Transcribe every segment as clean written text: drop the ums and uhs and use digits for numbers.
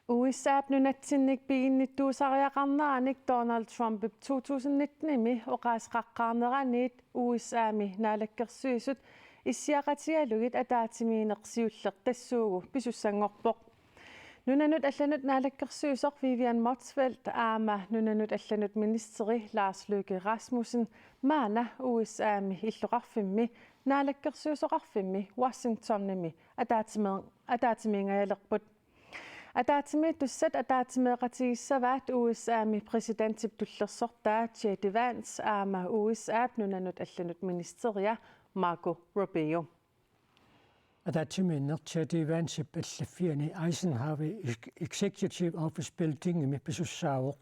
USA:p nunatsinnik piginnittuusariaqarneranik Donald Trump 2019 oqaasqaqqaarneraniit USA:mi naalakkersuisut issiaqatigalugit ataatimiineqsiulleq tassuugu pisussangorpoq nunanut allanut naalakkersuisoq Vivian Motzfeldt aama nunanut allanut ministeri Lars Løkke Rasmussen maana USA:mi illoqarfimmi naalakkersuisoqarfimmi Washingtonnimi ataatimiingayalerput Ataatimi tussat ataatimeeqatigissavaat USA:mi presidentip tullersortaa J.D. Vance aama USA:p nunanut allanut ministeria Marco Rubio. Ataatimiinner J.D. Vance allaffiani Eisenhower Executive Office Building pisussaavoq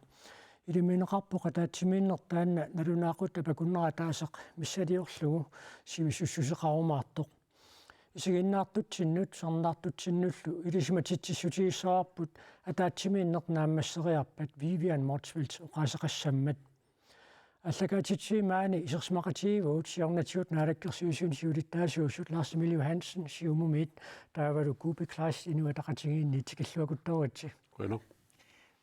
ilimineqarpoq ataatimiinnertaanna nalunaaqut apakunnera taasaq missaliorlugu simissussuseqarumaartoq isiginnaartutsinnut sarnaartutsinullu ilismatitsissutigissaarput ataatimiinnernaammasseriarpat Vivian Motzfeldt oqaasaqassammat allakaatitsimaani isersmaqatigivuut siornatigut naalakkersuisuun siulittaasuussut Lars Emil Johansen siumumiit taavalu Kubi Klaas inuataqatigiinni tikilluakuttoratsi Bueno.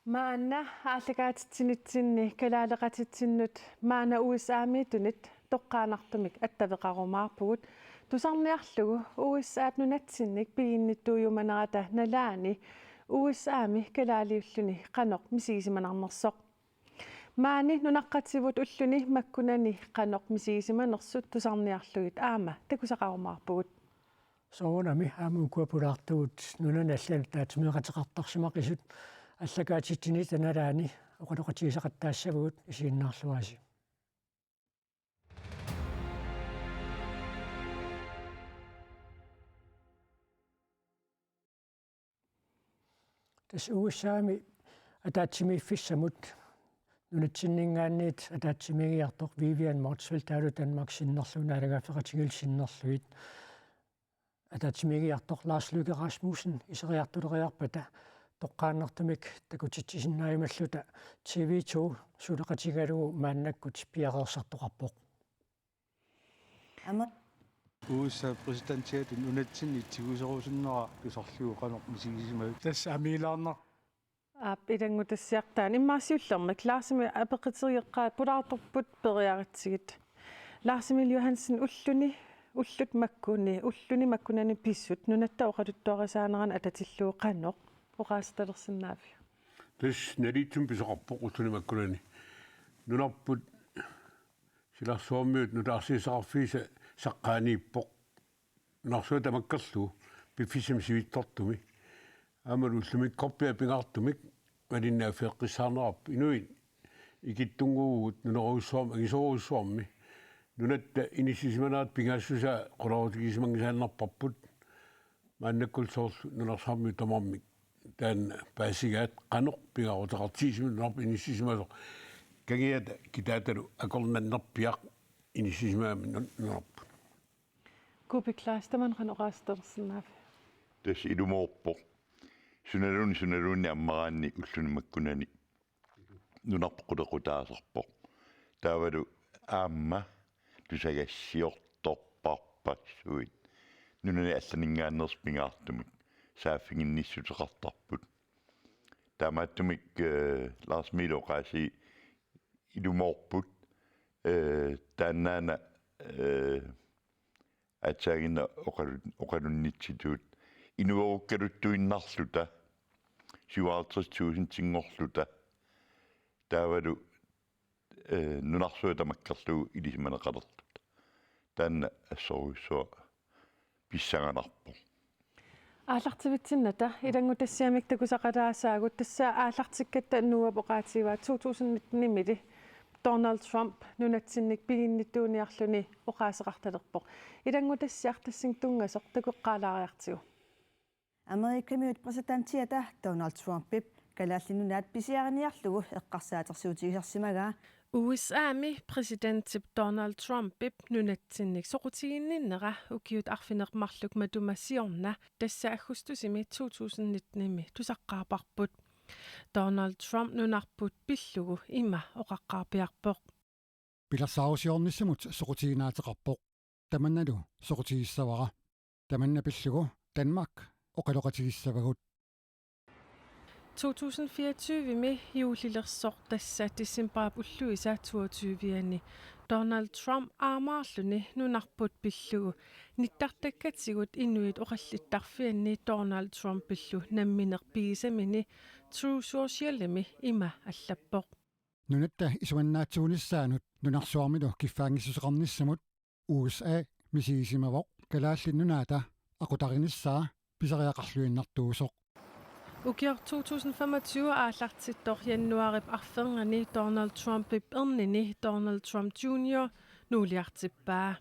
Maana allakaatitsinitsinni kalaaleqatitsinnut maana USA:mi tunit toqqaanartumik attaveqarumaarpugut tusarniarlugu USA:p nunatsinnik piginnittuujumanerata nalaani USA:mi kalaaliulluni qanoq misiisimanarnersoq maani nunaqqativut ulluni makkunani qanoq misiisimanersut tusarniarlugit aama takusaqarumaarpugut soonami aamukuapulaartugut nunani allan taatimeeqatiqartarsimaqisut allakaatitsini tanalaani oqaloqatigisaqattaassavut isiinnaarluasi tas USA:mi ataatimiiffissamut nunatsinningaanniit ataatimigiartoq Vivian Motzfeldt taalu Danmark sinnerluna alagaffeqatigil sinnerluit ataatimigiartoq Lars Løkke Rasmussen iseriartuleriarpata toqqaannartumik takutitsisinnaaimalluta TV2 suleqatigalugu maannakkut piaqersartoqarpoq USA presidentiatin unatsinni tiguserusinnera pisorlugu qanoq misigisimag tas amiilaarner ilangutassiartaan immaasiullerma klaasimi apeqiterieqqaat pulaartorput periaritsigit Lars Emil Johansen ullut makkunani pissut nunatta oqaluttuarisaaneran atatillugu qanoq oqaastalersinnaafi Tas naliitsum pisoqarpoq ulluni makkunani nunarput silarsuarmiut nutaarsiisaqarfiisa saqqaaniippoq narsuat amakkerlugu piffisim sivittortumi amalu ullumik korpia pingaartumik malinnaafeeqqissaarnerap inuit ikittunguugut nuneruussuam agisoruussuarmi nunatta inissisimaneraat pingaassusa qolorutigismangisaannarparput maannakkul soorlu nunarsarmi tamarmik taan paasigaat qanoq pingaruteqartiisimu nunarp inissisimasoq kangiata kitaatalu akornannerpiaq inissisimaami nunarpu Kubi Klaas tamanqan oqaastalersinnaafi tas ilumorpoq sunaluni ammaraanni ulluni makkunani nunarpoqutaqutaasarpoq taavalu aamma tusagassiortorparpassuit nunani allaningaannerspingaartumik saaffinginnissuteqartarput taamaattumik Lars Emil oqaasi ilumorput taannaana atsaagina oqalunnitsituut inuorukkaluttuinnarluta 57.000 tingorluta taavalu nunarsuutamakkerlugu ilisimaneqalerluta taanna assoruissua pissanganarpo ааллартивитсинната илангутассиамик такусақалаасаагут тасса ааллартиккатта нуа поqaатигуа 2019 Donald Trump nunatsinnik piginnittuuniarluni oqaaseqartalerpoq ilangutassiartassing tungasoq takuqqaalaariartigu Amerikamiut presidentiata Donald Trumpip kalaallinunaat pisiariniarlugu eqqarsaatersuutigisarsimagaa USA:mi presidentip Donald Trumpip nunatsinnik soqutiginninnera ukiut arfinermarluk matumassiorna tassa augustusimi 2019 tusaqqaaparput Donald Trump nunarput pillugu ima oqaqqaarpiarpoq Pilarsaarusiornissamut soqutiginaateqarpoq tamannalu soqutigissavara tamanna pillugu Danmark oqaloqatigissavagut 2024 med julilersort tassa december ulluisa 22 Donald Trump aamarluni nunarput pillugu nittartakkatsigut inuit oqallittarfianni Donald Trump pillu namminerpiisamini True Socialimi ima allappoq Nunatta isuannaatsuunissaanut nunarsuarmilu kiffaangissuseqarnissamut USA misiisimavoq kalaallinnunaata aqutarinissaa pisariaqarluinnartuusoq Ukior 2025 aallartittor januarip arferngani Donald Trumpip ernini Donald Trump Jr. nuuliartippaa.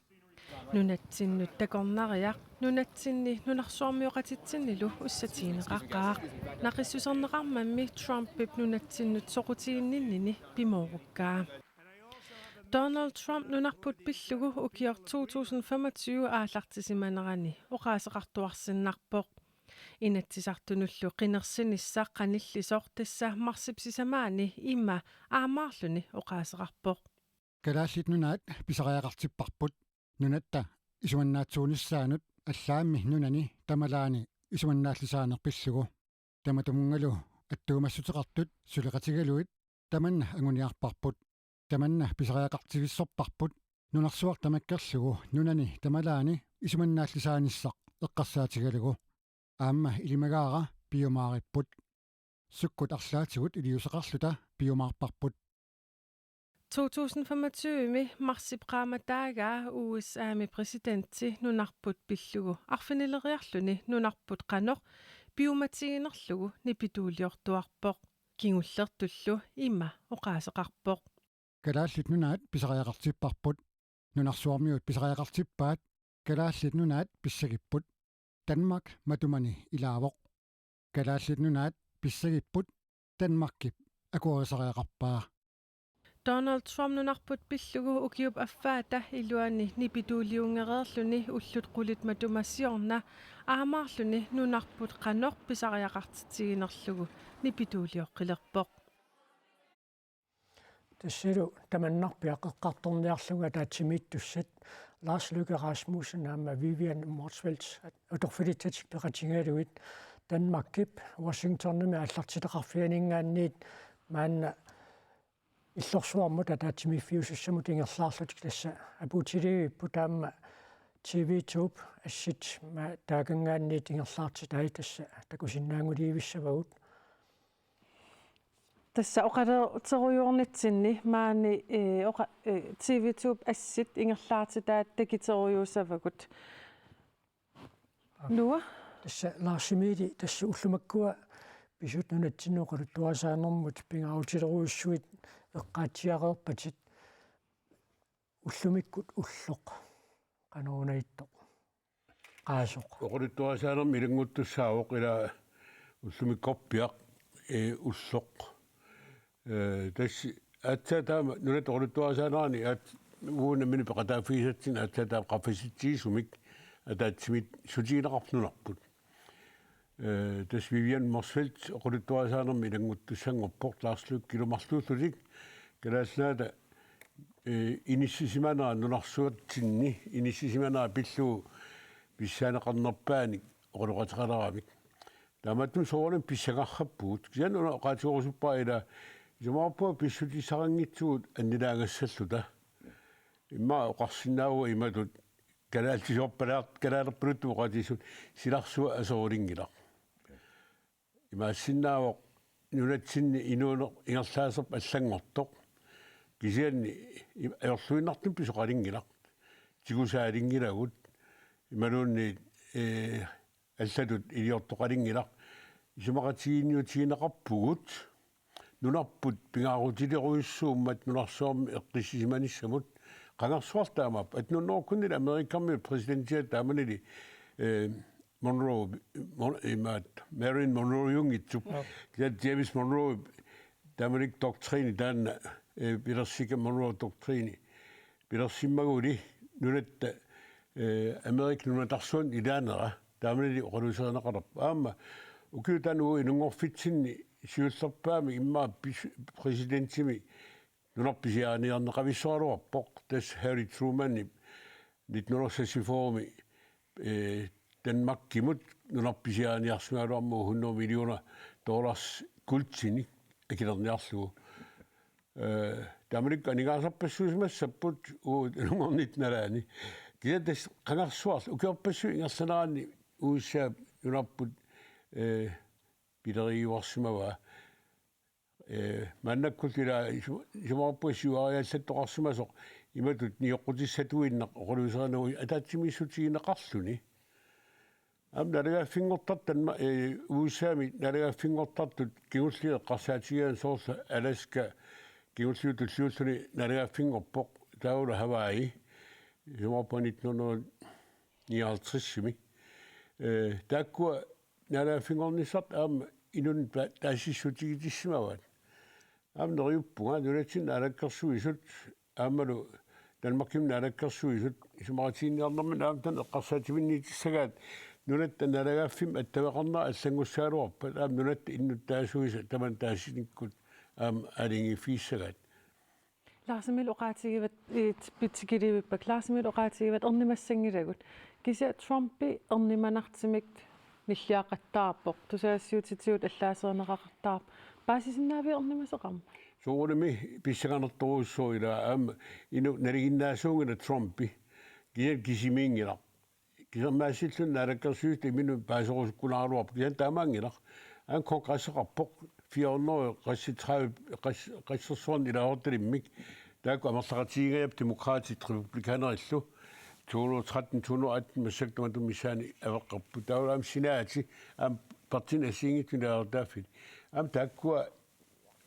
Nunatsinnut takornariaq nunatsinni nunarsuarmiuqatitsinnilu ussatiineqaqqaaq. Naqissuserneqarmammi Trumpip nunatsinnut soqutiinninnini pimoorukkaa. Donald Trump nunarput pillugu ukior 2025 aallartisimanerani oqaaseqartuarsinnarpoq. Inatsisartunullu qinersinissaq qanillisor tassa marsipsisamaani imma aamarluni oqaaseqarpoq. kalaallit nunaat pisariaqartipparput nunatta isuannaatsuunissaanut allaammi nunani tamalaani isuannaallisaanerpillugu tamatumungalu attuumassuteqartut suleqatigaluit tamanna anguniarparput tamanna pisariaqartivissorparput nunarsuar tamakkerlugu nunani tamalaani isuannaallisaanissaq eqqarsaatigalugu aamma ilimagaara piumaaripput sukkut arlaatigut iliuseqarluta piumaarparput 2025 marsipraamataga USA mi presidentti nunarput pillugu arfinileriarluni nunarput qanoq piumatiinerlugu nipituuliortuarpoq kingullertullu imma oqaaseqarpoq kalaallit nunaat pisariaqartipparput nunarsuarmiut pisariaqartippaat kalaallit nunaat pissagipput Danmark matumani ilaavoq kalaallit nunaat pissagipput Danmarkip akuerisariaqarpaa Donald Trump nunarput pillugu ukiup affaata iluani nipituuliungereerluni ullut qulit matumasiorna aamarluni nunarput qanoq pisariaqartitiginerlugu nipituulioqqilerpoq тассалу таманнарпиаққартторниарлуга таатсимииттуссат Lars Løkke Rasmussen аама Vivian Motzfeldt уторфилитсатик пеқатингаалугит Danmarkip Washingtonnами аллартилеқарфианингаанниит маанна иллорсуармут таатсимиффиусуссамут ингерлаарлутик тасса апутилигиппу таама TV2 ассит ма таагангаанниит ингерлаарти таи тасса такусиннаангуливиссавагут тасса оқалеертеруйуорнитсинни маани оқа TV2 ассит ингерлаати таат такитеруйуусавагут нуа тасса лаарсимиили тасса уллумаккуа писут нунатсиннуқалу туасаанермут пингаутилеруйуссуит эққаатиареерпатит уллумиккут уллоқ канаунайтоқ qaasuq oqulittuasaanermi ilunnguttussaavoq ila ullumikkorpiaq ulloq tassi atsaataama nunat oqulittuasaanerani at uunamini peqataafiisatsin atsaataam qaffisittiisumik ataatsimit sutiineqarnunarput tas Vivian Motzfeldt oqulittuasaanermi ilunguttussanngorpoq Lars Løkke kilumarluullutik kalaallaata inissisimana nunarsuatsinni inissisimana pillu писсаанеқарнерпааник оқулоқатеқаларамик тааматтун соорнин писсагарраппуут киануна оқаатиорусуппаа ила исумаарпуа писсутисарангитсуут аннилаагассаллута имма оқарсинаауа иматут канаалтисорпалаат канаалерпулутту оқаатисут силарсуа асоорилингилақ имаассиннаавоқ нунатсинни инуунеқ ингерлаасерп аллангортоқ кисианни аёрлуиннартун писоқалингилақ тигусаалингилагут ималуунни аллатут илиортоқалингилақ исумақатигинниутигинеқарпугут нунарпут пингаарутилеруйуссууммат нунарсуарми эққиссисиманиссамут қангарсуартаамап атнунноркуннил америккарми президентиат тааманили Monroe имаат Marilyn Monroe юнгитсуп киат James Monroe тааманик доктрини таанна пилерсика Monroe доктрини пилерсиммагули нунатта Amerik nunatарсуан илаанера таамани оқалусернеқарп аама укиутануу инунгорфитсинни сиуллерпаами иммаа президентими нунарписиааниарнеқависсуалуарпоқ тас Harry Truman 1964 Danmark-кимут нунарписиааниарсугалуарму $100 million kultsini akilerniarlugu taamanik anigaasarpassuusmassaput uungornitnalaani kiatas qangarsuarlu ukiorpassu ingersanaani uussaap nunarput pileriuarsimava mannakkutila isumarpuassuariallattoqarsumasoq imatut nioqqutissatuinneq oquluuseranagu ataatsimiissutigineqarluni am nalagaaffiнгортар танма уусаами налагаaffiнгортартут кигуллиеққарсаатигаан соорла Аласка кигуллиутуллиуллуни налагаaffiнгорпоқ таула Хаваи юмапанитноноо 59-ми тааккуа налагаaffiнгорнissart аама инун таасиссутигитиссимаваат аама нериуппунга нулатсин алаккерсуисут аамалу Danmarkim налаккерсуисут исумаратиинниарнэрман аамтан эққарсаативинниитиссагаат нунатта налагаafфим аттавеқарнаа аллангуссаалуарпат аама нунатта иннуттаасуиса таман таасиниккут аама алингиффииссагаат Laasimil oqaatigivat pitsikilivippak laasimil oqaatigivat ernimassangilagут kisia Trumpi ernimanartimik nilliaqattaarpoq tusaassiutitiut allaaserneraqartaarp paasisinaavi ernimaseqarma soorumi pissaganartoruussuila aama inu naliginnaasuungina Trumpi kian kisimiingilaq kisermaassillun naalakkersuut iminu paaserusukkulaaruarpu kian taamaangilaq aan kongressaqarpoq 400 qassersuarn ilaahortalimmik taakku amerlaqatiigayap demokraatit republikanerillu 213 218 massaktumatummissaani aveqqarpu taulaam sinaati am partin asiingittunaartaaffit am taakkua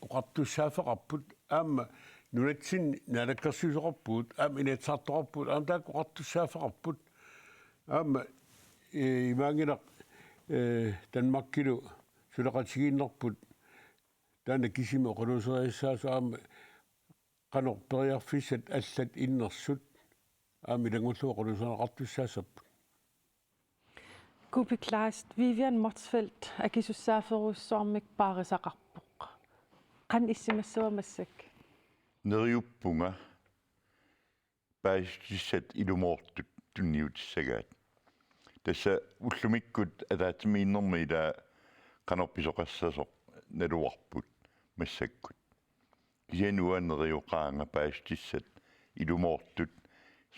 oqartussaafeqarput aama nunatsin naalakkersuusoqarpuut aam inatsartoqarpuut aam taakku oqartussaafeqarput aama imaangilaq Danmarkilu sulaqatigiinnerput taana kisimi oqaluuseriassaasu aama qanorperiarfissat allat innersut aama ilangullu oqaluuserneqartussaassarput Kupi Klaast Vivian Motzfeldt akisussaaferuussoormik paarisaqarpoq qan issimassuamassak neriuppunga paistissat ilumortut tunniutissagaat tassa ullumikkut ataatimiinnermi ila qanorpisoqassasoq naluarput massakkut kisianuaneriuqaanga paistissat ilumortut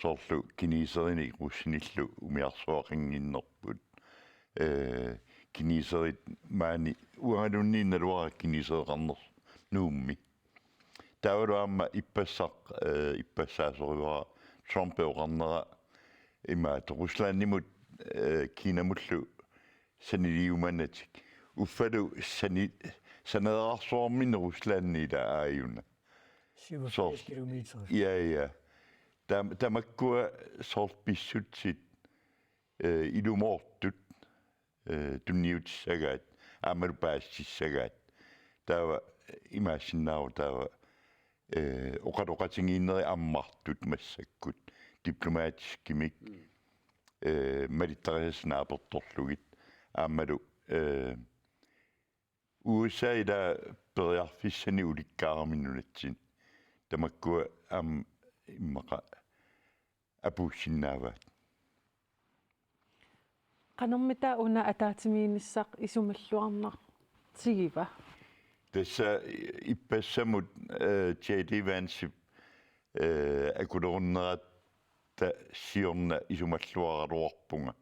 soorlu kiniiserini russinillu umiarsuaqinginnerput kiniiserit maani uangalunni naluara kiniiseeqarner nuummi tauluamma ippassaasoruara Trump oqarnera imaat Ruslandimut kiinamullu saniliumanatik uffalu saneerarsuarmin Ruslandila aayuna 87 kilometer. ja tamakkua soorpissutsit ilumortut tunniutissagaat aamalu paassissagaat taava imaassinnaaru taava oqaloqatingiinneri ammartut massakkut diplomatiskimik malittariasnaapertorlugit aamalu USA ila periarfissani ulikkaaraminnunatsin tamakkua am immaqa apuussinnaavaat qanermita una ataatimiinissaq isumalluarnar tigiva tässä ippassamut J.D. Vance akulorunnerata siorna isumalluaraluarpunga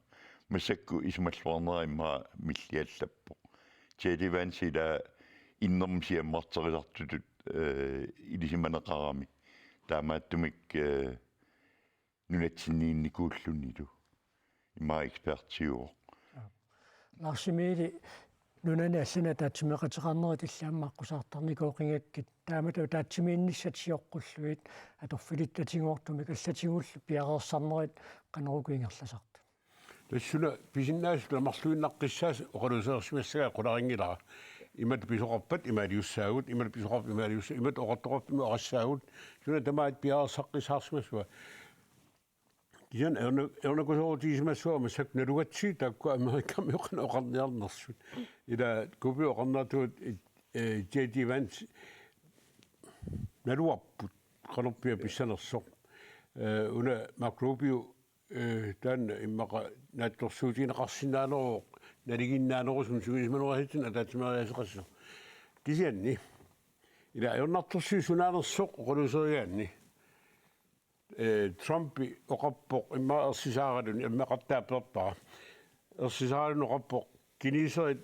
massakku isumalluarnerimma milliallappo J.D. Vance ila innermsiammarterisartutut ilisimaneqarami taamaattumik nunatsinniinnikuullunnilu imma ekspertiuor Larsimili nunani allana taatsimеqatiqarnerit illaammaqqusartarnikuoqingakkit taamatu taatsimiinnissatsioqqulluit atorfilittatinguortumik allatiguullu piareersarnerit qanerukuingerlasartu тассуна писиннаасула марлуиннаққиссаас оқалусеерсимассага қуларингилара имат писоқарпат имаалиуссаагут имат писоқарп имаалиусса имат оқартоқарпима оқассаагут суна тамаат пиареерсаққисаарсимассуа киан эрнакусоорутигисимассуа массак налугатси таакку америками оқарниарнерсут ила купи оқарнаатуут JD Vance налуарпут qanorpia pissanersoq una Mark Rubio tan immaqa naattorsuutineqarsinaaneruuq naliginnaanerusum sugismanuarhitin ataatsimariaseqasso кисианни ила аёрнартэрсуусунааnersoq oqaluseriaanni Trumpi oqarpoq imma ersisаарaluni аммеқартаапперпара ерсисааралуну оqarpoq кинисерит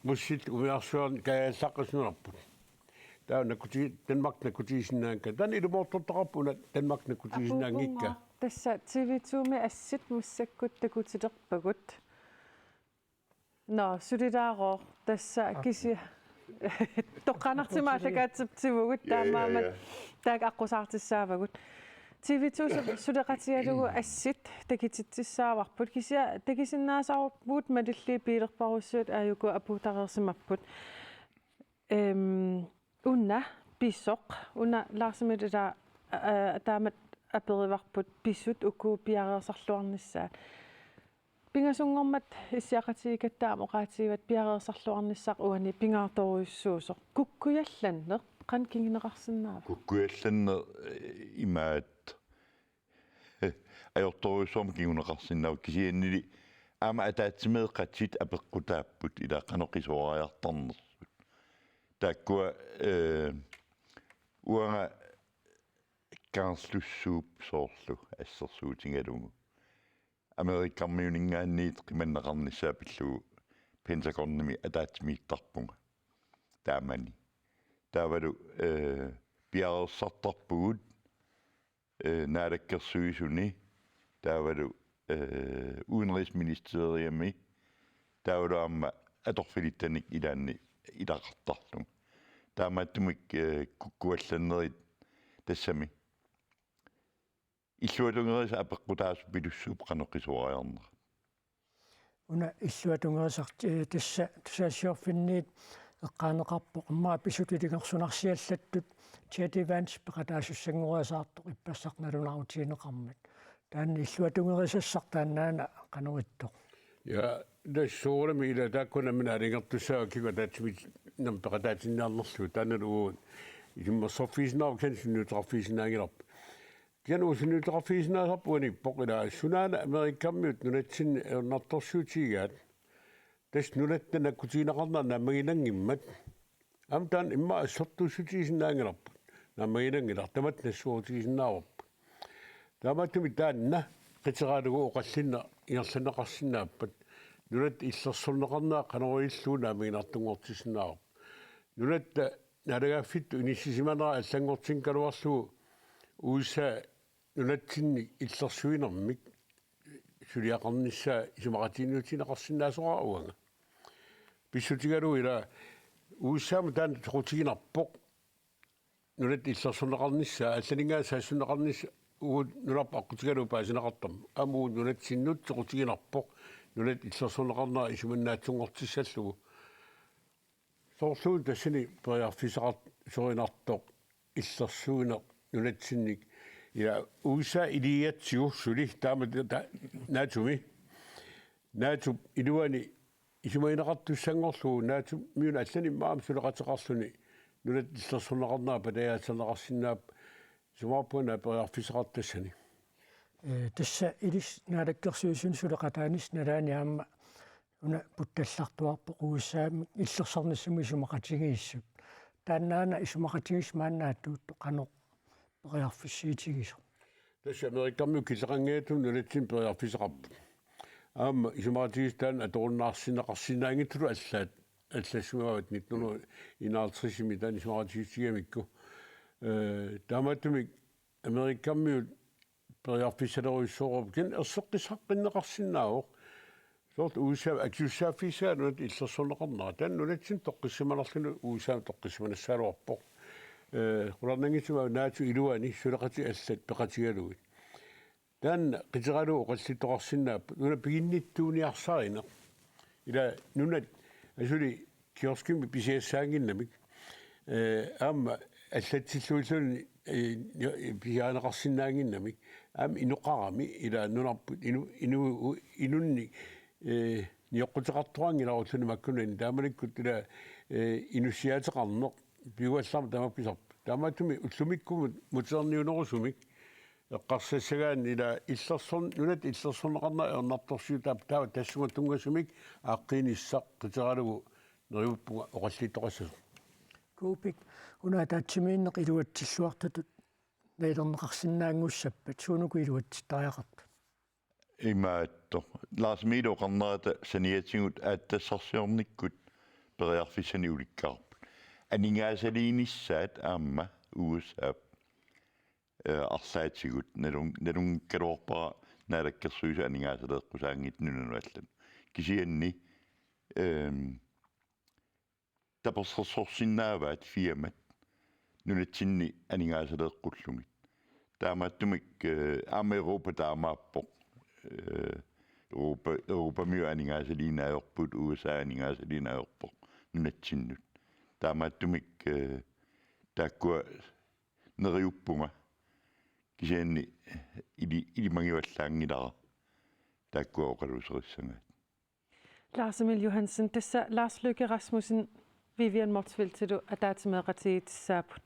муссит умиарсуарни кааллаққиснунарпут таа накути Danmark накутисиннаанка тан илумоортортақарпуна Danmark накутисиннаангикка тасса TV2-ми ассит муссаккут такутилерпагут но сулилаароо тасса киси тоққанартимааллагаатсиптимугут таамаамат таак аққусаартиссаавагут TV2 сулеқатиалугу ассит такититсааварпут кися такисиннаасаарпут малилли пилерпаруссуут ааюку апутареерсимаппут унна писсоқ уна лаарсимилла таамат апериварпут писсут уку пиареерсарлуарниссаа пингасунгормат иссиақатигаттаа моқаатигат пиареерсарлуарниссаақ уани пингаарторуйуссуусоқ куккуялланне қан кингинеқарсинаа куккуялланне имаат аёрторуйуссуарма кингунеқарсинаа кисианнили аама атаатсимеэққатсит апеққутааппут ила қаноқисуариарторнерсут тааккуа уанга канслуссууп соорлу ассерсуутингалугу америккармиунингаанниит қиманнеқарниссаапиллугу пентагонними атаатсимииттарпунга таамани таавалу пиареерсартарпугут наалаккерсуисуни таавалу уинрисминистериами таавалу аама аторфилиттаник илаанни илақартарлу таамааттумик куккуалланнерит тассами иллуалунгерис апеққутаас пилуссууп қаноққисуариарнера уна иллуатунгерисарти тасса тусаасиорфинниит эққаанеқарпоқ иммаа писутилингерсунарсиаллаттут чативанс пеқатаассуссангуриасаартоқ иппассарналунарутиинеқармат таанни иллуатунгерисассартаанаана қануиттоқ я дассуурами ила тааккуна мина алингертуссаа кига таатсимит нам пеқатаатиннаарлерлу тааналуу иммерсорфисинаа кансиннутеқарфисинаангиларп киануусиннутеқарфисинаасарпуани поқила сунаана америккаммиут нунатсин нартторсуутигаат тас нулаттана кутиинеқарнаа намагинангиммат амтаан имма ассортуссутисиннаангиларпут намагинангилар тамат нассуутисиннааварпут таамааттуми таанна қитераалугу оқаллинна иерланеқарсинааппат нулат иллерсорнеқарнаа қанорииллуу намагинартунгортисиннааварп нулатта налагааффитту иниссисиманера аллангортин калуарлугу USA нулатсинни иллерсуинермик сулиақарнissaa исумақатиинуутинеқарсинаасораа уанга писсутигалу ила USA таан тоқутигинарпоқ нулат иллерсунеқарнissaa алланингаа саассунеқарнisса уут нуларпа аққутигалу паасинеқартам амуу нулатсиннут тоқутигинарпоқ нулат иллерсунеқарнаа исуманнаатсунгортиссаллугу соорлуун тассини периарфисақарт соринартоқ иллерсуинеқ нулатсинник я USA илиатсиу сули таама наатуми наату илуани исумаинеқартуссангорлуу наату миуна аллани маам сулеқатеқарлуни нулат иллерсунеқарнаа патаяатсанеқарсинаап сумаарпуна периарфисақартассани тасса илис наалаккерсуисун сулеқатаанис налаани аама уна путталлартуарпоқ уусаами иллерсарниссуми исумақатигииссут тааннаана исумақатигис мааннааттуут қано периарфиссиитигисо тасса америккарми кисеқангиатун нулатсин периарфисеқарпут аама исумақатигис таан аторуннаарсинеқарсинаангиттулу аллаат аллассугават 1950 таан исумақатигиссигамикку таамааттуми америккарми периарфиссалеруйссооров кен ерсеққисаққиннеқарсинаавоқ сорт USA акиуссааффисаа нут иллерсорнеқарнаа таан нулатсин тоққиссиманерлуну USA тоққиссиманассаалуарпоқ qurarnangitsuma naatu iluani sulaqati allat peqatigaluit tan qiteralu oqallittoqarsinnaap nuna piginnittuuniarsarina ila nunat asuli kioskimi pisiassaanginnamik aama аллатсиллуиллуни пиаанеқарсинаангиннамик аама инуқарами ила нунарпут инунни ниоққутеқартуангиларутлуни маккунани таамаликкут ила инуссиаатеқарнеқ пиуалларма тамапписарп таамаатуми уллумиккумут мутерниунерусумик эққарсассагаан ила иллерсорн нунат иллерсорнеқарна ернарторсиутаап таава тассуга тунгасумик ааққиниссақ қитералугу нериуппунга оқаллиттоқассасу kuupik una taatimiinneq iluatsilluartatut nailerneqarsinnaangussappat suunuku iluatsittariaqartu имаатто лаасмило қарнерата саниатсигут ааттассарсиорниккут периарфиссани уликкаарпут анингаасалииниссаат аама уусаап арлаатсигут налун калуорпара наалаккерсуиса анингаасалеэққусаангит нунануаллан кисианни таперсерсорсиннааваат фиамат нунатсинни анингаасалеэққуллугит таамааттумик аама Европа таамааппоқ Europa myo анингаасалинаайорпут USA анингаасалинаайорпоқ нунатсиннут таамааттумик тааккуа нериуппунга кисианни илимагиваллаангилара тааккуа оқалусерissангаат Lars Emil Johansen, tässä Lars Løkke Rasmussen, Vivian Motzfeldt, du ataatimeeqatigissaaput.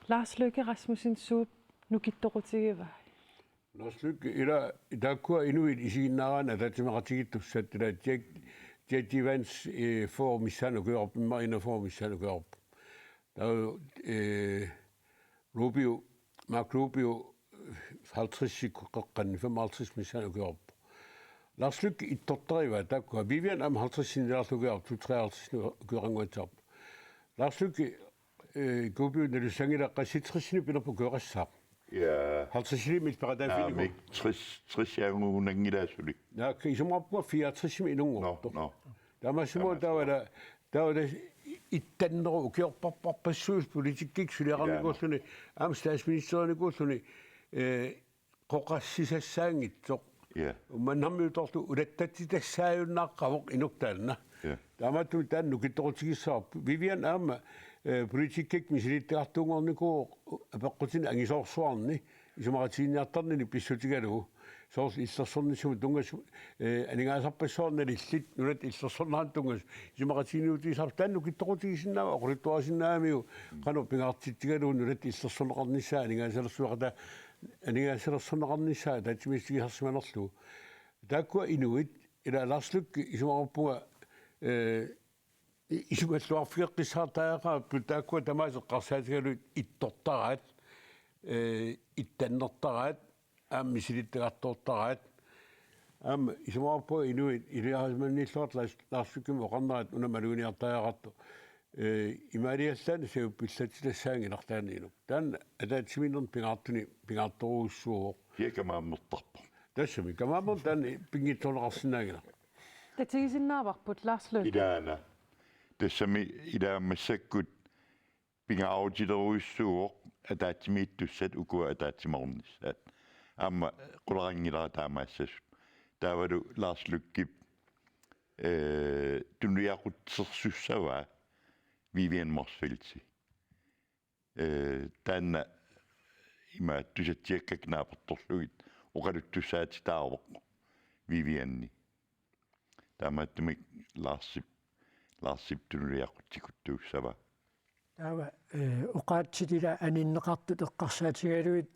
Lars Løkke Rasmussen suut nukittoqutigiva. Lars Løkke ila takkua inuit isiinnaaraan ataatimeeqatigittussat ila J.D. formissaan uqorpimma ina formissaan uqorp. Der Rubio, Mark Rubio 50 qaqqanni 55 missaan uqorp. Lars Løkke ittortariva takkua Vivian am 50 sinniarluqorp 53 uqoranguatarp. Lars Løkke Rubio nalusangilaqqassitrisni pilerpu uqorassaq. Ja. 50 mit paradafini. 60 jaanguunangilaasuli. Ja, isumapua 64 inungorto. No. Tamasimo tawada ittanneru ukiorparparpassuus politikkik suliaranikuulluni am statsministerniikuulluni qoqassisassaangitsoq. Ja. Umannarmiutortu ulattattitassaajunnaaqqavoq inuktaanna. Ja. Tamattu taan nukittoqutigissaarpu Vivian aama politikkik misiliittiartuungorniku apeqqutin angisoorsuarni isumaqatiinniartarnini pissutigalugu soors illersornissumu tungas aningaasarpassoornalillit nunat illersornaan tungas isumaqatiiniutiisar taan nukittoqutigisinnaava oqulittuasinnaamiu qanu pingaartittigalugu nunat illersorneqarnissaa aningaasalerssuaqata aningaasalerssorneqarnissaa taatimistigisarsimanerlugu taakkua inuit ila Lars Løkke isumaqarpunga исумаллуарфиэққиссаартаагаа тааккуа тамаасеққарсаатигалу ittortaraat ittannertaraat ааммисилиттагартоортараат аама исумаарпуа инуит илиарисманниллуарт Lars Løkke оқарнаат унамалуниартаажарту имаалиаллаани сеуппиллатилассаангилартааниину таан атаатсиминнерн пингаартуни пингаарторуussуо хиакамааммертарпо тассами камаамер таан пингитсонеқарсинаагила Tatigisinnaavarput Lars Løkke. идаана тассами илаамассаккут пингаавутилеруйссууоқ атаатсимииттуссат укуа атаатсиморнissaат аама qulariнгилара таамаассасут таавалу Lars Løkke тунниақутсерсуссаваа Vivian Motzfeldt таанна има тусатсиаккакнааперторлугит оқалуттусаати таавоқ Vivianни таамааттумик Lars тунниақутсикуттууссава таава уqaatsitila аниннеқартут эққарсаатигалуит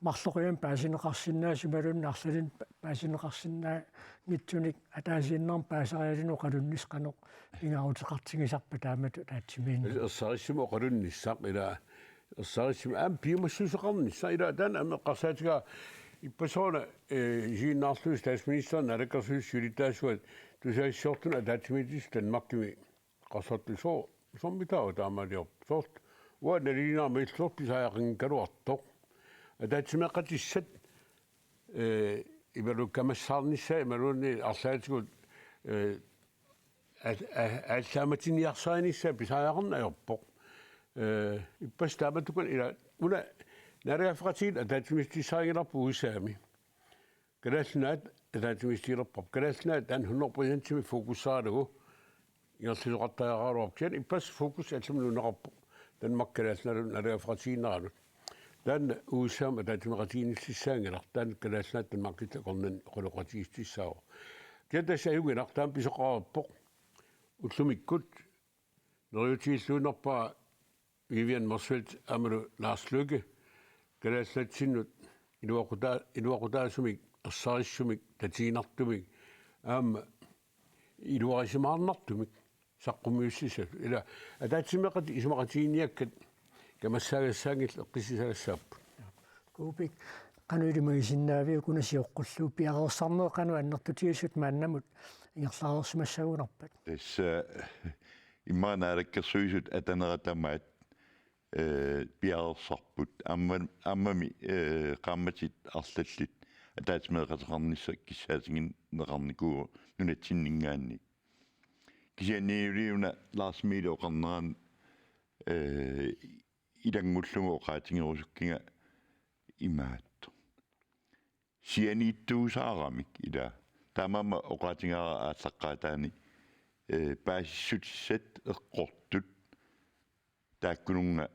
марлоқиам паасинеқарсинаасималун арлалин паасинеқарсинаа гитсуник атаасииннерм паасариалину қалуннис қанеқ ингаарутеқартигисарпа таамату таатсимиин ерсариссимо оқалунниссақ ила ерсариссимо аам пиумассусеқарнисса ила таан амеққарсаатига иппасоона жииннаарлуи статсминистерн алаккерсуис юлитаасуат тусаассиортуна атаатсимитис танмаккими qassartusoo sommitao taamalior soort uanalinaama illorpi saaqinkaluartoq ataatsimeqatissat imalu kamassarnissa imaluni arlaatigut aalsaamatiniarsaanissa pisaaqarnaajorpoq ippas taamatukun ila una nariafqatiin ataatsimistisaagilarpu usaami kalaalnaat ataatsimistiilerpap kalaalnaat tan 100% fokussaalugu ингерлилуқартаагаалуарпиан иппас фокус атсумнунеқарпо танмаккалаалналу налиафратииннералу таан уусаама таатимеқатииниллиссаангилар таан калаалнаат танмаккитақорнан қолоқатигистиссаава киатассаюгинар таан писоқараппоқ уллумиккут нериутииллуунерпаа Vivian Motzfeldt амалу Lars Løkke калааллатсиннут илуақутаасумик ерсариссумик татигинартумик аама илуарисимаарнартумик саққумиуссисат ила атаатсимеқат исмақатигиниаккат камассаагассаангил эққиссисагассааппут куупик кануилимагисиннаавиу кунасиоққуллуу пиареерсарнеэқану аннертутигисут мааннамут ингерлаарерсимассагунарпат тасса иммаанаалаккерсуисут атанератамаат пиареерсарпут аммами qaammatit арлаллит атаатимеэқатеқарнisса киссаатингин неқарникуу нунатсиннингаанни кисианниулиуна Ларс Мило оқарнеран илангуллугу оқаатингерусуккинга имаатто сианииттуусаарамик ила таамаама оқаатингара ааллаққаатаани паассутиссат эққортут тааккунунга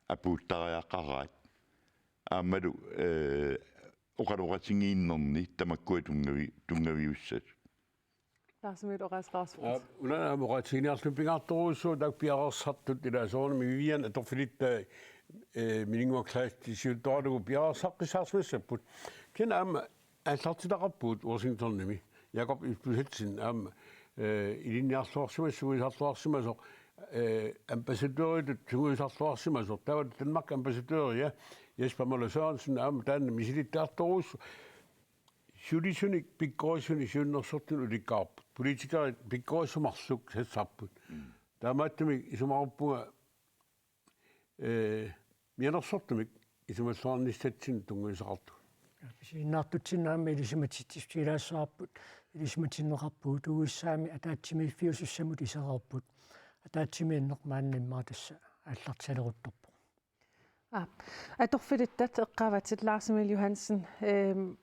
апууттариаққараат аамалу оқалоқатингииннерни тамаккуа тунгавиуссат Lars-Emil Oras-Rasmussen. Una moqatigiниарлу пингаарторуссуу так пиареерсартут ила соорнами вивиан аторфилитта минингуа классисиутторалугу пиареерсаққисаарсмассаппут кена аама аллартилақарпуут Washingtonnими Jakob Isbulhetsin аама илинниарлуарсимассуисарлуарсимасо ambassadørit тугуисарлуарсимасо тават Danmark ambassadør Jesper Møller Sørensen аама таанна мисилиттаартторуссу Sjulisuni pikkoisuni synnersortun ulikkaarput. Politikaarit pikkoisumarsuk sassarput. Taamaattumi isumaruppunga mianersortumik isumalluarnissatsin tunguisaqartu. писииннаартутсинаами илисиматитсилаассаарпут илисиматиннеқарпуут угуссаами атаатсимиффиусуссамут исеқарпут атаатсимииннеқмаанниммаа тасса ааллартсалерутторпу Atorfilittat eqqavatit Lars-Emil Johansen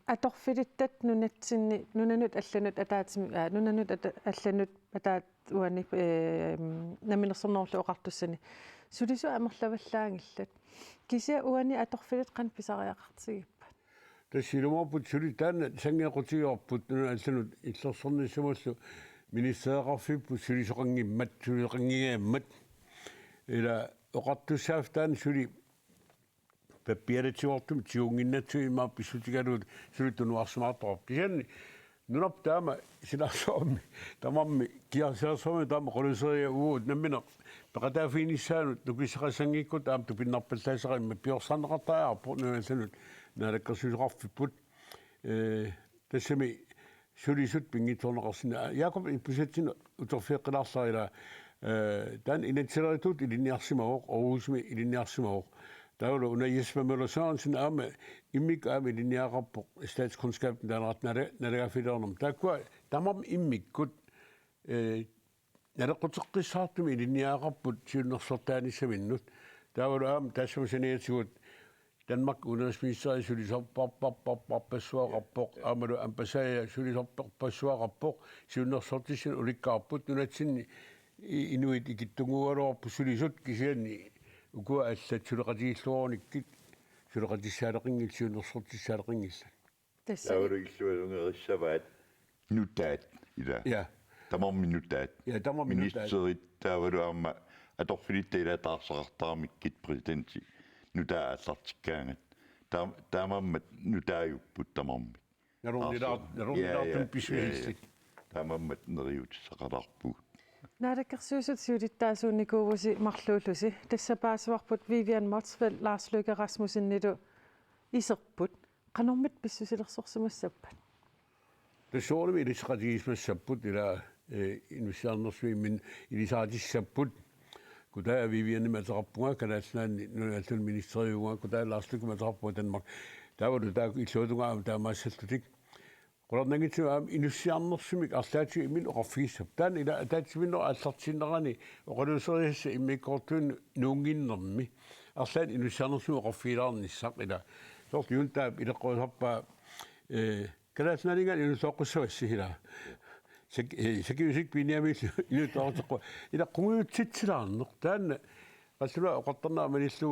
atorfilittat nunanut allanut ataatimi nunanut allanut ataat uani naminersornerlu oqartussani sulisu amerlavallaangillat kisia uani atorfilit qan pisariaqartigippat тассилумарпут сули таана сангеқутигиорпут нуна алланут иллерсорнissumаллу министееқарфиппут сулисоқангиммат сулиқангигааммат ила оqartussaaf таана сули папиаритиортум тиунгиннатсуимаа писсутигалуут сулиттунуарсимаартоқ кианни нунап таама силарсоорми тамамми киарсиарсоорми таама qolусерия уут наммина пеқатаафиниссаанут нукиссақассангикку таам тупиннарпаллаасеқимма пиорсарнеқартааарпу нуналланут наалаккерсусоқарфиппут тассами сулисут пингиторнеқарсина Jakob Isbulhetsin уторфиэққилаарсарила таан инатсилеритут илинниарсимавоқ оруусми илинниарсимавоқ таулу уна Jesper Møller Sørensen аама иммик аама илинниақарпоқ статскунскаптен таанерат налагафилернум тааккуа тамам иммиккут налеққутеққиссаартуми илинниақарпут сиуннерсортааниссаминнут таулу аама тассамасаниатигут Danmark udenrigsminister sulisopparpassuaqarpoq aamalu ambassadør sulisopparpassuaqarpoq siunnersortisin ulikkaarput nunatsinni inuit ikittungualuarpu sulisut kisianni ukua allat suleqatiilluornikkit suleqatissaaleqingil siunnersortissaaleqingilla тауригиллуалунгерissavaat нутаат ила ja тамарми нутаат тамарми нутаат министерит таавалуарма аторфилитта илатаарсеқартарамиккит президенти нутааллартиккаангат таамаммат нутааюппут тамарми нарунилаартум писуилли таамаммат нериутиссақалаарпуг наалаккерсуусут сиулиттаасуунникууси марлууллуси тассапаасуарпут Vivian Motzfeldt Lars Løkke Rasmussenнилу исерпут qanормит писсусилерсорсимассаппат тассоорми илисеқатигисмассаппут ила инвисиарнерсуиммин илисаатиссаппут кутаа Vivian матеқарпунга канааллаанни нуналлун министериуга кутаа Lars Løkke матеқарпуга Danmark таавалу таа иллуутунгаама таамаассаллутик qolornangitsuaam inussiarnersumik arlaati imin oqarfiissap taan ila ataatsimino аллартиннерани oqaluuseriassa immikkortuun nuunginnermi arlaat inussiarnersumi oqarfiilаарnissaq ila sort juntaap ileqqousarpaa kalaaсналингаан инусооққуссавассигила сакиусик пиниамилл инутаартеққу ила qunguutsitsilaarneq таанна qallula oqartarnaa manillu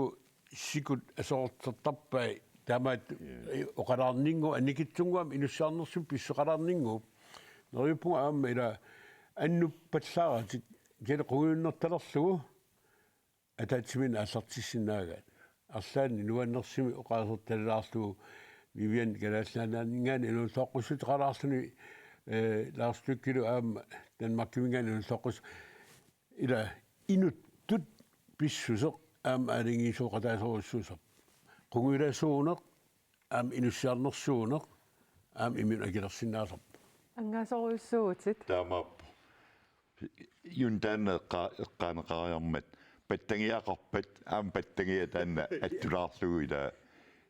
sikut asoortertarpai таамаат оқалаарнингу анникитсунгуам инуссаарнерсуп писсеқалаарнингу нерюппунга аама ила аннуппаллааратик киле қугууннерталерлугу атаатсимин ааллартиссинаагаат арлаанни нуаннерсими оқаасерталлаарлугу Vivian галааллаанаанингаани инусооққуссут қалаарлуни Lars Løkke den makkimingan soqus ila inuttut pissusoq alingiisuqataasuussuusoq qungulasuuneq inussiarnersuuneq iminagilersinnaasarp ангаасоруйссууутит таама юнтаанне эққаанеқариармат паттангиақарпат паттангия таанна аттулаарлугуила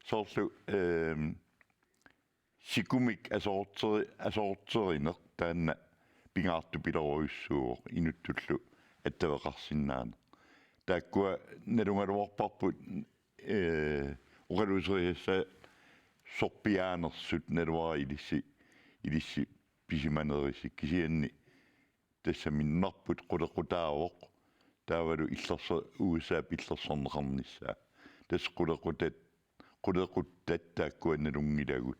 соорлу сикумик асоортеринеқ таанна пингаарту пилеруйуссууоқ инуттуллу аттавеқарсиннаана тааккуа налунгалуарпарпут оқалуусериасса сорпиаанерсут налуара илисси писиманерисик кисианни тассаминнарпут qulaqutaavoq таавалу иллерсо USA пиллерсорнеқарниссаа тас qulaquttat тааккуанналунгилагут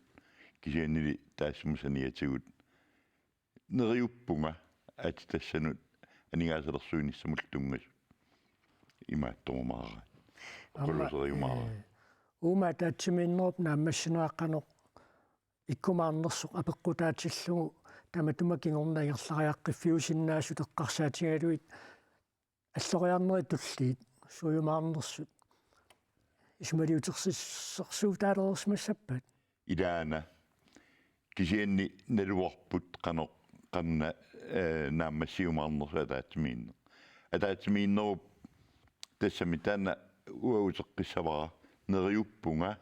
кисианнили таассамусаниатигут нериуппунга ати тассанут анигаасалерсуиниссамул тунгас имааттормаара qulluseриумаара ума таатсиминнеруп нааммассинуаққанеқ иккумаарнерсоқ апеққутаатиллугу таматумакингорнагерлариаққиффиусиннаасут эққарсаатингалуит аллориарнери туллиит суйумаарнерсут исмалиутерсиссерсуутаалерсмассаппат идаана кисианни налуарпут қанна нааммассиумаарнерсу атаатимииннеруп тассамитаана уаутеққиссавара нериуппунга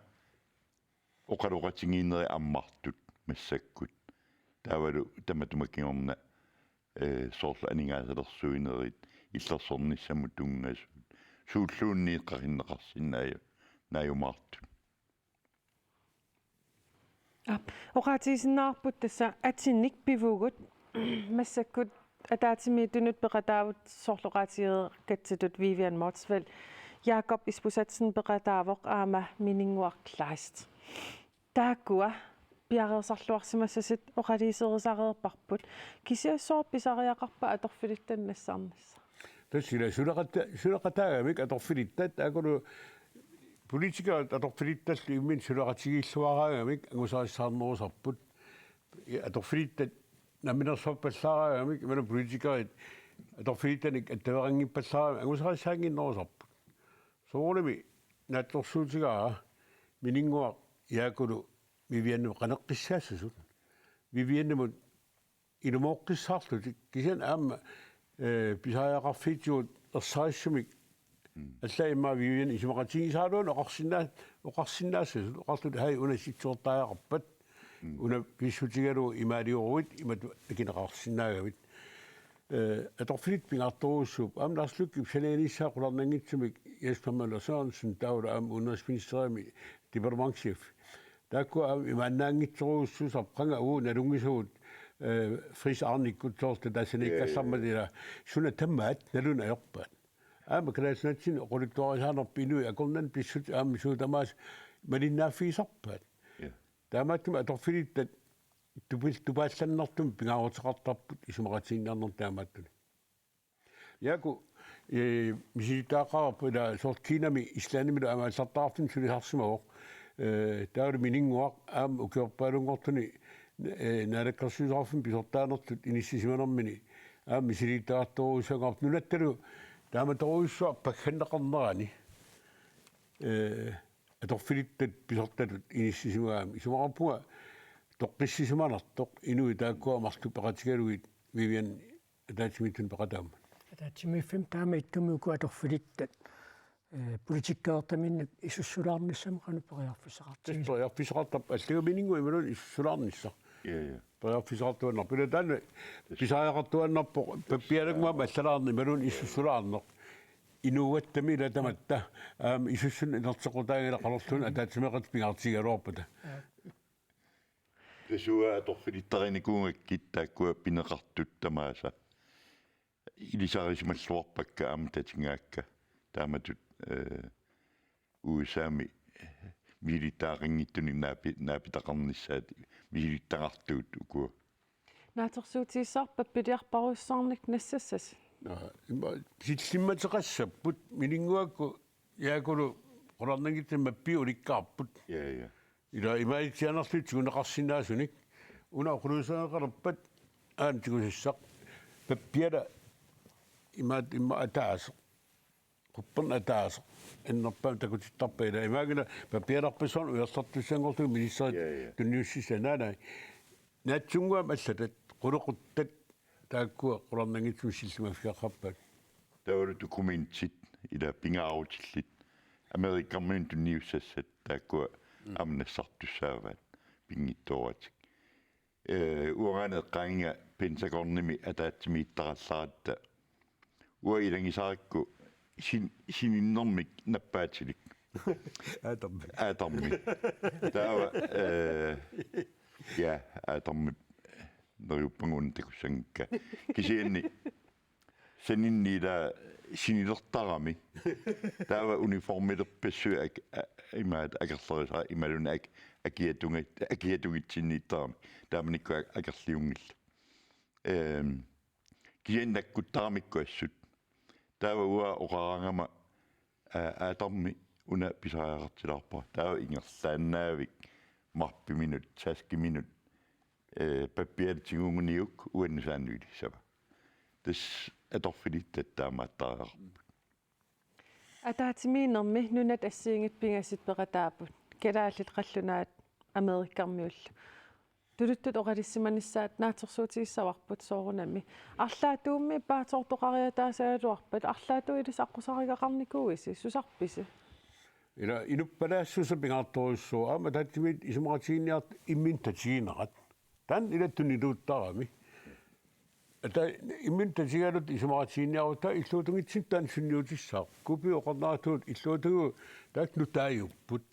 оқалоқатингииннери аммартут массаккут таавалу таматумаккингорна соорлу анигаасалерсуинерит иллерсорниссаму тунгасут сууллууннииққариннеқарсиннааю нааюмаартут оqaатисиннаарпут тасса атинник пивугут массаккут атаатимиитунут пеқатаавут соорлоqaатиерэ катситут Vivian Motzfeldt Jakob Ispusatsen пеқатаавоқ аама минингуарлааст тааккуа пиареерсарлуарсимассасит оқалисерисареерпарпут кисиассоор писариақарпа аторфилиттаннассаарнисса тассила сулақатаагамик аторфилиттат таакулу политикаат аторфилитталли иммин сулақатигииллуараагамик ангусаариссаарнерусарпут аторфилиттат наминерсорпаллаараагамик имана политикаат аторфилиттаник аттаверангиппаллаарами ангусаариссаангиннерусарпут соорними наатторсуутигаа минингуа яакулу Vivian qanaqqiссаассасут Viviannamut ilumooqqissaarlut kisian aamma pisaajaaqarfiitigut ersaarissumik алла имма Vivian исимақатигисаалуун оқарсинаассасут оқартут хай унаситсуортаажақарпат уна писсутигалу имаалиоруит имату акинеқарсинаагавит аторфилит пингаартуруссууп аам ларслукки псалааниссаа қуларнангитсумик Jesper Sørensen таула аам университетсерами департаментшеф таакку имааннаангитсоруussусар qanga налунгисуут фрис арниккутсоорта таасаниккаллармалила суна таммаат налуна аёрпаат аама клааснатсин оқулуттуарисаанерпинуи акорнан писсут аама суутамаас малиннааффигисарпаат таамааттума аторфилиттат тупаалланнартум пингаарутеқартарпут исумақатииннарнер таамааттуни яку мисилитаақарпу ила сорт кинами ислаанимилу амааллартаарфин сулисарсимавоқ таавал минингуақ аам укиорпаалунгортуни наалаккерсуисаарфин писортаанертут иниссисиманермини аам мисилитаартуруусагаап нулатталу тааматоруиссуа пакханнеқарнерани аторфилиттат писорталут иниссисимагаами исумақарпуга тоққиссисиманартоқ инуи тааккуа марлу пеқатигалуит Vivian таатимитун пеқатаама таатимиффим таама иттумиуку аторфилиттат политиккаартаминнак исуссулаарниссам кануппериарфисақартиг периарфисақартап аллагаминингу ималун исуссулаарнисса периарфисақартуаннар пилатаана писааяқартуаннарпо паппиалагмаа аллалаарни ималун исуссулаарнеқ инуаттами латаматта аам исуссун инертеқутаагила қалерлун атаатимеқат пингаартигалуарпата тэсуа аторфилиттариникуунгаккит тааккуа пинеқартут тамааса илисарисмаллуарпакка аама татингаакка тааматут USA-ми милитаарингиттуни наапитақарниссаат милиттақартуут укуа наатерсуутииссаарпа пилиарпаруссаарник нассассас силлимматеқассаппут минингуакку яакулу қоларнагитта маппи уликкаарпут я ила имаитсианерлут сигунеқарсинаасуник уна оқулуусаақарпат тигусиссақ паппиала имма атаас quppan ataas ennerpam takutitarpaila imaagina papialarpissorn uersortussangortu ministerit tunniussisanaana naatsunguam allatat quluquttat taakkua qularnangitsussillumaffiaqarpat taulu dokumentit ila pingaarutillit amerikkarmin tunniussassat taakkua amnassartussaavaat pingittoratik uangane qainga pentagornimi ataatimiittarallaaratta uailangisaarikku sininnermik nappaatilik aatarmi taava ja aatarmi neriuppanguun takussangikka kisianni saninniila sinilertarami taava uniformilerpassu imaat akerlerisaa imaluna akiatungitsinniittarami taamanikku akerliungilla kisiannakkuttaramikkuassut taava ua oqarangama aatarmi una pisariaqartilarpa taava ingerlaannaavik marpiminut 60 minut pappialtinguuniuk uannusaannuilisava tas atorfilit taamaattariaqarpu атаатимиинерми нунат ассиингит пингасит пеқатаапут калааллит қаллунаат америккармиулла тулуттут оқалиссиманиссаат наатерсуутигиссаварпут соорунами арлаатуумми паатсоортоқариатаасаалуарпат арлаату илис аққусаригақарникууиси сусарписи ила инуппалаассуса пингаартуруссуу аама таатимит исумаратигинниарт имминтатигинерат тан илаттунилууттарами ата имминтатигалут исумаратигинниарута иллуутунгитсит таан сунниутиссаа купи оқарнаатуут иллуутугу таак нутааюппут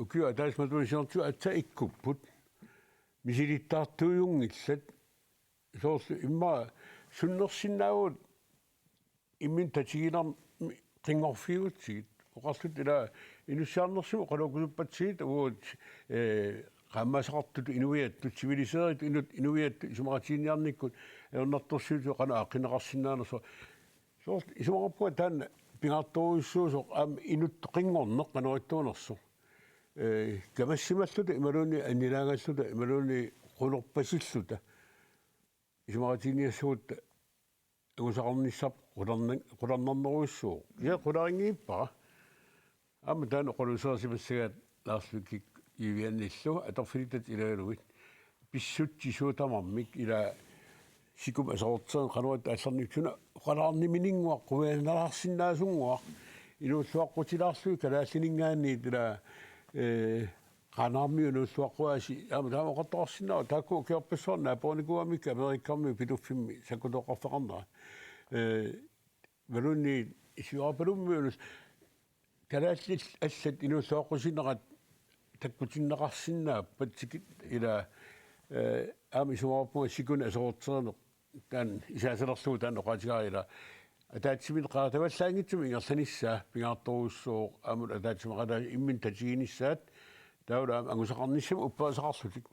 укиу атаасматуисиорту атса иккуппут мисилиттаартуйунгиллат соорсу имма суннерсиннаавут имминтатигинар qingorfiutsigt oqarlut ila inussiarnersumu qalukuluppatsiit uut qammasaqartut inuiattut civiliseerit inuiattut isumaratiinniarnikkut eornartorsuutu qana aqqineqarsinnaanerso soort isumarapua taan pingaartoruissuusoq am inut qingorneq qanuittuunersu kamassimallute imaluuni annilaangalluta imaluuni qulorpasilluta isumaratiinniassuut agusaqarnissap qularnarneruissuu ja qularingiippa amma taan qolusersimassagaat laarslukkik iviannillu atorfilitat ilaaluit pissuttissuutamarmik ila sikum asortsen qanuat аллерниктуна qalaarnimininguaq quveanalaarsinnaasungua inuulluaqqutilaarlu kalaallininngaanniit ila qanaarmiunuulluaqquaasi ama taama qattorsinnaa taakku kiorpissorna poonikuamik amerikkarmi pituffimmi sakkutoqqarfaqarnera valunni isuarpalummiunus kalaallit allat inuulluaqqusinerat takkutinneqarsinnaappat sikit ila ama isuarpua sikun asortseerneq taan isaasalerluu taan oqaatigaarila атаатсимит qaatavallaangitsumi ingerlanissaa pingaartoruussuu amut ataatsimaqala immin tatiginissaat taula angusaqarnissama uppaasaqarlutik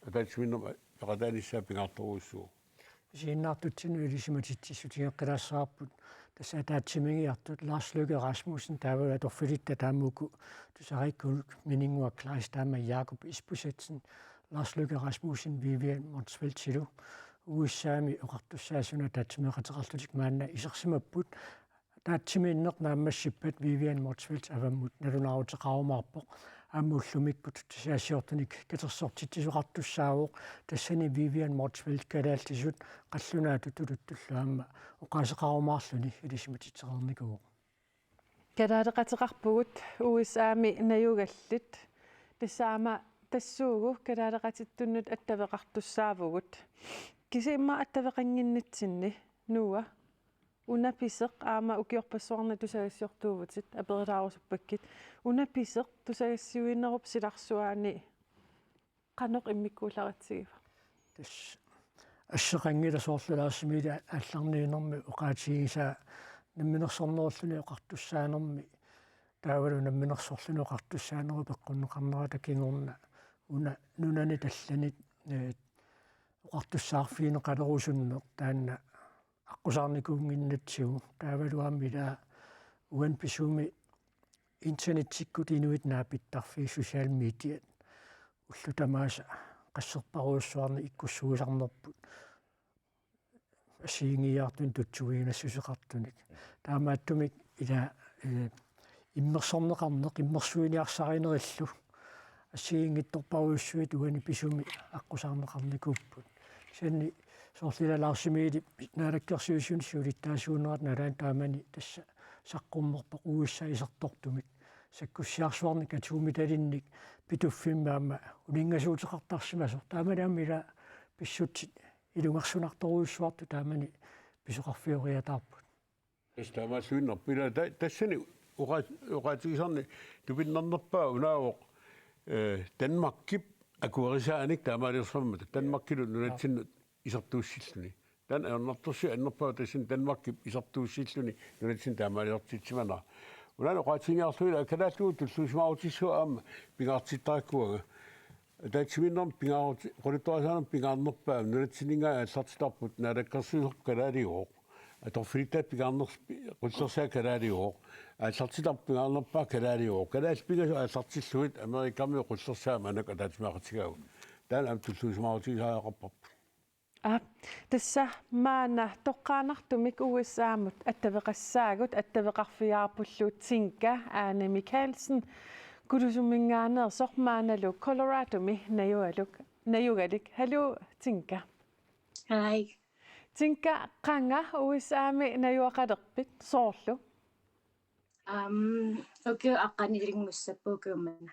ataatsimиннерма peqataanissaa pingaartoruussuu сииннаартутсину илисиматитсиссутигеққилаассаарпут тасса атаатсимигиартут Ларс Løkke Rasmussen таавала аторфилитта тааммуку тусариккулук минингуа Клайс таама Jakob Isbusetsen Lars Løkke Rasmussen Vivian Motzfeldt силу уиссаами оқартуссаасуна таатсимеқатеқарлутик маанна исерсимаппут таатсимииннеқ нааммассиппат Vivian Motzfeldt аваммут налунаарутеқарумаарпоқ аммуллумиккут тасаасиортуник катерсортитсисоқартуссаавоқ тассани Vivian Motzfeldt калаалтисут қаллунаату тулуттуллаама оқаасеқарумаарлуни илисиматитсеқарникуу калаалеқатеқарпугут уисаами наюгаллит тассаама тассуугу калаалеқатиттуннут аттавеқартуссаавгут кисимма аттавеқангиннитсинни нуа унаписеқ аама укиорпассуарна тусагассиортуувутит аперилаарусуппаккит унаписеқ тусагассиуиннеруп силарсуаани канеқ иммиккууларатсигива тас ассеқангиласоорлулаассимиила алларниинерми оқаатигиса намминерсорнеруллуни оқартуссаанерми таавалу намминерсорлуни оқартуссаанеру пеққуннеқарнера такингорна уна нунани талланит оқартуссаарфиине қалерусуннеқ таанна аққусаарникуунгиннатсигу таавалуаммила уан писуми интернеттиккут инуит наапиттарфи социал медиа уллутамааса qassерпаруйссуарни иккуссуусарнерпут асиингиартун тутсуинассусеқартуник таамааттумик ила иммерсорнеқарнеқ иммерсуиниарсаринериллу ассиингитторпаруйссуит уани писуми аққусаарнеқарникуппут сианни соорлилалаарсимиили наалаккерсиусуни сиулиттаасуунерат налаан таамани тасса саққуммерпоқ уиссаа исертортумик саккуссиарсуарни катуумиталинник питуффиммаама унингасуутеқартарсимасо тааманаами ила писсутсит илунгарсунарторуйссуарту таамани писоқарфиориатаарпут таамаасуиннарпила тассани уqaатигисарни тупиннарнерпаа унаавоқ Danmarkкип акуарисааник таамаалиерсаммата Danmarkкилу нунатсиннут исертууссиллуни тан аернарторси аннерпаа тассин Danmarkкип исертууссиллуни нунатсин таамаалиертитсимана унаано уqaатигиарлуила акалааллуу туллуусмаутиссуа аама пингаартиттараккуага таатсиминнерм пингаарути quluttuasaanam пингаарнерпаа нунатсинингаа аллартитарпут наалаккерсуусоқ калаалиуоқ аторфилиттаат пингаарнерс qullersaa калаалиуоқ аллартитар пингаарнерпаа калаалиуоқ калаалпигасу аллартиллуит америкамиу qullersaama анак атаатимаақатигаагу таан ам туллуусмаутисааақарпарпу тасса маана тоққаанартумик уиссаамут аттавеқассаагут аттавеқарфиаарпуллуут тинка аана микаэлсен кулусумингаанеерсор maaналу колорадоми наюгалик халу тинка Hi. тинка қанга уиссаами наюақалерпит соорлу Okay, аққанилингуссаппуукуумана.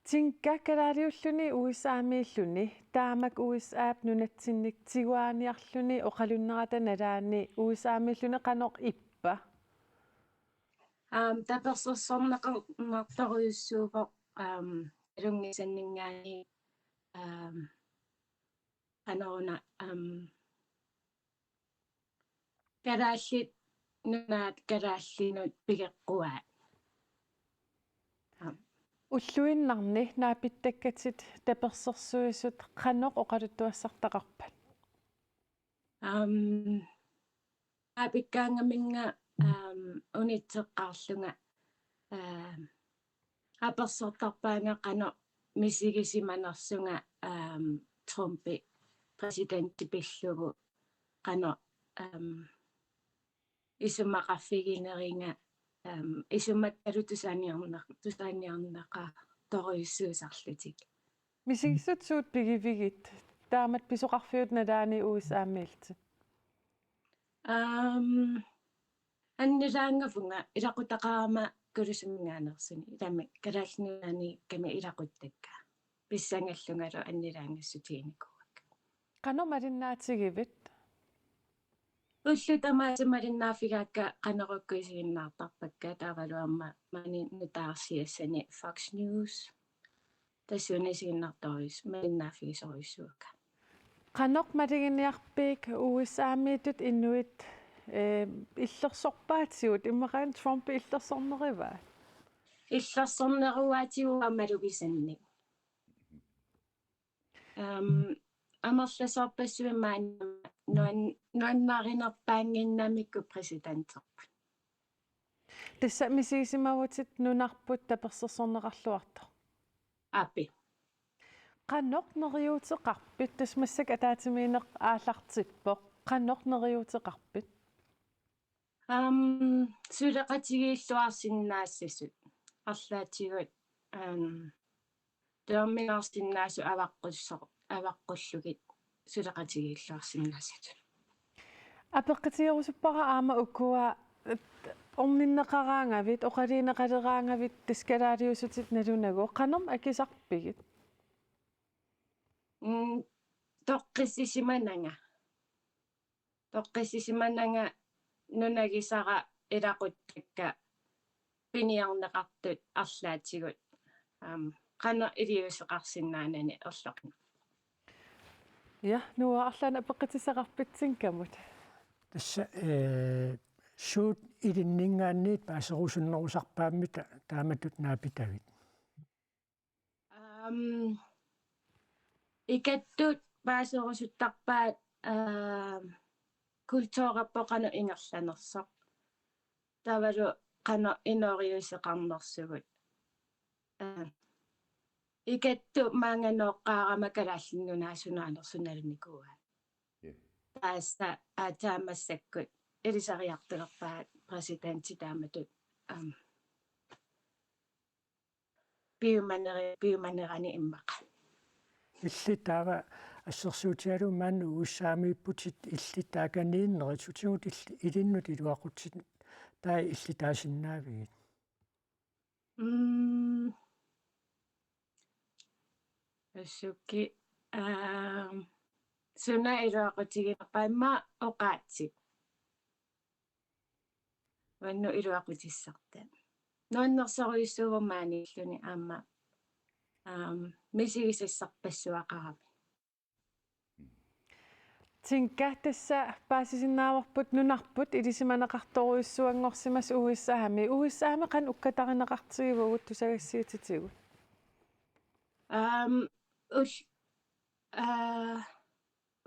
тинка калаалиуллуни уиссаамииллуни таамак уиссаап нунатсинник тигуааниарлуни оқалуннерата налаани уиссаамииллуни қанеқ иппа Таперсерсорнеқарторуйуссуупо элунгисаннингаани канаруна карааллит нунаат карааллинут пигеққуаа уллуиннарни наапиттаккатит таперсерсуисут қанеқ оқалуттуассартақарпат апиккаангаминга унитсеққарлунга аперсортарпаанга қано мисигисиманерсунга Трумпи президенти пиллугу қано исумақарфигинеринга исумат алутусааниарнақа торуйуссуусарлутик мисигиссут суут пигивигит таамат писоқарфиут налаани уисаамиилти аннилаангавунга илақутақарама кулусумингаанерсуни илами калаалнуани ками илақуттакка писсангаллунгалу аннилаангассутииникуак қано малиннаатигивит уллутамаасамалиннаафигаакка қанеруккуисигиннаартарпакка таавалуамма мани нутаарсиассани Fox News тассуунисигиннарторюс малиннаафигисоруйссуака қанеқ малигиниарпиик уисаамиитут иннуит иллерсорпаатсиут иммараан Трумп иллерсорнериваа иллерсорнеруаатигуаммалугисанник амерласорпассуимаан нуаннааринерпаангиннамикку президентерп тасса мисигисимавутит нунарпут таперсерсорнеқарлуарто апи қанеқ нериутеқарпит тасмассак атаатимиинеқ ааллартиппоқ қанеқ нериутеқарпит сулеқатигииллуарсиннаассасут арлаатигут томминарсиннаасу аваққуллугит сулеқатигииллуарсиннаассасут апеққатиерусуппара аама уккуа орниннеқараангавит оқалиинеқалераангавит таскалаалиусутит налунагу қанерм акисарпигит тоққиссисимананга нунагисара илақуттакка пиниарнеқартут арлаатигут қана илиусеқарсиннаанани орлоқна я нуа арлаана апеққатисақарпитсинкамут тасса суут илиннингаанниит паасерусуннерусарпааммита тааматут наапитавит икаттут паасерусуттарпаат культуураппоқану ингерланерсоқ тавалу қано инориусеқарнерсугут ikattu maanganoqqaarama kalaallinnunaasunaanерсуналуникуа таасса аатаамассаккут илисариартулерпаат президенти тааматут биуманерани иммаqa илли таава ассерсуутиалу маанну уссаамииппутит илли тааканииннери сутигут илли илиннут илуақутсит таа илли таасиннаавигит ассукки суна илуақутигинерпаимма оqaatsit ванну илуақутиссарта нуаннерсоруйуссуувамаани иллуни аама мисигисассарпассуақарами Tinka tassa paasisinnaavarput nunarput ilisimanaqartoruissuangorsimas uissaami qan ukkatarineqartigivugut tusagassiititigut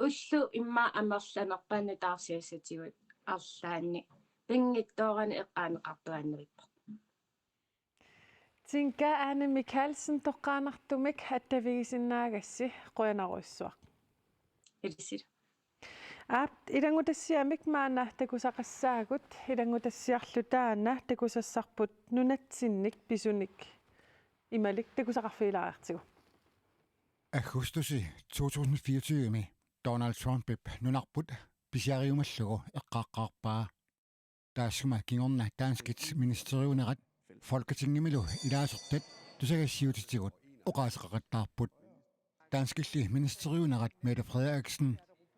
уллу имма амерланерпаани таарсиассатигут арлаанни пингиттоорани эққаанеқартуаннериппа Tinka Anne Mikkelsen toqqaanartumik attavigisinnaagassi qoyanaruissuaq илисил ilangutassiamik maana takusaqassaagut ilangutassiarlutaana takusassarput nunatsinnik pisunik imalik takusaqarfiilariartigu Augustusi 2024 Donald Trump nunarput pisiariumallugu eqqaaqqaarpaa taassuma kingorna taanskits ministeriunerat folketingimilu ilaasortat tusagassiutitigut oqaaseqaqattaarput taanskilli ministeriunerat Mette Frederiksen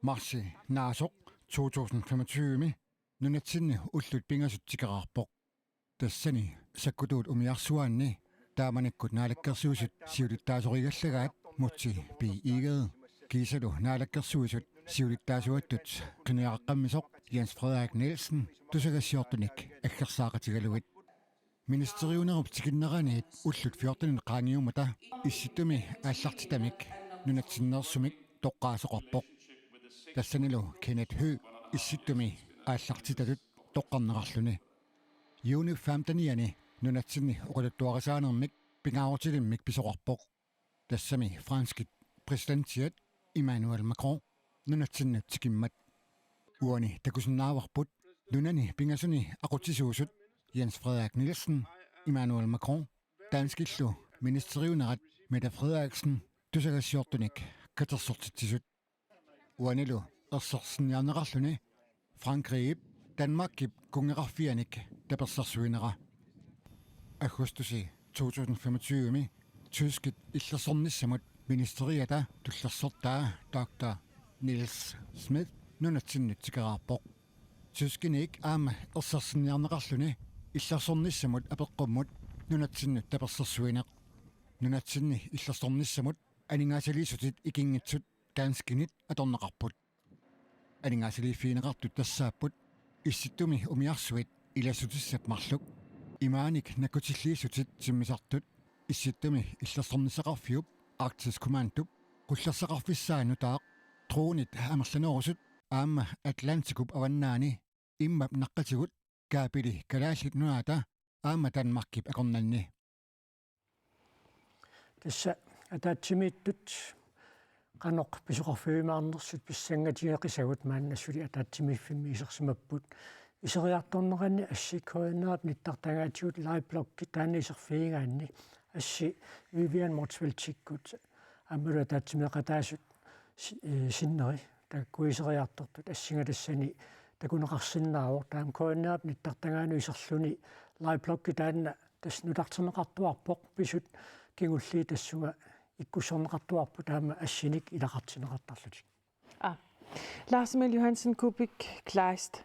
marsi naasoq 2025 nunatsinni ullut pingasuttikeraarpoq tassani sakkutuut umiarsuaanni taamanikkut naalakkersuusut siulittaasorigallaгаат mutsi piigede kiisalu naalakkersuusut siulittaasuattut qiniaqaqqammisoq Jens Frederik Nielsen tusagassiortunik aggersaaqatigaluit ministeriunerup tikinneraniit ullut 14 qaangiumata issittumi aallartitamik nunatsinnersumik toqqaasoqorpoq тассанилу Kenneth Hø исситтуми ааллартиталут тоққарнеқарлуни юуни 15-ани нунатсинни оқалуттуарисаанермик пингаарутилиммик писоқарпоқ тассами франскит президентиат Emmanuel Macron нунатсиннут тикиммат уани такусиннааварпут нунани пингасуни ақутсисуусут Jens Frederik Nielsen Emmanuel Macron данскиллу министериунерат Mette Frederiksen тусагассиортуник катерсортитсисут уанилу ерсерсинниарнеқарлуни Frankrig Danmarkip kungeraffianik таперсерсуинера Augustusi 2025 tyskit иллерсорниссамут министериата туллерсортаа доктор Niels Smith нунатсиннутсикераарпоқ tyskinik аама ерсерсинниарнеқарлуни иллерсорниссамут апеққуммут нунатсиннут таперсерсуинеқ нунатсинни иллерсорниссамут анингасалисутит икингитсут таанскинит аторнеқарпут анингасалиффиинеқартут тассааппут исситтуми умиарсуит иласутиссап марлук имааник накутиллиисутит симмисартут исситтуми иллерсорнисақарфиуп Arktis Kommando qullersaqarfissaanu taaq truunit amерланерусут аама Atlantikуп аваннаани иммап наққатигут каапили калааллит нуаата аама Danmarkip акорнанни тасса атаатсимииттут qaноq писоқарфиимаарнерсут писсангатиақисагут мааннассули атаатсимииффимми исерсимаппут исериарторнеранни ассиккоиннаап ниттартагаатигут лайблокки таани исерфиингаанни асси Vivian Motzfeldt-тиккут аммула таатсимеқатаасут синнери таккуисериартортут ассингалассани такунеқарсиннаавор таам коиннаап ниттартагаану исерлуни лайблокки таанна таснутартернеқартуарпоқ писут кингуллии тассуга иккусорнеқартуарпу таама ассиник илақартинеқартарлутик Lars Emil Johansen Kubik Kleist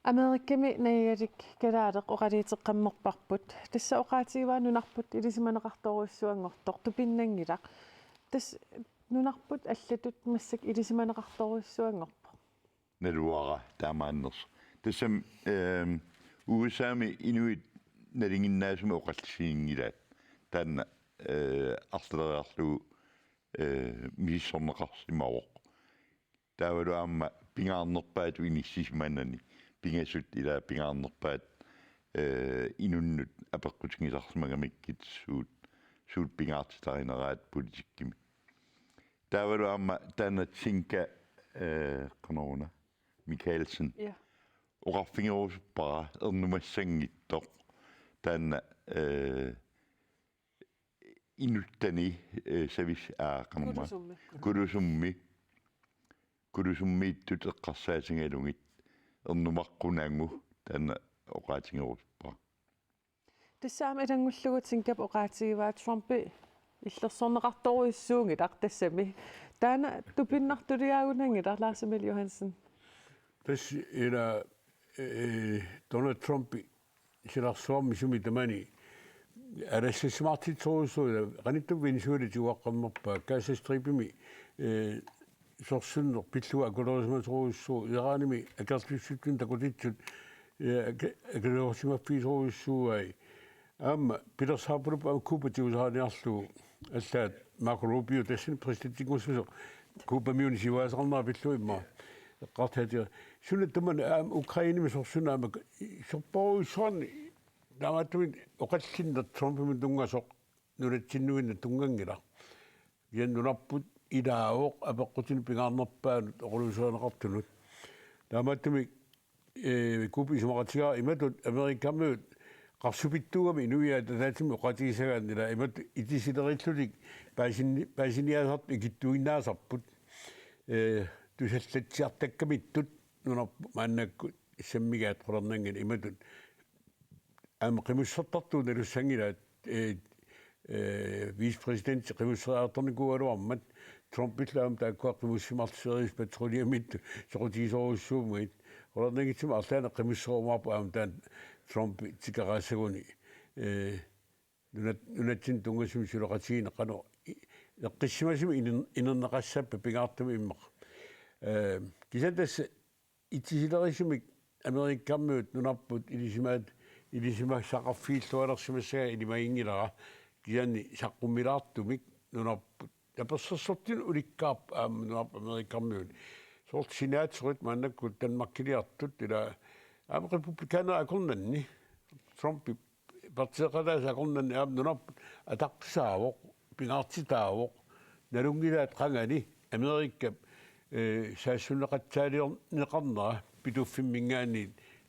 Amerikkami naigatik kalaadeq oqaliiteqqammorparput tassa oqaatigiwaa nunarput ilisimaneqartoruissuangortor tupinnangilaq tas nunarput allatut massak ilisimaneqartoruissuangorpo naluara taamaanners tassam uusami inuit nalinginnaasuma oqallisiingilaat taanna arteleriarlu miissorneqarsimaavoq taavalu aamma pingaarnerpaat uinissisimannani pingasut ila pingaarnerpaat inunnut apeqqutingisarsimagamikkitsuut suut pingaartitariineraat politikkimi taavalu amma taana Tinka qanaruna Michaelsen Ja. oqarfingerusuppara ernumassangittoq taana inuttani savis aaqanuma kulusummiittut eqqarsaatingalungit ernumaqqunangu taana oqaatingerusuppara Tissaami tangullugut Singap oqaatigivaat Trumpi иллерсорнеқарторуйссуунгит артассами таана тупиннартулиаагунангит Lars Emil Johansen Tässä Donald Trump silaqsuarmi sumi tamani arassismaartitsoruussuula qanittu Venezuela tiuaqqammerpaa kaasastripimi sorsunner pillua akolorisimaatoruussuu iraanimi akertussutun takutitsut akolorisimaffissoruussuuai amma pilersaapurup Cuba tiusaaniarluu аллаат Марко Рубио тасин президентигусусо Cuba miuni sivaasarnaa pillu imma eqqartaati sunnattaman Ukrainimi sorsunaama sorporuissuarni naamaattumin oqallinner Trumpimin tungasoq nunatsinnuinna tungangila yanunarput ilaaoq apeqqutini pingaarnerpaanut oqulusuaneqartunut naamaattumi Cuba isumaqatigaa imatut Amerikammiut qarsupittuugami inuia tataatimi oqatigisagaannila imat itisilerillutik paasiniaasart ikittuinnaasarput tusallatsiartakkamittut nunarpu maannakku sammigaat qolarnangin imatut qimussertartuun alussangilaat vicepresident qimusseriartornikualuarmat Trumpillaam taakkuaq qimussimartiseriis petroleumit soqutiisoruussuumuit qolarnangitsima arlaana qimusserumaarpu aam taan Trump tikaraasaguni nunatsin tungasumi suloqatiina qano eqqissimasimi inerneqassappa pingaartumi immaq kisatas itisilerisumik Amerikammiut nunarput ilisimassaqarfiillualersimassaga ilimaingilera kianni saqqummilaartumik nunarput tapersersortin ulikkaarp aam nunarp Amerikammiut sort sinaatserit maannakkut tanmakkiliartut ila aam republikaner akornanni Trump partiqalaas akornanni aam nunarp ataqsaavoq pingaartitaavoq nalungilaat qangani Amerikka saassunneqatsaaliorneqarnera pituffimmingaani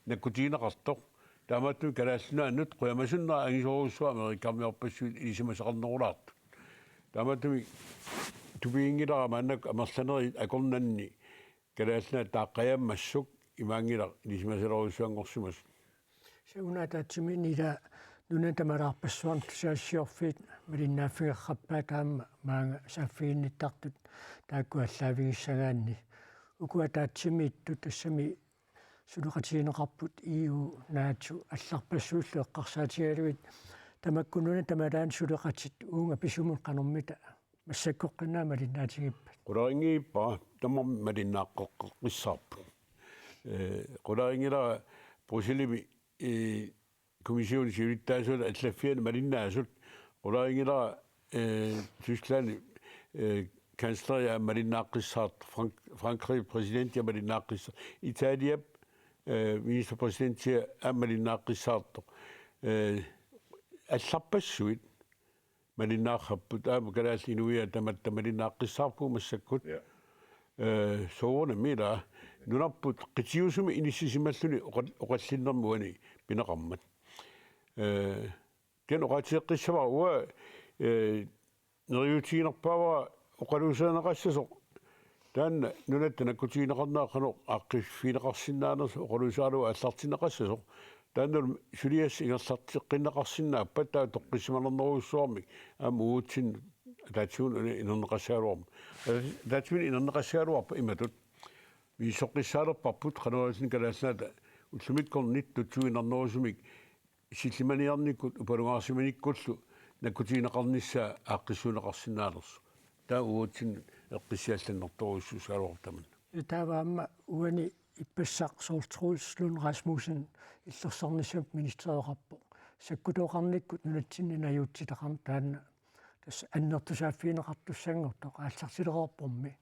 nakkutiineqartoq taamaattu kalaallunaannut quyamasunnera angisoruussua Amerikammiorpassuut ilisimasaqarnerulaartu taamaattumi tupiingilera maannak amerlaneri akornanni kalaalluna taaqqajammassuk imaangila ilisimaseloruussuangorsumas Suunataatsimini nunatamalarpassuarn saassiorfiit malinnaaffigerrappaa taamma maanga saaffiginnittartut taakkuallaavigissagaanni ukuataatsimiittut tassami suleqatigineqarput EU naatu алларпассууллу эққарсаатигалуит тамаккунуна тамалаан сулеқатит уунга писумун қанормита массаккоққинаа малиннаатигиппа qularingiippa tamam malinnaaqqoqqissarpu qularingila Bruselimi kommission siulittaasut allaffian malinnaasut qularingila Tyskland kansler malinnaaqissaart Frankrig president malinnaaqissa Italia ministerpræsident malinnaaqissaart алларпассуит малиннааққаппут аама калааллинуиа таматта малиннааққиссаарпу массаккут соорна мила нунарпут қитиусуми иниссисималлуни оқаллиннэрмуани пинеқармат кен оқатиэққиссава уа нериутиинерпаава оқалуусаанеқассасоқ таанна нунатта наккутиинеқарнааққано аққиффинеқарсинаанерс оқалуусаалу аллартинеқассасоқ тааннул сулиас ингерлартиққиннеқарсинааппат таа тоққиссималернеруссуармик аама уутсин таатсуун инернеқассаалуарма таатсуун инернеқассаалуарпа иматут висоққиссаалерпарпут қануалисин калаассаата уллумиккорнит тутсуинернерусумик силлиманиарниккут упалунгаарсиманиккуллу наккутиинеқарнissaа ааққиссуунеқарсинаалерсу таа уутсин эққиссиалланнэрторуссусаалуартаман тааваама уани иппассақ соортруулслун Rasmussen иллерсарнисап министериоқарпо саккутоқарниккут нунатсиннина аюутситақарна таанна тас аннертусааффиинеқартуссангортоқ аалсартилеқорпорми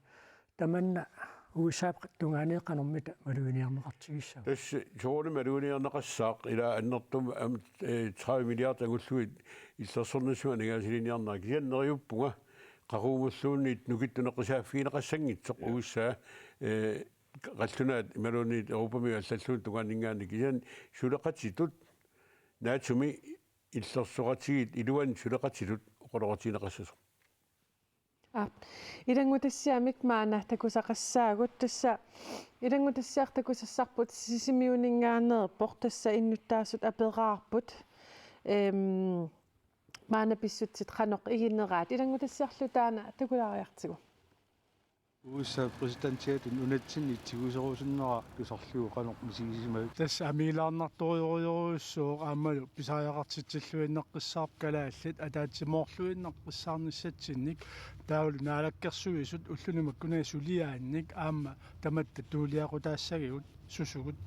таманна uussaap tungaaniiqqanormita maluiniarneqartigissava tässä joonimaluuniarneqassaaq ila annertum 30 milliard angulluit illersornisuanigaasiliiniarnaak ianneriuppunga qaruumulluunniit nukittuneqqisaaffiineqassangitsoq uussaa qallunaat imaluunniit Europami allalluun tungaanningaannik ian suleqatitut naatumi illersoratigit iluan suleqatitut oqoloqatineqassasoq Idangutassiamik maana takusaqassaagut tassa idangutassiartakusassarput sisimiuninngaanerpor tassa innuttaassut apeqaarput maana pissutsit qanoq iginneraat idangutassiarlu taana takulaariartigu Uussa presidenttiatun unatsin ittiguuseruusinnera kusorluu qanoq misigisimag tassa amiilaarnartorioriuruussoo aammalu pisaajaqartitsilluinneqqissaarp kalaallat ataatsimorluinneqqissaarnissatsinnik taulu naalakkersuisut ullunumakkunaa suliaannik aamma tamatta tuuliaqutaassagиут susugut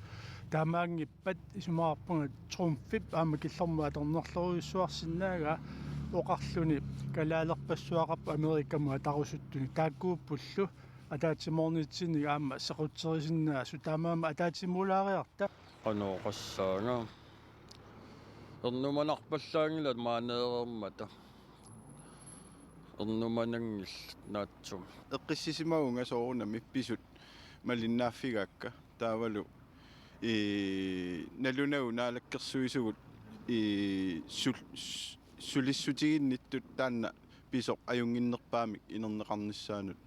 таамаангиппат исумаарпунга трумфип аама киллэрму атернерлориуссуарсиннаага оқарлүни калаалерпассуақарпу америккаму атарусуттуни тааккууппуллу атаатсимоорнитсинник аама сеқутсерисиннаасу таамаама атаатсимулаариарта qanoqassaanga ernumanarpallaangila maaneerermata ernumanangill naatsum eqqissisimagunga soorunami pisut malinnaaffigaakka taavalu nalunagu naalakkersuisugut sulissutiginnittut taanna pisoq ajunginnerpaamik inerneqarnissaanut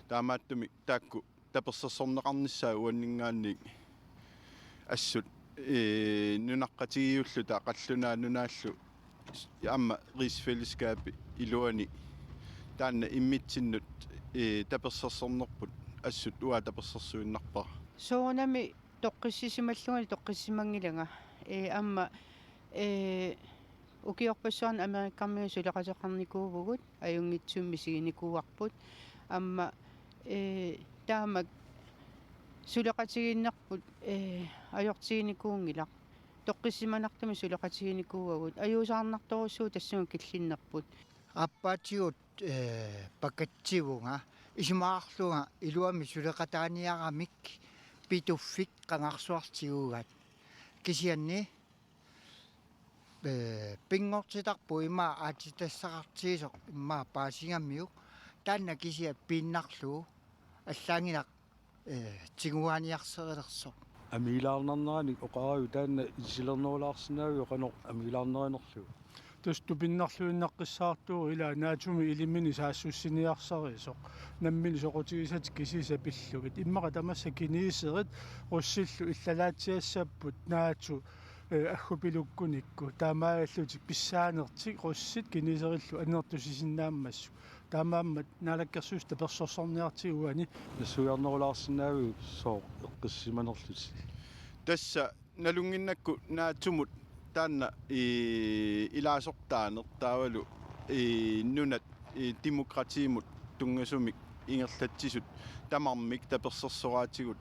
taamaattumi taakku tapersersorneqarnissaa uanningaannik assut nunaqqatigiulluta qallunaa nunaallu amma riisfællesskaapi iluani taanna immitsinnut tapersersornerput assut uaa tapersersuinnarpara soonami toqqissisimallugali toqqissimangilanga amma ukiorpassuarna amerikkarmiga suleqaseqarnikuuvugut ajungitsuummi siginikuuarput amma taamak suleqatiginnerput ajortiginikuungilaq toqqissimanartumi suleqatiginikuuagut ajuusaarnartorussuu tassuga killinnerput аппаатигут пакатсивунга исмаарлунга илуами сулеқатааниарамик питуффик қангарсуартигуугат кисианни пингортитарпу има аатитассақартигисоқ имма паасингаммиук таанна кисиа пииннарлуу аллаангинақ тигуаниарсерилерсоқ амилаарнарнерани оқараю таанна исилернерулаарсинаагу қанеқ амилаарнеринерлу туступиннарлуиннаққиссаартуу ила наатуми илиммини саассуссиниарсарисоқ наммини соқутигисат кисиса пиллугит иммақа тамасса киниисерит руссиллу иллалаатсиассаппут наату аггупилуккуникку таамаагаллутик писсаанертик руссит киниисериллу аннертусисиннааммассу таамааммат наалаккерсуус таперсорсорниартигуани нассуярнерулаарсинаагу соо эққиссиманерлути тасса налунгиннакку наатумут таанна илаасортаанер таавалу нунат демократиимут тунгасумик ингерлатсисут тамармик таперсерсораатигут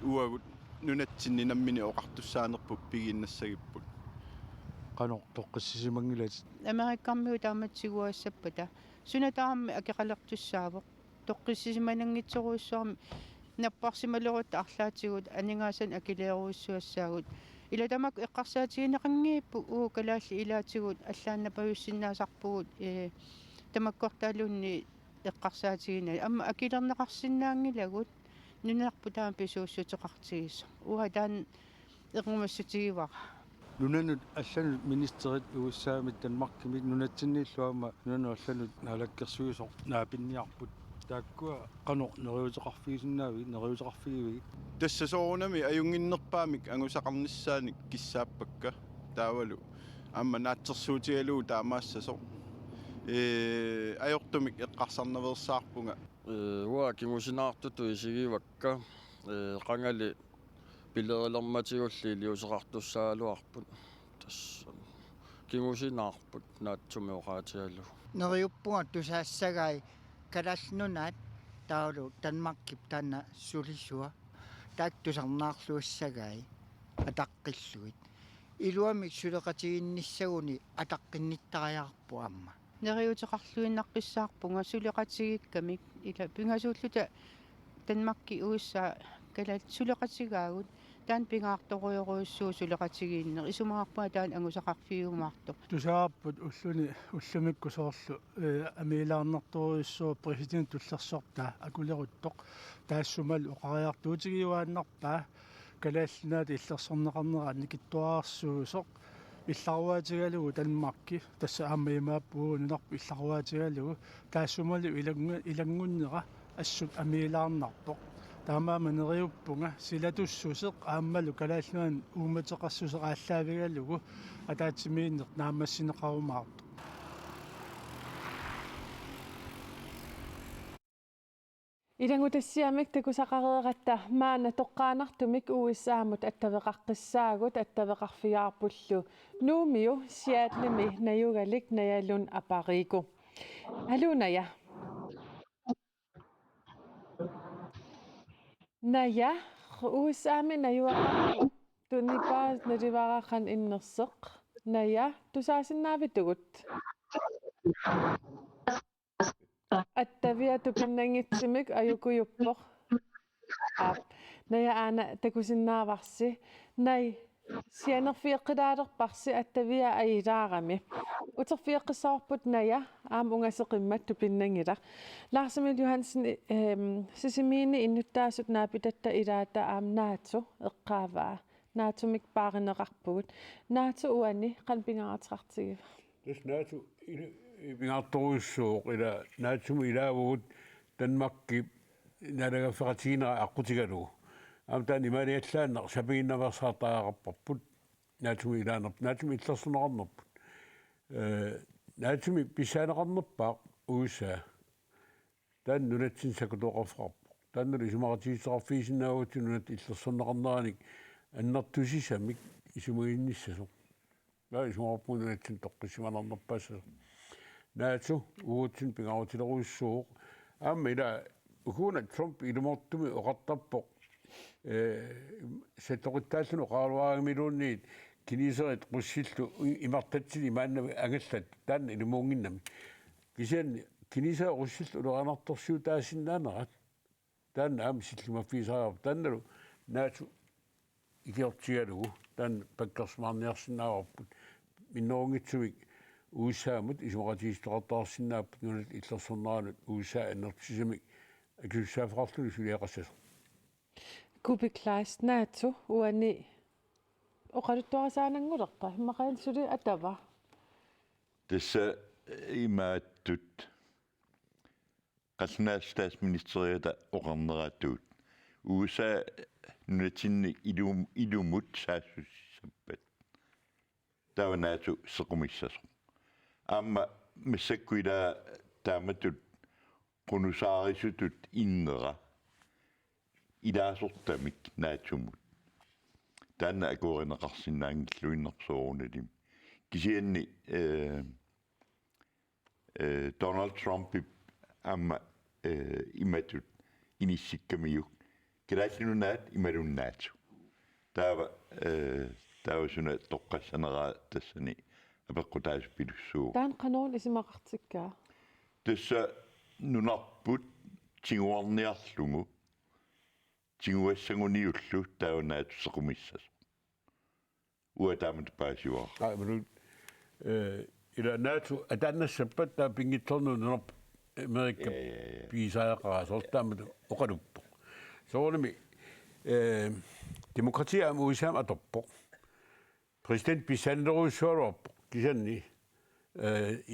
уагут нунатсинни наммини оқартуссаанерпуп пигиннассагиппут qanoq toqqissisimangilat америккармиу тааматсигуассаппата сунатаарми акеқалертуссаавоқ тоққиссисиманангитсоруйссуарми наппарсималерутта арлаатигут анингаасан акилееруйссуассаагут иладамак эққарсаатигинеқангииппу уу калаалли илаатигут аллааннапаюссиннаасарпугут тамаккортаалунни эққарсаатигина амма акилернеқарсинаангилагут нунарпу таама писууссутеқартигиссо уа таан эқумассутигивара нунанут алланут министерит уссаамит танмаркимит нунатсиннииллуама нунану алланут наалаккерсуисоқ наапинниарпут тааккуа qanoq neriuteqarfigisinnaagi neriuteqarfigivi тасса соорунами аюнгиннерпаамик ангусақарниссааник киссааппакка таавалу амма наатсерсуутигалуу таамаассасо ajortumik eqqarsarnaversaarpunga уа кимусинаартуту исигивакка qangali пилериlermatигулли илиусеқартуссаалуарпут тасса кимусинаарпут наатсуми оqaатигалу нериуппунга тусаассагай калалнунаат таалу танмаркип таана сулиссуа тааттусарнаарлуассагай атаққиллугит илуами сулеқатигинниссагуни атаққинниттариарпу амма нериутеқарлуиннаққиссаарпунга сулеқатигиккамик ила пингасууллута танмакки уусса калаат сулеқатигаагут таан пингаарторуйоруйссуу сулеқатигииннер исумаарпаа таан ангусақарфиумаарто тусаарпут уллумикку соорлу амилаарнэрторуйссуу президент уллерсортаа акулеруттоқ таассумал оқариартуутигиуааннарпаа калааллинаат иллерсорнеқарнера никиттуаарсуусоқ илларуаатигалугу танмакки тасса аамаимааппуу нунарпу илларуаатигалугу таассумалу илангуннера ассут амилаарнарпоқ таамаама нериуппунга силатуссусеқ ааммалу калааллуан ууматеқарсусеқааллаавигалугу атаатсимииннеқ наамассинеқарумаарто Илангутассиамик такусақареератта маана тоққаанартумик уиссаамут аттавеқаққиссаагут аттавеқарфиаарпуллу нуумиу сиаатлими наюгалик наялун апарику алуная ная уиссаами наюаққа тунипаа нариварақан иннерсеқ ная тусаасиннаавитугут аттавиа тупиннангитсимик аюкуйуппоқ аап ная аана такусиннааварси най сианерфиэққилаалерпарси аттавиа аилаарами утерфиэққиссаарпут ная аам унгасеқиммат тупиннангилар Lars-Emil Johansen сисимиини иннуттаасут наапитатта илаата аам наату эққааваа наатумик пааринеқарпугут наату уани қанпингааратеқартигив тас наату пингаартуруйссууқ ила наатсуму илаавгут танмакки налагаффеқатигинера аққутигалугу амтаани иманиаллааннер сапигиннаварсаартаагаарпарпут наатсуму илаанерп наатсуму иллерсунеқарнерпут наатсуми писаанеқарнерпаақ уусаа таан нунатсин сакутоқарфарпо тааннали исумаратигиссеқарфиисиннаагут нунат иллерсунеқарнераник аннартусисамик исумуинниссасо исумарпун нунатсин тоққиссиманарнерпаассасо наату уутсин пингаутилеруйссууқ аама ила ukuna Trump ilumortumi oqartarpoq сатториттааллуну qaarluaagamiluunniit kiniseret qussillu imartatsili maannami angallat taanna ilumuunginnami kisianni kinisa qussillu uleranartorsiu taasinnaanerat taanna aam sillumaffiisaarup taannalu naatu ikiortigalugu taanna pakkersmaarniarsinnaarupput minnoongitsumik uussaamut isumaratigistoqartaarsinnaappat nunat illersorneranut uussaa annertisamik акюссаафрарлуни сулиақассас кубиклаас наату уани оқалуттуарасаанангулерпа иммақаил сули атава тасса имааттут қалнаастаасминистериата оқарнераатуут USA нунатинни илумут саассуссаппат таванаату сеқумиссасо аама миссаккуила тааматут qunusaarisutut innera ilaasortamik naatsummut taanna akuorineqarsinnaangilluinnersoorunnalim kisianni Donald Trump amma imatut inissikkamiyuk kalaallunnaat imalunnaatsu taava suna toqqassaneraa tassani apeqqutaasuppilussuu taan qanuun isimaqartikkaa tassa nunarput tinguarniarlungu tinguassanguniullu taunaatussequmissas uataamat paasiuar qaamlut ila naatu ataannassappat taa pingittornu nunarp Amerikka piisaaqarasortaamat oqaluppo soornami demokratia am usaam atorpo president pisanneruussuaruarpo kisanni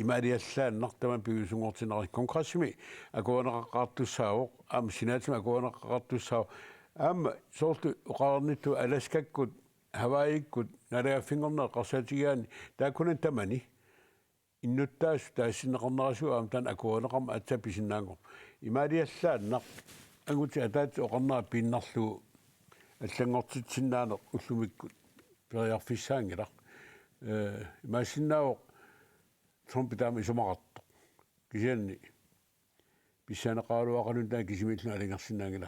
имариаллааннартама пигусунгортинери конгрессими акуанеқақартуссаавоқ аама сенаатима акуанеқақартуссаав аама соорту оқарниту аласкаккут хаваиккут налагаффингорнеқарсаатигиаани таакунан тамани иннуттаасу таассинеқарнерасу аама таан акуанеқарма атсаписиннаангор имариаллааннақ агути атаат оқарнера пииннарлу аллангортитсиннаанеқ уллумиккут периарфиссаангила имаасиннаавоқ Trump taam isumaratto kisianni pissaanaqaaluaqalun taa kisimilluna alingarsinnaangila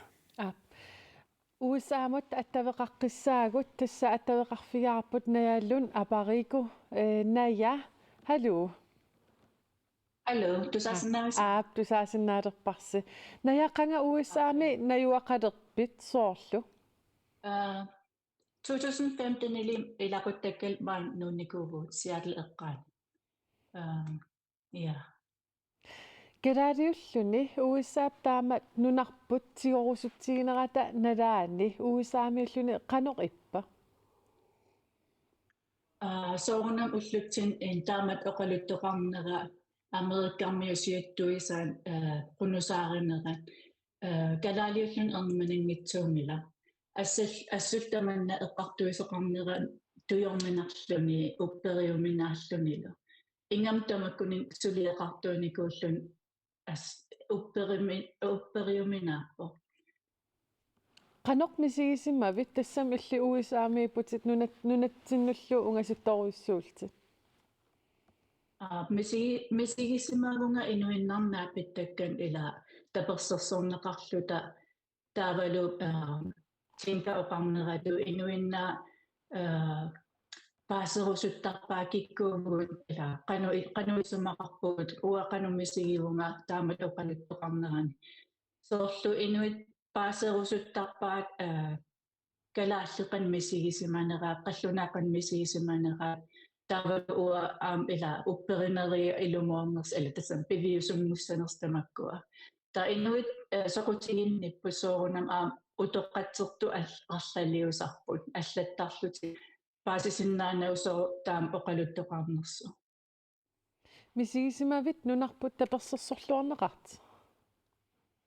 uussaamut attaveqaqqissaagut tassa attaveqarfigaarput nayaallun apariku naya hallu Алло, тусаасннаавис. Тусаасиннаалерпарси. Наяқанга USAми наюақалерпит соорлу. 2015 илақуттаккал маан нуунникуувут Seattle эққаан. Ja. Кераалиуллуни USA таамат нунарпут тигорусутсигинерата налаани USA-миуллуни қанеқ иппа. Соорнам уллутсин таамат оқалуттоқарнера америккармиусиаттуисаан qunusaarinera калаалиуллун эрнманингитсуумила ассултаманна эққартуисоқарнера туйорминарлуни уппериуминааллунилу ингам тамаккунин сулиеқартууникууллун уппериуминааппо qanoq misigisimmavit tassam illi USA-miipputit nunatsinullu ungasittoruissuultit мисигисимаагунга инуиннарнааппиттаккан ила таперсерсорнеқарлута таавалу тинка оқарнерату инуинна паасерусуттарпаакиккуувгут ила кануисумақарпугут уақанумисигивунга таамат оқалуттоқарнерани соорлу инуит паасерусуттарпаат калааллеқан мисигисиманераа қаллунааққан мисигисиманераа тавауа ила упперинери илумуарнерс ила тасам пивиусуммуссанерстамаккуа та инуит сокутигинниппусоорунам утоққатсерту арлалиусарпут аллаттарлути паасисиннаанаусоо таам оқалуттоқарнерсу мисигисимавит нунарпут таперсерсорлуарнеқарт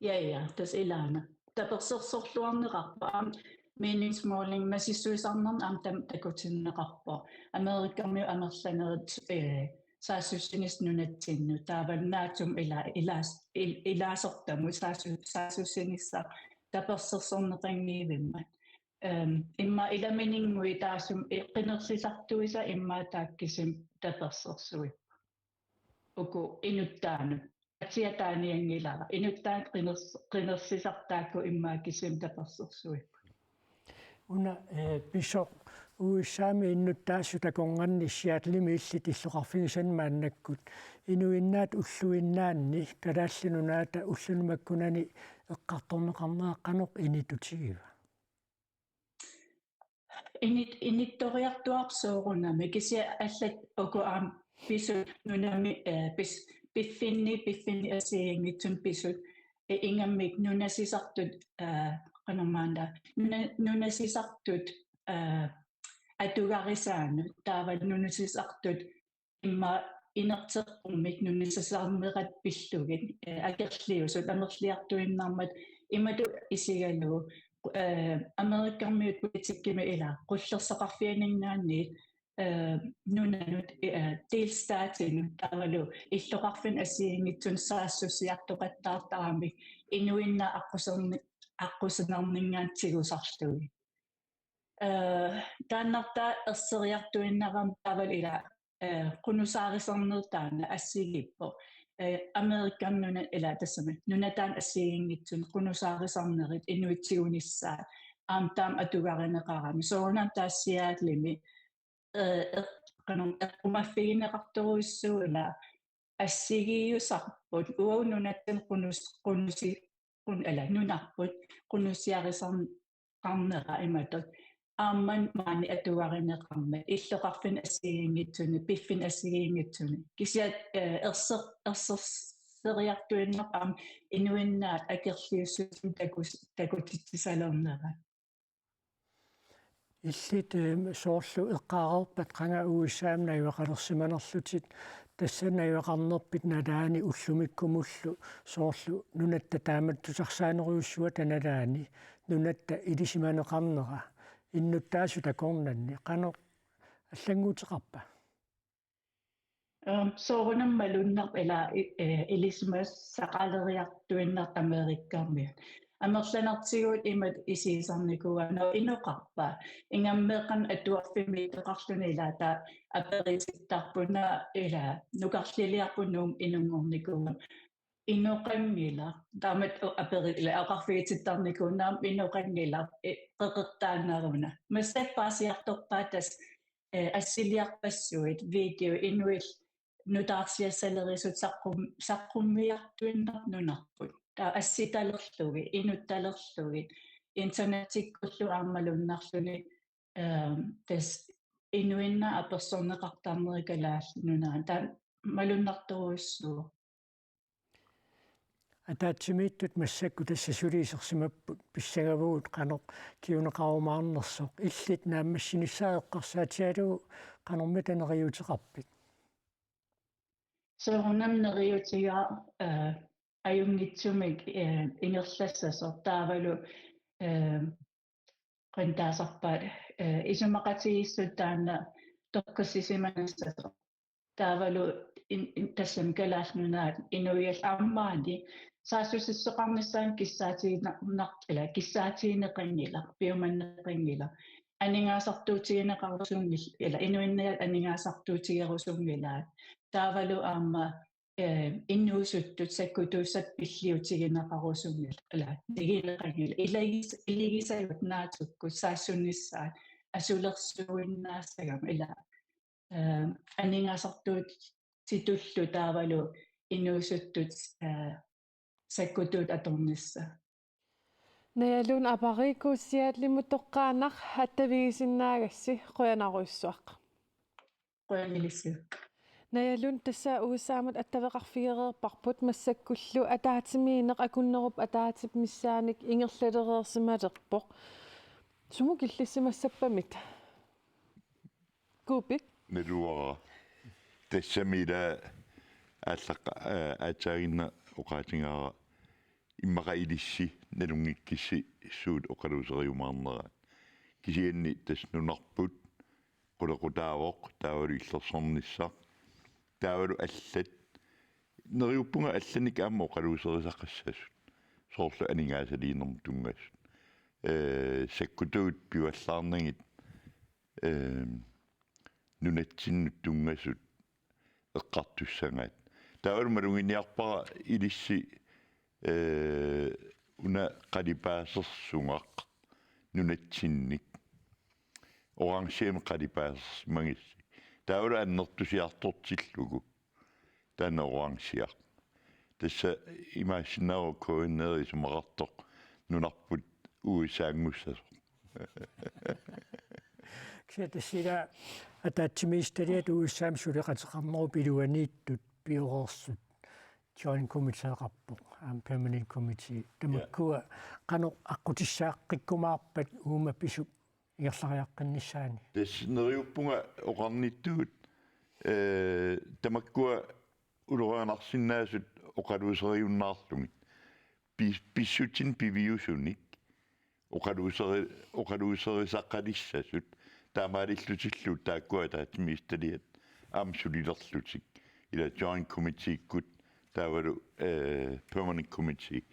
ja tas ilana таперсерсорлуарнеқарпа meningsmåling massisuisarnern amtam takutinneqarpo amerikkarmiu amerlanerut saassussinis nunatsinnu taavannaatum ilaasortamu saassussinissa tapersersorneqangiivimmat imma ilamininngui taasum qinersisartuisa imma taakkisim tapersersui uku inuttaanu atiataaniangilara inuttaat qinersisartaakku immaakkisim tapersersui una piso USA-mi innuttaassuta konganni Seattle-mi illit illuqarfigisan maannakkut inuinnaat ulluinnaanni kalaallinunaata ullunumakkunani eqqartorneqarnaa qanoq initutigiva inittoriartuarsoorunami kisia allat uku pisu nunami piffinni asiingitsun pisut ingammik nunasisartut qanormaanda nunasisartut atugarisaanu taavat nunasisartut imma inerteqqummik nunasasarnerat pillugit akerliusut anerliartuinnarmat imatu isigalu amerikkarmiut politikkimi ila qullerseqarfianingaanni nunanut delstaatinu taavalu illoqarfin asiingitsun saassusiartoqattaartaramik inuinna аққусанарнингааtsигусарлуги тааннарта ерсериартуиннарам тавал ила qunusaarisarnertaana ассигиппо америккарнуна ила тассами нунатаан ассигингитсун qunusaarisarnerit инуитсигунissaat аамтаам атугаринеқарами соонам таассиаатлими эққумаффигинеқарторуиссуу ила ассигиусарпут уунунаттан qunusi ала нунарпут qunnusiarisarnera imatut аамман маани атугаринеқарма иллоқарфин ассигингитсуни пиффин ассигингитсуни кисиат ерсериартуиннерпаам инуиннаат акерлиуссутин такутитсалернера иллит соорлу эққаарерпат қанга USA-м наюақалерсиманерлутит тассанаюақарнерпит налаани уллумиккумуллу соорлу нунатта таамат тусарсаанериуссуа таналаани нунатта илисиманеқарнера иннуттаасу такорнанни қано аллангуутеқарпа соорунам малуннар ила илисимас сақалериартуиннар америккарми амерланартигуут имат исиисарникуана инуқарпа ингаммеқан атуарфими теқарлуни илаата апериситтарпуна ила нукарлилиарпунуум инунгорникуа инуқангила таамат аперила ақарфигититтарникунаам инуқангила қеқертаанаруна массаппаасиарторпаатас ассилиарпассуит видео инуил nutaarsiassalerissut saqqummiartuinnarnunarput assitalerlugi inuttalerlugi internetikkullu aammalunnarluni tas inuinna apersorneqartaarnerikalaallunaa ta malunnartoruissuu атаатсимииттут массакку тассасулиисерсимаппут писсагавуут қано киунеқарумаарнерсоқ иллит нааммассинissaаққарсаатиалугу қанорми танериутеқарпит соорунамнериутига аюнгитсумик ингерлассасо таавалу qintaasarpaat isumaqatigiissut taanna torkassisimannassasо таавалу тассам калаалнунаат инуиал ааммаани саасусиссоқарниссаан киссаатигиннартила киссаатигинеқингила пиуманнеқингила анигаасартуутигинеқарусунгил ила инуиннаат анигаасартуутигерусунгилаат таавалу аама иннуусуттут саккутууссат пиллиутигинеқарусунгил ила тигинеқингила илигисают наатукку саассунниссаат асулерсуиннаассагам ила анигаасартуут титуллу таавалу инуусуттут саккутуут аторнисса наялун апарикууссиааллимут тоққаанар хаттавигисиннаагасси қуянаруйссуақ қуянилиссу наялун тасса уусаамат аттавеқарфигереерпарпут массаккуллу атаатимиинеқ акуннеруп атаатип миссааник ингерлалереерсималерпоқ суму киллиссимассаппамит купик нелуара тассамила ааллаqa аатаагинна оқаатингаара иммаqa илисси налунгиккисси суут оқалуусериумаарнера кисианни таснунарпут qulaqutaavoq taavalu illersornissaq taavalu аллат нериуппунга алланик аама оқалуусерисаққассасут соорлу анигаасалиинерм тунгасут саккутуут пиваллаарнагит нунатсиннут тунгасут эққартуссангаат таавалу малугиниарпара илисси уна қалипаасерсунгақ нунатсинник орангшеем қалипаасерс мангисси таавалу аннертусиартортиллугу таана орангшиақ тасса имаасинааро коиннери сумақартоқ нунарпут уисаангуссасо ксетасила атаатсимиисталиат уиссаам сулеқатеқарнеру пилуанииттут пиорерсут joint committee-rapport permanent committee тамаккуа қано аққутиссааққиккумаарпат уума писуп иерлариаққиннissaани тас нериуппунга оқарниттуут тамаккуа улорианарсиннаасут оқалуусериуннаарлугит писсутин пивиусуник оқалуусерисаққалиссасут таамаалиллутиллуут тааккуа таатимиисталиат аамсулилерлутик ила joint committee кут таавалу permanent committee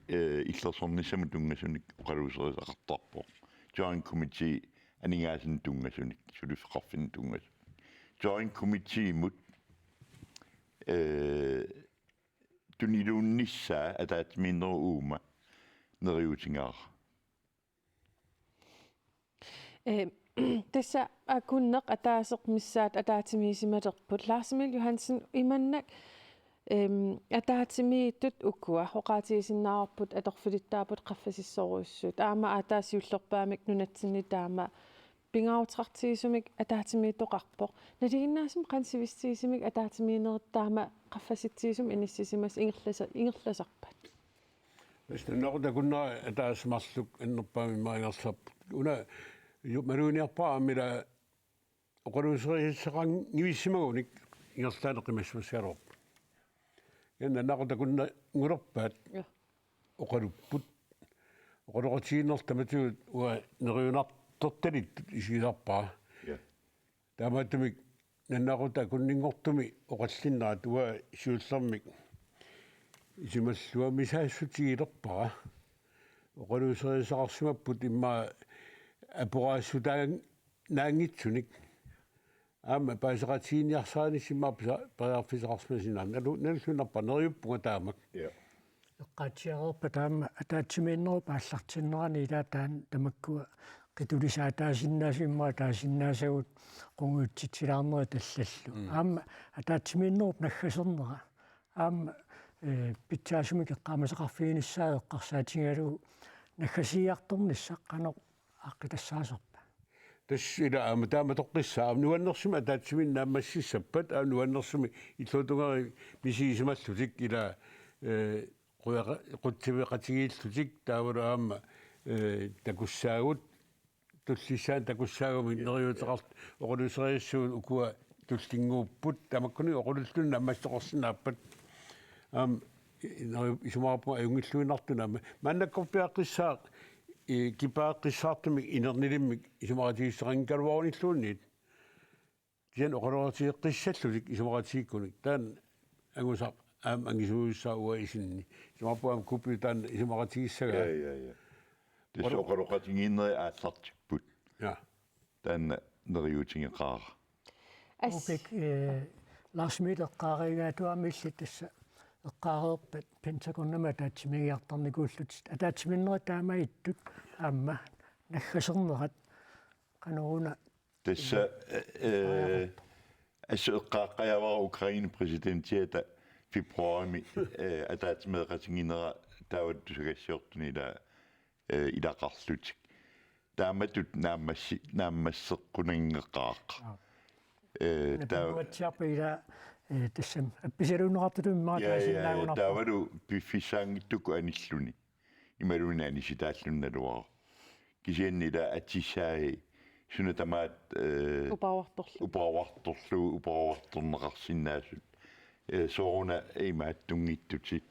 иллерсорнissаму тунгасуник оқалуусерисақартарпо joint committee анигаасин тунгасуник сулифеқарфин тунгас joint committee мут тунилууннissaa атаатминнеру уума нериутингаа тасса акуннеқ атаасеқ миссаат атаатимиисималерпут Lars-Emil Johansen иманнак атаатимииттут уккуа хоqaатигисиннаарпут аторфилиттаапут qaffasissoruussut аама атаасиуллерпаамик нунатсинни таама пингаарутеқартигисумик атаатимииттоқарпоқ налигиннаасум қансивиссигисимик атаатимиинертаама qaffasittigisum иниссисимас ингерласарпат Норда кунна атаасмарлук аннерпаами маингерлап уна малуниарпаа амила оқалуусериссақан нивиссимагуник ингерлаанеқимассуссиалорп янна норда кунна ngulorpaat оқалуппут оқалоқатигиннертаматуут уа нериунарторталит исигисарпаа таамааттумик наннақута куннингортуми оқаллиннаат уа сиуллэрмик исималлуа мисаассутигилерпара оқалуусерисақарсимаппут имма апораассутаан наангитсуник аама паасеқатигиниарсаани симмаапса паярфисеқарсмасинаа наллунарпа нериуппунга таамак эққаатиарерпа таама атаатсимииннеру пааллартиннерани илаатаан тамаккуа qitulisaa taasinnaasimmaa taasinnaasagut qunguutsitsilaarnera tallallу аама атаатсимииннеруп наггасернера аама питсаасуми кеққаамасеқарфигиниссаа эққарсаатингалугу наггасиартэрниссақ қано аққитассаасерпа тассила аама таама тоққиссаа нуаннерсуми атаатсиминна аммассиссаппат нуаннерсуми иллуутунгари мисигисималлутик ила quttiveqatigiilllutik taavalu aama takussaagut tullissaan takussaaguми neriuteqart oqoluseriassuun ukua tulltinguupput tamakkuni oqolullunna ammassoqorsinnaappat isumarappu ajungilluinartuna maannakkorpiaqqissaaq kipaaqqissaartumik inernilimik isumaratigisserankaluarunilluunniit tian oqoloratiiqqissallutik isumaratiikkunik taan angusaq angisuussa uwa isinni isumarappuam kupitaan isumaratigissaga ja det oqoloqatigiineri aallartikput ja taan neriutingeqaara Opik Lars Møller qaarigaatuamilli tassa eqqaareerpat Pentagonama taatsimigiartarnikuullut ataatsiminnerat taamaittut aamma naggasernerat qanoruna tassa eqqaaqqajavara Ukraine presidentiata februarimi ataatsimeeqatigiinera taawattusagassiortuni ilaqarlutik taamatut naammasseqqunangeqqaaqqa taawatsiarpila тассам апписалуунеқартулуммаа таасиллаагунарпа таавалу пиффисаангиттуку аниллуни ималуни аниситааллунналуаа кисианнила атсисааи сунатамаат упааварторнеқарсиннаасут сооруна имааттунгиттутит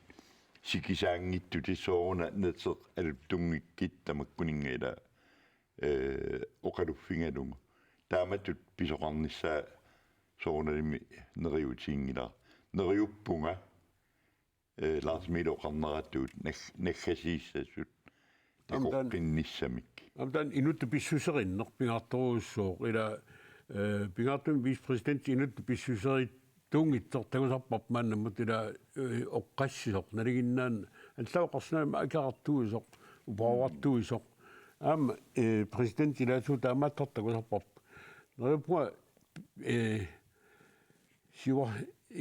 сикисаангиттути сооруна нетеқ алуттунгиккит тамаккунингила оқалуффингалугу тааматут писоқарниссаа соорналими нeriutiingila neriuppunga Lars Møller qarnerattuut naggasiissasut takoqqinnissamik amtan inuttu pissuserinner pingaartoruussooq ila pingaartumi vicepräsident inuttu pissuseri tungittor tagusarpap maannamut ila oqqassisoq naliginnaan allauqarsunama akaartuusoq upaavartuusoq aama præsident ilaatu taamaattor tagusarpap neriuppunga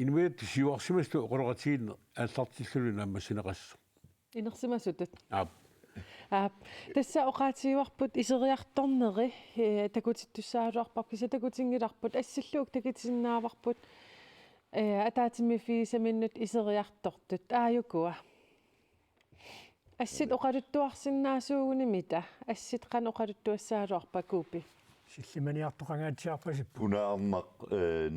inuit siuarsimastu oqoloqatigiinne aallartilluluna ammassinaqasso inersimasutut тасса оqaatigiuarput iseriartorneri takutittussaaluarpar kisatakutingilarput ассиллуук такитсиннааварпут атаатимиффигисаминнут iseriartortut ааюкуа ассит оqaluttuarsinnaasuugunimita ассит qan oqaluttuassaaluarpakuupi силлиманиартоqangaatiarpasip пунаарнақ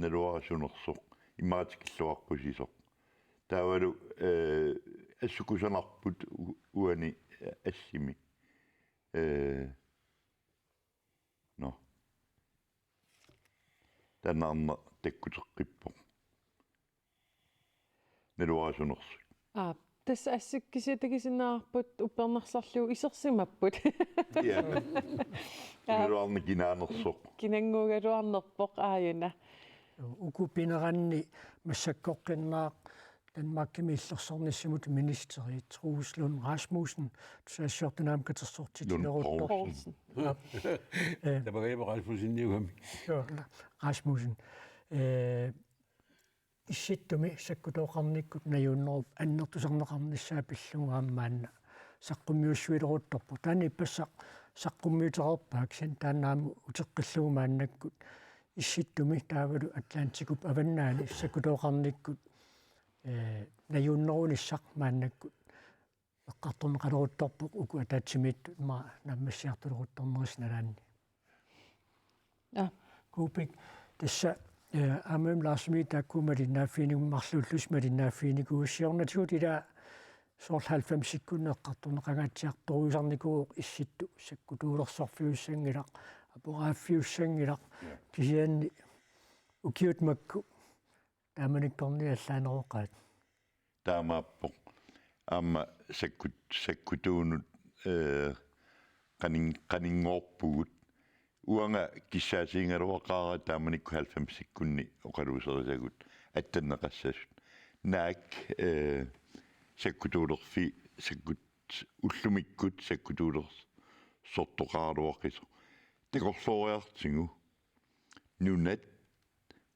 налуарасунерсоқ имаатикиллуарпусисоқ таавалу ассукусанарпут уани ассими но танаарна таккутеққиппо налуарасунерсу тасса ассиккисиатагисинаарпут упернерсарлугу исерсимаппут я налуарни кинаанерсоқ кинангуугалуарнерпоқ ааюна укупинеранни массаккоққиннаақ Danmark-миллерсорниссимут министери Troels Lund Rasmussen тусаассиортунаам катерсортитилерутторсон табагаиба Rasmussen ниугами Rasmussen исситтуми саккутооқарниккут наюуннеруп аннертусарнеқарниссаа пиллугааммаанна саққуммиуссуилерутторпо таани пассақ саққуммиутерерпаак сан таанааму утеққиллугумааннаккут исситтуми таавалу атлантикуп аваннаани саккутооқарниккут наюуннеруниссақ мааннаккут эққарторнеқалерутторпоқ уку атаатсимиитту ма наммассиартулерутторнерис налаанни купик тасса амэм ласми таккумалиннааффиинигуммарлууллус малиннааффиинигууссиорнатигут ила соор 90 секунд эққарторнеқагаатсиарторуисарникуу исситту саккутуулерсорфиуссангилақ апорааффиуссангилақ кисианни укиут макку тааманикторни аллаанероқаат таамааппо аама саккутуунут qaninngorpugut uanga kissaasingaluaqaara taamanikku 90 sekkunni oqaluuserisagut attanneqassasut naak sakkutuulerfi sakkut ullumikkut sakkutuulers sortoqaaruaqiso Tiqorluoriartigu nunat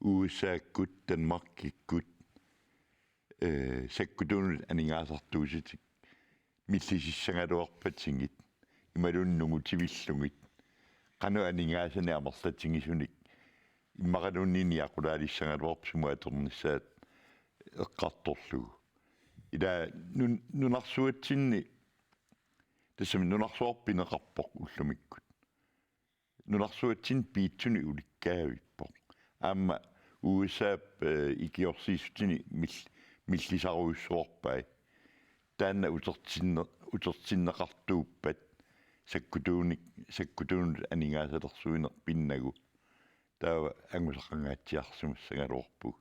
USAkkut Danmarkikkut sakkutuunut aningaasartuusitik millisissangaluarpatingit imalunnugu tivillungit qanu aningaasani amerlatingisunik иммақалуунниини aqulaalissangaluarp sumuatornissaat эққарторлугу ила нунарсуатсинни тассами нунарсуарпинеқарпоқ уллумиккут нунарсуатсин пиитсуни уликкаавиппоқ аама USA икиорсиисутини миллисаруйуссуорпай таанна утертиннеқартууппат саккутуунут анигаасалерсуинер пиннагу таава ангусақангаатсиарсумассагалуорпуг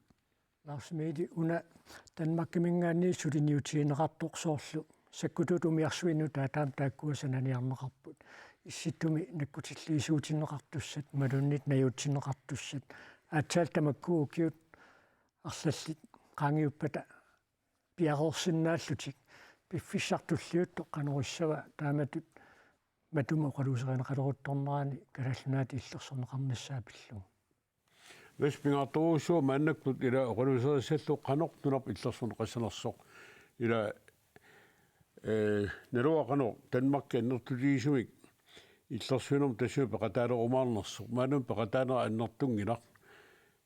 Ларсмеди уна Данмаккимингаанни сулиниутиинеқартоқсоорлу саккутутумиарсуину таатаам тааккуасананиарнеқарпут исситтуми наккутиллиисуутиннеқартуссат малуннит наюутсиннеқартуссат аатсаалтамаккуу киут арлаллит qaangiuppata piaqorsinnaallутик пиффиссартуллиутто qanoriссава тааматут матума qaluserinaqaloruttornerani kalallunaati иллерсорнеқарнассаапиллу Веспингартуусуу маннаккут ила qaluserisallu qanortunarp иллерсорнеқассанерсоқ ила неруақано Данмарк аннертулиисумик иллерсуинум тассуу пеқатаалерумаарнерсоқ маанум пеқатаанера аннертунгила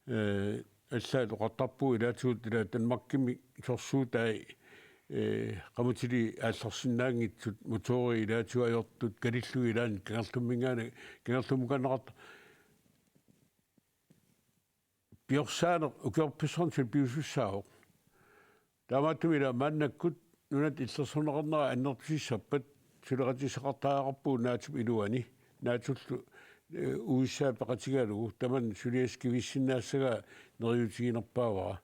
аллаа тоқартарпуу илаатуут ила Данмаркими сорсуутай qamutili ааллерсиннаангитсут мотори илаатуа аёртут калиллу илаан кангерлуммуканнеқарта пиорсаанер укиорписсорн силпиусуссаавоқ таамааттумила мааннаккут нунат иллерсорнеқарнера аннертусиссаппат сулеқатисеқартааақарпуу наатуп илуани наатуллу USA пеқатигалугу таман сулиаскивиссиннаассага нериутигинерпаавара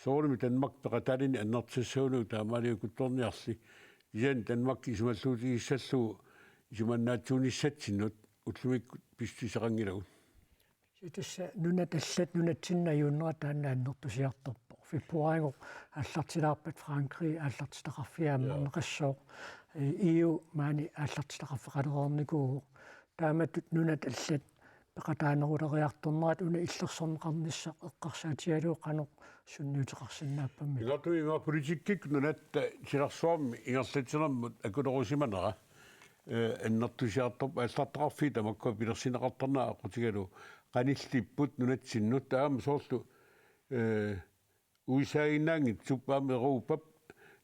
соорми Данмарк пеқатаалини аннертиссаунуу таамаалиукутторниарли иян Данмарк исумаллуутигиссаллу исуманнаатсууниссатсиннут уллумиккут пистисеқангилагу ситасса нунаталлат нунатсиннаюуннера таанна аннертусиарторпо фиппуаанго аллартилаарпат Франкри аллартилақарфиааммарнеқассоо EU маани аллартилақарфеқалерорникуу тааматут нунаталлат пеқатаанерулериарторнерат уна иллерсорнеқарнissaқ эққарсаатигалуу қанеқ сунниутеқарсинааппамми илартуми ма политиккик нунатта силарсуарми ингерлатсинермут акулерусиманера аннертусиарторп аллартақарфи тамакка пилерсинеқарторнаа ақутигалу qanillipпут нунатсиннут таама соорлу уисаиннаангит суппаамеруупап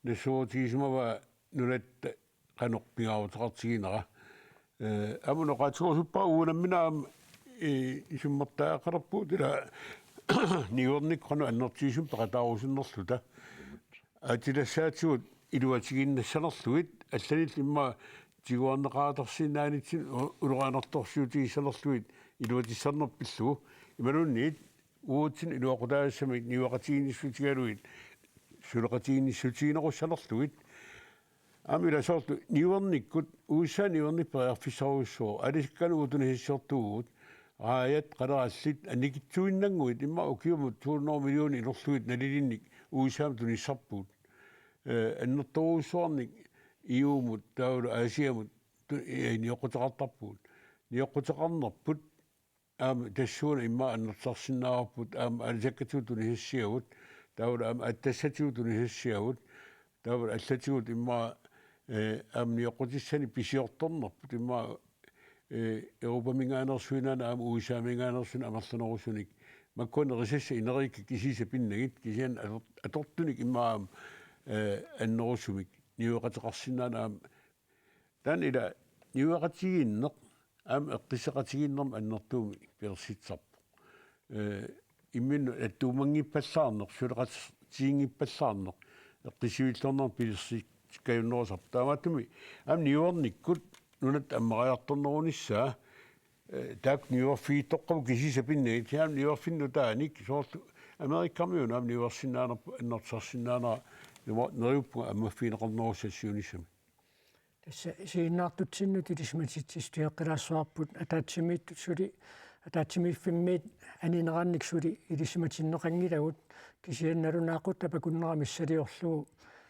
нассуутигисмава нунатта qanорпигаавутеқартигинера амуноқатсуусуппаа уунамминаам исуммертаақарпут ила ниорник қану аннертиисум пеқатаарусиннерлута атилассаатсуут илуатигиннассанерлуит алланил имма тигуарнеқааторсинааниттин улераанерторсиутигиссанерлуит илуатиссарнерпиллугу ималунниит уутсин илуақутаассамик ниуақатигиниссутигалуит сулеқатигиниссутигинеруссанерлуит амила сорту ниуерниккут USA ниуерниппериарфиссаруйуссоо алисккану утунисиссортугут аят қалераллит аникитсуиннангуит имма укиумут 200 миллион илерлуит налилинник USA туниссарпут аннерторуйуссуарник иумут таулу асиамут ниоқутеқартарпут ниоқутеқарнерпут аама тассууна имма аннертарсинаарпут аама алисаккатуу туниссиагут таулу аама аттассатуу туниссиагут таулу аллатигут имма амниоқутиссани писиорторнерпут имма Европамингаанерсуинаана аама USA-мингаанерсуна амерлунерусуник маккуанерисасса инерикка кисиса пиннагит кисиан атортуник иммаам аннерусумик ниуэқатеқарсинаана аама таан ила ниуэқатигииннеқ аама эққиссеқатигииннерм аннертууми перситсарпо иммин аттуумангиппаллаарнеқ сулеқатигингиппаллаарнеқ эққисуиллорнер пилерсик каюннерусар таамааттуми аам ниуерниккут нунат аммариарторнерунissaа таак ниуерфиитоққу кисисапиннагит таам ниуерфинну тааник соорлу америккармиун аам ниуерсиннаанер аннертарсиннаанера нериуппуга аммаффинеқарнеруссассиунissami тасса сииннаартутсиннут илисматитсистуяққилаассуарпут атаатсимииттут сули атаатсимииффиммиит анинеранник сули илисматиннеқангилагут кисианналунаақут тапакуннерами ссалиорлугу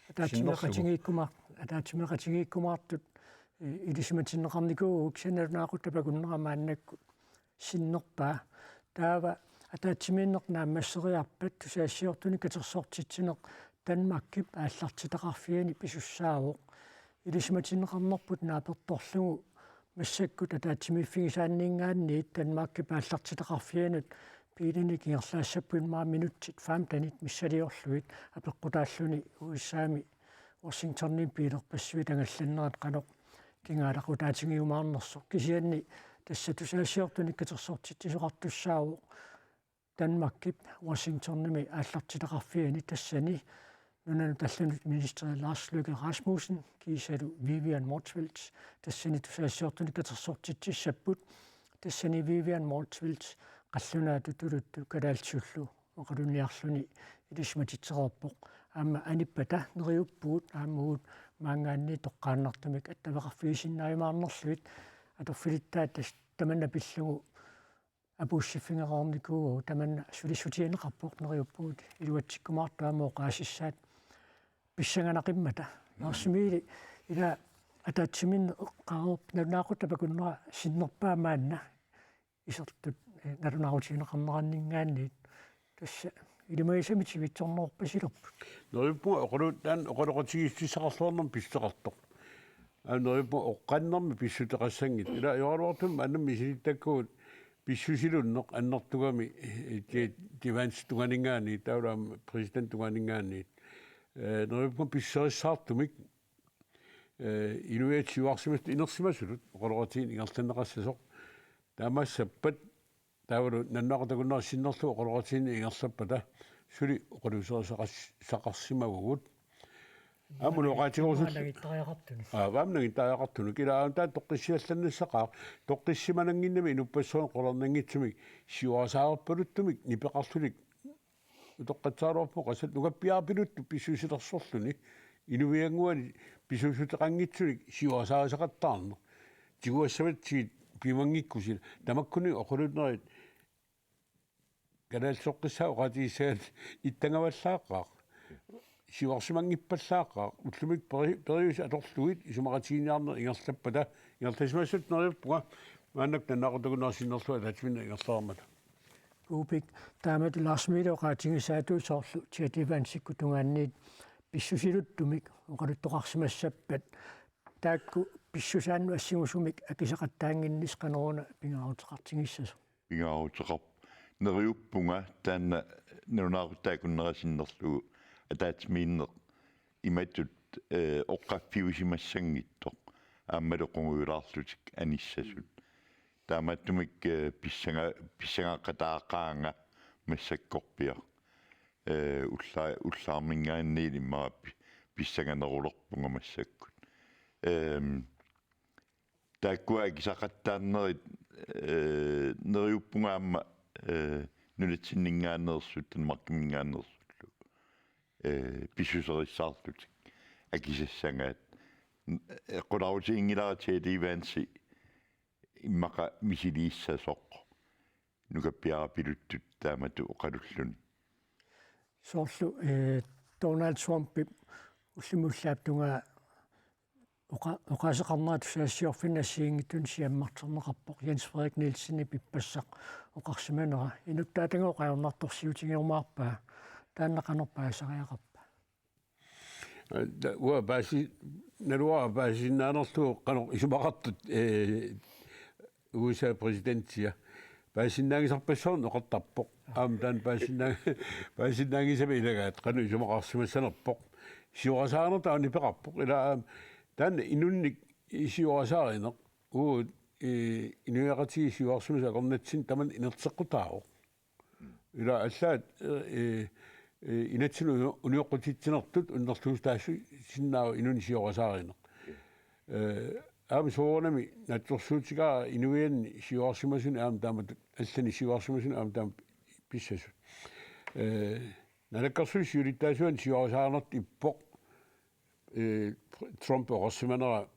атаатсимеқатигииккумаартут илисматиннеқарникуу ксаналунаақуттапакуннерамааннакку синнерпаа таава атаатсимииннернаа массериарпат тусаассиортуни катерсоортитсинеқ Данмаккип ааллартитақарфиани писуссаавоқ илисматиннеқарнерпут нааперторлугу массаккут атаатсимииффигисаанниингаанни Данмаккип ааллартитақарфианут пилини киерлаассаппуин маа минутсит фаамтанит миссалиорлуит апеққутааллуни уиссаами Washingtonin пилерпассуи тангалланнерат канеқ кингаалақутаатингиумаарнерсо кисианни тассатусаасиортуни катерсоортитсисоқартуссаавоқ Данмаккип Washingtonними ааллартитақарфиани тассани нунану талланут министери Lars Løkke Rasmussen кисалу Vivian Motzfeldt тассани тусаассиортуни катерсоортитсиссаппут тассани Vivian Motzfeldt qalлунаа тутулутту калаалсуллу оқалуниарлуни илисматитсеқарпоқ аама аниппата нериуппуут ааммуут маангаанни тоққааннартумик аттавеқарфигисиннааймаарнерлуит аторфилиттаат таманна пиллугу апууссиффингеқарникуу таманна сулиссутианеқарпоқ нериуппуут илуатсиккумаартуамоо қаасиссаат писсанганақиммата нарсимиили ила атаатсимин эққарерп налунаақуттапакуннера синнерпаамаанна исертут налунаарутиинеқарнераннингаанниит тасса илимаисамити витсорнерпасилерпу нериуппу оқалуттаан оқалоқатигиссисақарлуарнер писсеқартоқ нериуппу оққаннерми писсутеқассангит ила юарлуартум аннам мисилиттаккуут писсусилуннеқ аннертугами диванс туганингаани таулаам президент туганингаани нериуппу писсериссаартумик илуиатсиуарсимаст инерсимасулут оқалоқатигин ингерланнеқассасоқ таамассаппат таавалу наннақутакуннера синнерлу оқалоқатигин ингерлаппата сули оқалусерисақарсимагугут амулоқатигорсут вамнагиттариақартуну килаам таа тоққиссиалланнассақаа тоққиссиманангиннами инуппассуун қолернангитсумик сиуасаарпалуттумик нипеқарлулик утоққатсааруарпо қасат нугаппиаарпилутту писсусилерсорлуни инувиангуани писсусутеқангитсулик сиуасаарисақаттаарнер тигуассаватсигит пимангиккусил тамаккуни оқулунерит канаалсоққиссаа оқатиссаат иттангаваллааққаа сиварсимангиппаллааққаа уллумик периус аторлугит исумақатигиниарнер ингерлаппата ингертасимассут нериуппуга мааннак таннаақутагунаарсиннерлуа татминна ингерлаармата упик таамат ларсмило qaatigissaatuussoorlu tiativaansikku tungaanniit pissusiluttумик оқалуттоқарсимассаппат таакку писсусаанну ассигусумик акисеқаттаангиннис канеруна пингаарутеқартигиссасо пингаарутеқар нериуппунга таанна нунаарутаакуннерасиннерлугу атаатмииннеқ иматтут оққаффиусимассангиттоқ ааммалоқунгуилаарлутик аниссасут тааматтумик писсангааққатааққаанга массаккорпиа уллаармингаанниилиммаа писсанганерулерпунга массаккут тааккуа кисақаттааннерит нериуппунгаамма нулатсиннингаанерсут танмаркимингаанерсуллу писсусериссаарлутик акисассангаат qulaarutiingilaraatialiivaansi иммака мисилииссасоқ нукаппиарапилуттут таамату оқалуллуни соорлу Donald Trump уллимуллааптунга оқаасеқарнаа тусаассиорфиннассиингитун сиаммартернеқарпоқ Jens Frederik Nielsen пиппассақ оқарсиманера инуттаатангоо қаернарторсиутингиумаарпаа тааннақанерпаа сариақарпа уа баси налуа басиннаанерлу қано исумақартут USA президентия басиннаагисарпассорн оқартарпоқ аам таан басиннаагисами илагаат қано исумақарсимассанерпоқ сиорасаарнерта анипеқарпоқ ила таан инунник исиорасааринеқ уу инуяқати сиуарсумаса корнатсин таман инертеққутааро ила аллаат инатсину униоққутитсинертут уннерлуустаассу синнаа инуни сиорасааринеқ аам соонами натсорсуутигаа инуиан сиуарсимасун аам таамат аллани сиуарсимасун аам таам писсасу налаккарсуи сиулиттаасуан сиуарсаарнерт иппоқ Trump орсиманера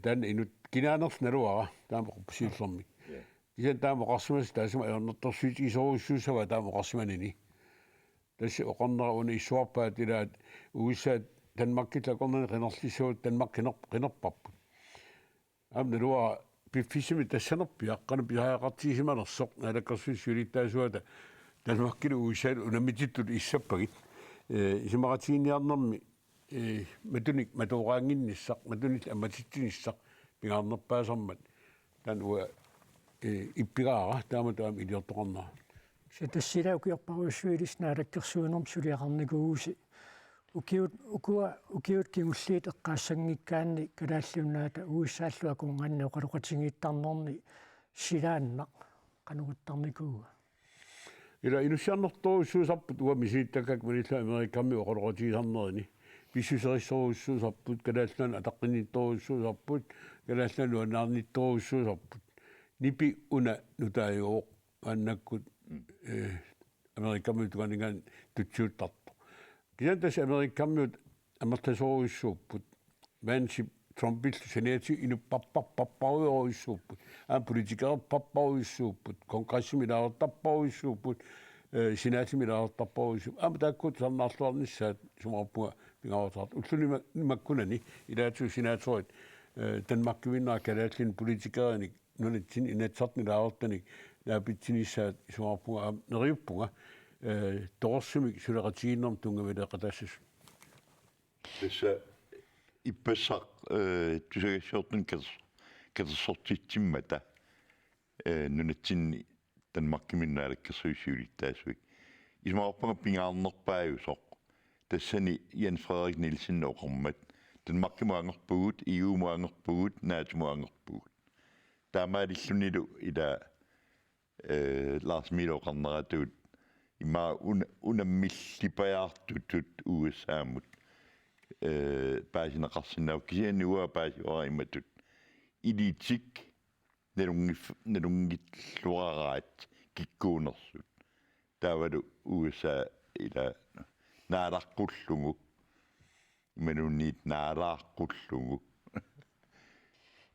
таан инут кинаанерс налуара таама qupsiillermi кисан таама оқарсимас таасума аернерторсуит исоруссуусава таама оқарсиманини тасси оқорнера уни исуарпаат илаат уиссаат Danmark қинерлисуут Danmark қинерпарпут Amne ruo piffisimi tassanerpia qana pihaaqartiisimanersoq nalakkersuusulittaasuata tanmakkilu uusal unamitittut issappagit isimaqatiinniarnermi matunik matuoqaanginnissaq matunil ammatittinissaq pingaarnerpaasarmat tan ua ippigaara taamataam iliortoqarnaa se tassila ukiorparuissuilis naalakkersuunerm suliaqarnikuusi ukiut kingulliit eqqaassangikkaanni kalaallunaata uissaallu akunganni oqaluqatigiittarnerni silaannaq qanuгуттарникууга ila inussiarnertoruussuusarput uamisiniittakak manilla amerikammi oqaloqatigisarnerini pissuserissoruussuusarput kalaallan ataqqinittoruussuusarput kalaallan uanaarnittoruussuusarput nipi una nutaajuoq aannakkut amerikammi tukaningaan tutsuuttartu kiantas amerikammiut amertasoruussuupput manship Trumpil senaati inuppapparpapparuissuupput politikerpapparuissuupput kongressimilaartapparuissuupput sinaatimilaartapparuissuupput takkut sarnaarluarnissaat sumarpunga pingaartaart ullunimakkunani ilaatu sinaatorit tanmakkivinnaa kalaallin politikerenik nunatsin inatsartnilaaortanik naapitsinissaat sumarpunga neriuppunga torsumik suleqatiginnerm tungamileqatassus tässä ippassaq tusagassiortun katersortitsimmata nunatsinni tanmakkiminnaalakkерsuissuulittaasuik ismaarpanga pingaarnerpaajusoq tassani Jens Frederik Nielsen oqormat tanmakkimuangerpugut iuumuangerpugut naatumuangerpugut taamaalillunilu ila Lars Milo qarneratuut imma unammillipajaartutut USAmut paasineqarsinnauk kisianni paasioraimatut iliitik nalungilluaraat kikkuunersut taavalu USA ila naalaqqullugu imanunniit naalaaqqullугу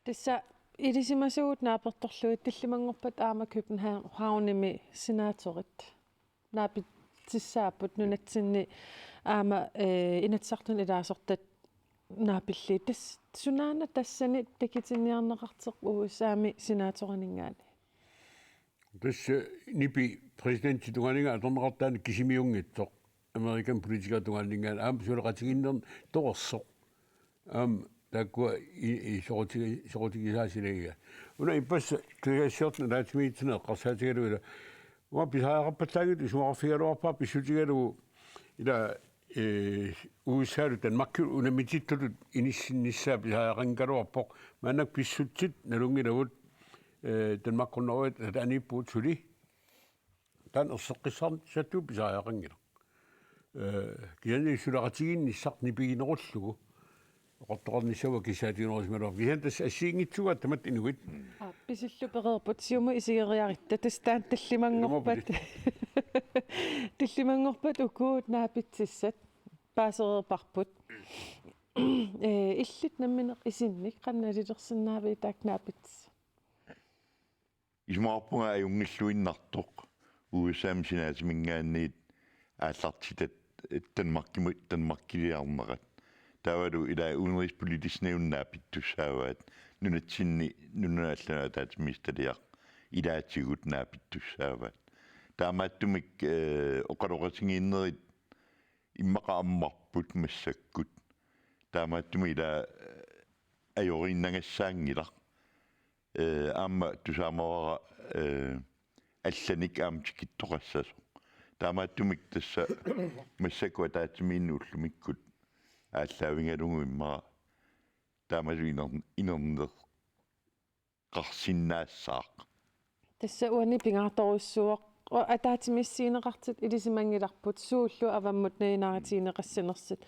tissa ilisimasuut naapertorluit tillimangorpat aama Københavnimi senaatorit naapit tissaapput nunatsinni aama inatsartun ilaasortat naapilli tas sunaana tassani takitinniarneqarteq USAmi senaatorinningaani tässä nipi presidentti tunganinga atorneqartaani kisimiungitsoq American politiker tunganingaan aam suleqatiginnern toorsoq aam takkua sorutigisaasiliga una ipassa kagassiortna naatimiitsina eqqarsaatigaluila ua pisaaqarpallaagit isuarfigaluarpaa pissutigalugu ila USAlu tanmakki unamitittulut inissinnissaa pisaaqangaluarpoq maannak pissutsit nalungilavut tanmaqqunneruit taaniippuut suli tan erseqqissarnit sattu pisaaqangila kianni sulaqatiginnissaq nipiginerullugu oqortoqarnissawa kisaatiginerusmalua kian tas assiingitsuga tamat inuit pisillupereerput siumu isigeriaritta tastaan tallimangorpat ukuut naapitsissat paasereerparput illit nammineq isinnik qannalilersinnaavi taak naapitsa ismaarpunga ajungilluinnartoq USAm sinaatimingaanniit aallartitat tanmakkiliarnerat taavalu ila udenrigspolitisk nævn naapittussaavaat nunaallaana taatimiistaliaq ilaatigut naapittussaavaat taamaattumik oqaloqatigiinnerit immaqaammarput massakkut taamaattumi ila ajoriinnangassaangilaq aamma tusaamavara allanik aamtikittoqassasoq taamaattumik tassa massakua taatimiinnuullumikkut ааллаавингалугу иммара таамалу инернер qarsinnaassaq tassa uani pingaartoruissuoq ataatimissiineqartit ilisимангиларпут сууллу аваммут наинаритиинеқассанерсит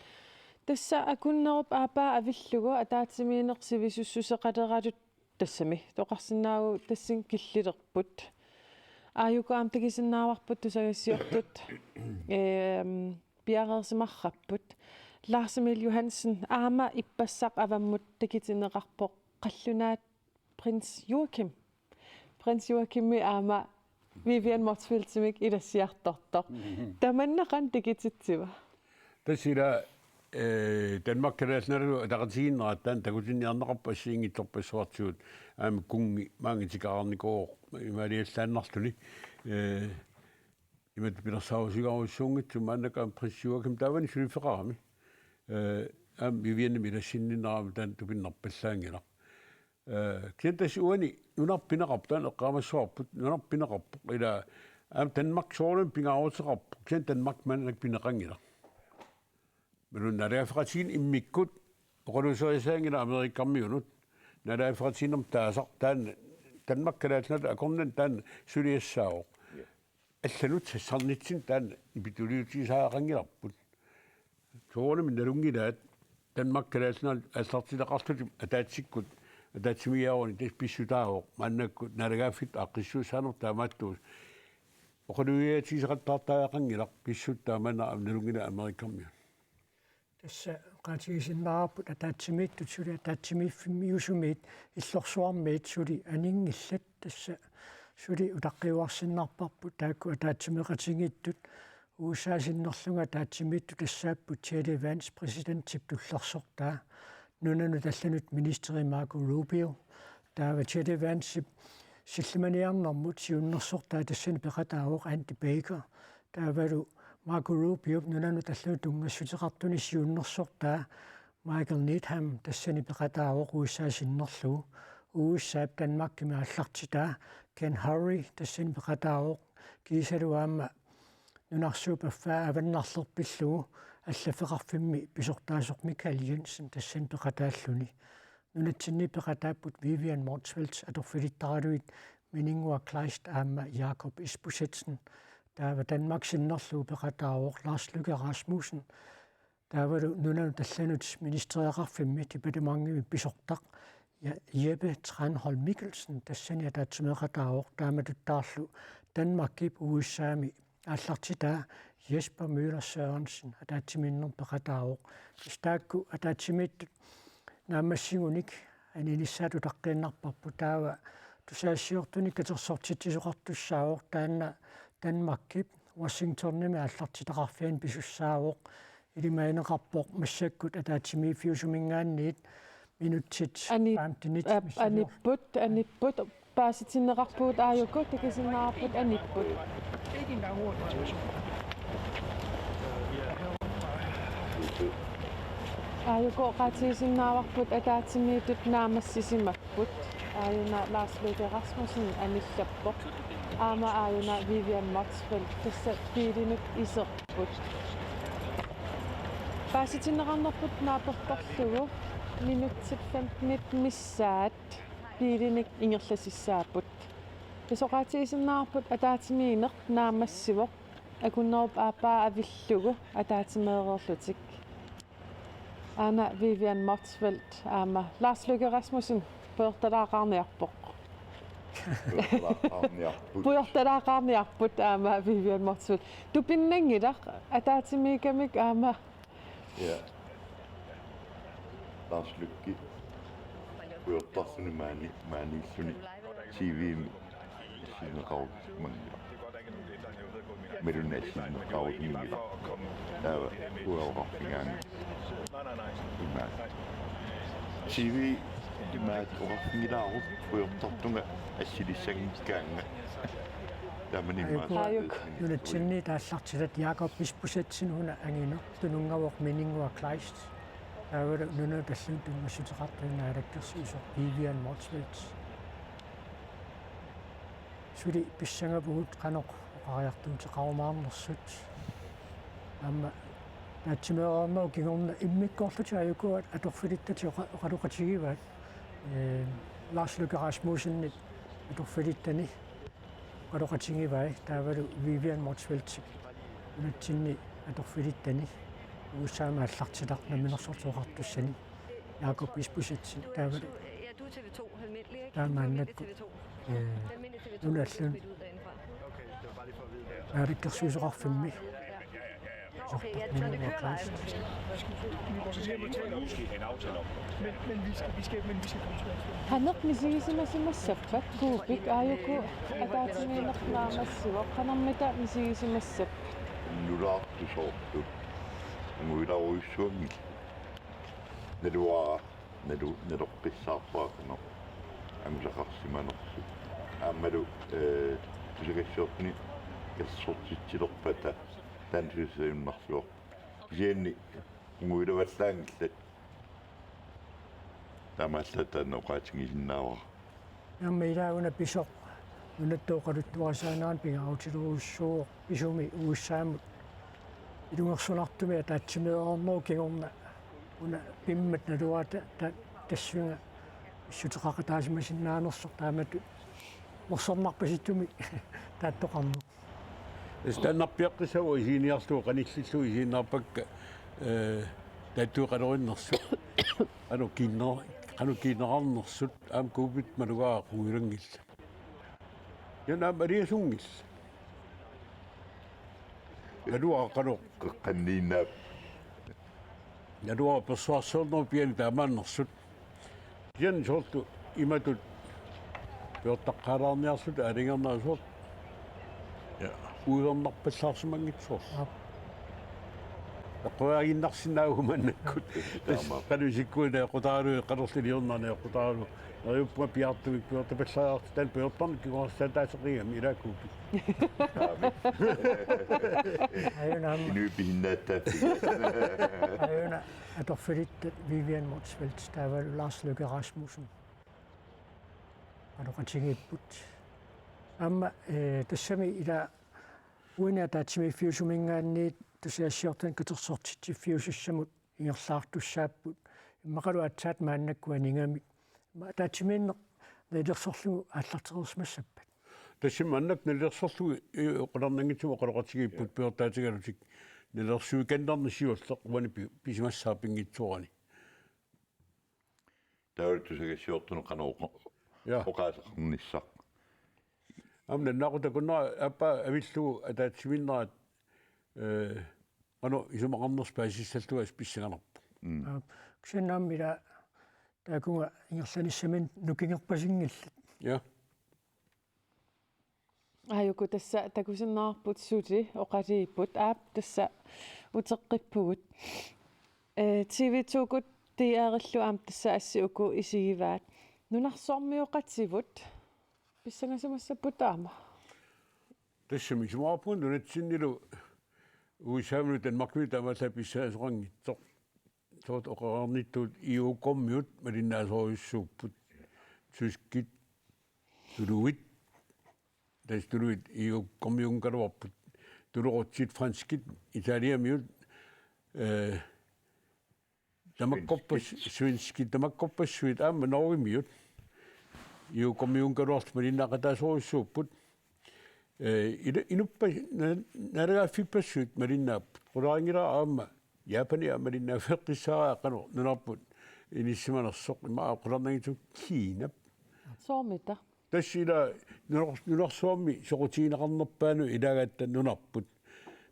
тасса акуннеруп аапаа авиллугу атаатимиинеқсивисуссусеқалератут тассами тоқарсинаагу тассин киллилерпут ааюкаам тагисиннааварпут тусагассиортут пиареерсимарраппут Lars Emil Johansen aama ippassaq avammut takitineqarpoq qallunaat prins Joachimmi aama Vivian Motzfeldtimik ilassiartortoq tamannaqan takititsiva tasila Danmark kalaalnalu ataqatiginnerattaan takutinnniarnaqarpassiingittorpassuartugut aama kungi maangitikaarnikoo imaliallaannarluni imat pilersaarusigaruissuungitsu maannakaam prissiuakim taavani sulifeqarami viviannami ilassinninnerama taan tupinnarpallaangila kiantas uani nunarpinaqartaan eqqaamassuarput nunarpinaqarpoq ila Danmark soorlun pingaruuteqarpoq kian Danmark mannak pineqangila men nalaafaqatiin immikkut oqaluuserisaangila amerikkammiunut nalaafaqatiinnerm taasaq taan Danmark kalaalnala akornan taan suliassaaoq алланут сассарнитсин таан ипитуliutisaaqangilarput соорнами налунгилаат Danmark kalaalnal аллартилеқарлутим атаатсиккут атаатсимиаруни тас писсутааоқ мааннаккут налагааффит аққиссуусаанер таамааттуус оқалуиатисеқаттаартаақангилар писсуттаамана налунгила америккарми тасса qaatigisinnaarput ataatsimиittут сули атаатсимииффимиусумиит иллорсуармиит сули анингиллат тасса сули утаққиуарсиннарпарпут таакку атаатсимеқатингиттут уусаасиннерлунга таатсимиитту тассааппут J.D. Vance президентип туллерсортаа нунану талланут министери Marco Rubio таава J.D. Vance силлиманиарнэрмут сиуннерсортаа тассани пеқатаавоқ Andy Baker таавалу Marco Rubio нунану таллану тунгассутеқартуни сиуннерсортаа Michael Needham тассани пеқатаавоқ уусаасиннерлу уусаап Данмаркими аллартитаа Ken Hurry тассани пеқатаавоқ кисалуаама нунарсуупаффаа аваннарлерпиллугу аллафеқарфимми писортаасоқ Michael Jensen тассани пеқатааллуни нунатсинни пеқатааппут Vivian Motzfeldt аторфилиттаралуит минингуа Kleist аама Jakob Isbusetsen таава Danmarksinnerluu пеқатаавоқ Lars Løkke Rasmussen таавалу нунану талланут министериақарфимми департамангими писортақ Jeppe Tranholm Mikkelsen тассани атаатсумеқатаавоқ тааматуттаарлу Danmarkip уиссаами аллартитаа Jesper Møller Sørensen атаатсиминнер пеқатаавоқ стаакку атаатсимииттут наамассигуник анинissаату таққииннарпарпу таава тусаассиортуни катерсортитисоқартуссаавоқ таанна Danmarkip Washingtonnими аллартитақарфиан писуссаавоқ илимаинеқарпоқ массаккут атаатсимииффиусумингаанниит минутсит аниппут пааситиннеқарпуут аажукку такисиннаарпут аниппут аажукку qaatigisinnaavарпут атаатсимиитут наамассисимаппут аажуна Lars Løkke Rasmussen аниллаппоқ аама аажуна Vivian Motzfeldt тасса пиилинут исерпут пааситиннеқарнерпут нааперторлугу минутсит 15 миссаат пиилиник ингерласиссааппут тасоqaatigisinnaarput атаатимиинер наамассивоқ акуннеруп ааппаа авиллугу атаатимеерерлутик ана Vivian Motzfeldt аама Lars Løkke Rasmussen пуерталаақарниарпоқ пуерталаақарниарпут аама Vivian Motzfeldt тупиннангилақ атаатимиикамик аама ja Lars Løkke пуертарсуни мааниллуни TV-ми синеқарутмангила мерунасинеқарутмангила таава уаоқарфигаани TV имаат оқарфингилаарут пуертартунга ассилиссагинкаанга тааманиммаа нунатсинни тааллартилат Jakob Isbusetsen хуна ангинер тунунгавоқ минингуа Kleist таавала нуна таллун тунгассутеқартуиннаалаккерсиусо Vivian Motzfeldt сули писсангапугут канеқ оқариартуутеқарумаарнерсут амма натсимеерноо кигорна иммиккоорлути аюкуат аторфилиттати оқалуқатигиваат Lars Løkke Rasmussen аторфилиттани оқалуқатигивай таавалу Vivian Motzfeldt нунатсинни аторфилиттани уусаама аллартилар наминерсортуоқартуссани Jakob Isbusetsen таавалу таамааннакку нуналлун ааликкерсуисоқарфимми Hanok misigisimasimassappat kuupik aayuku ataatimiinernaamassivaq qanarmita misigisimassa nulaartusoortu ангуиларуйссуамми налуара налоққиссаарпаакано амусақарсиманерсу аамалу тусагассуортни кассортитсилерпата таансуусаимнарсуор жиенни ангуилаваллаангиллат тамааллатаан оқаатингисиннаава наммилаагуна писоқ унаттооқалуттуарсаанаан пингааутилуруссуу писуми уиссаамут илунгерсунартуми атаатсимеерноо кигорна уна пиммат налуата тассунга issutеқақатаасимасиннаанерсоқ таамату морсорнарпаситтуми тааттоқарну истаннарпиаққисава изиниарлуу қаниллиллу изиннарпакка тааттуеқалериннерсу канукииннеқарнерсут аам куупит малугаа қуилангилла янаам алиасунгилла налуаа қано қаннииннаап налуаа персуарсуорнер пиани таамааннерсут ян жолту иматут пиортаққалаарниарсут алингернаасуор уйернарпаллаарсимангитсуор ақуаагиннарсинаагуманнаккут қалусиккуина қутаару қалерлилиорнарне қутаару наюппа пиартуик пиортапаллаарту тан пиортарни кигорсаатаасеқигам илаакуупи Ayuna atorfilittat Vivian Motzfeldt taavalu Lars Løkke Rasmussen anuqatigiipput amma tassami ila uina taatsimi fiusumingaanniit tusiassiortan katersortittiffiusussamut ingerlaartussaapput immaqalu atsaat maannakkuaningami taatsimiinneq nailersorlugu aallarterersmassappat тассимааннак налерсорлуги оқаларнангитсума оқалоқатигииппут пиортаатигалутик налерсуи кандарнисиуллеқ уани писимассаапингитсуарани тауртусагасиортуну канаоқа оқаасақарниссақ амна нақутакуннера аппа авиллугу атаатсиминнерат ано исумақарнерс паасиссаллугас писсаганарпу ксинааммила таакунга ингерланиссамин нукингерпасингиллат я Ayuku tässä takusinnaarput suti oqaliipput aap tassa uteqqippugut TV2-kut tiaarillu aam tassa assiuku isigivaat nunarsormiuqatsivut pissangasamassaput aama тассами сумаарпун нунатсиннилу уисаамну танмаркуи таамаалла писсааsorangitsoq соот оқарниттут иукоммиут малиннаасоруйуссууппут сускит тулуит тастулуит иуккоммиункалуарпут тулуқутсит франскит италиамиут тамаккорпас свинскит тамаккорпассуит аама норвимиут иуккоммиункалуарт малиннаақатаасоруйуссууппут инуппа нарагаффиппассуит малиннааппут qularingila aama Japani малиннафеққиссараа қано нунарпут иниссиманерсоқ имаа qulaarnagitut Kiinap soomita тассила нунарсуамми соқутигинеқарнерпаану илагаатта нунарпут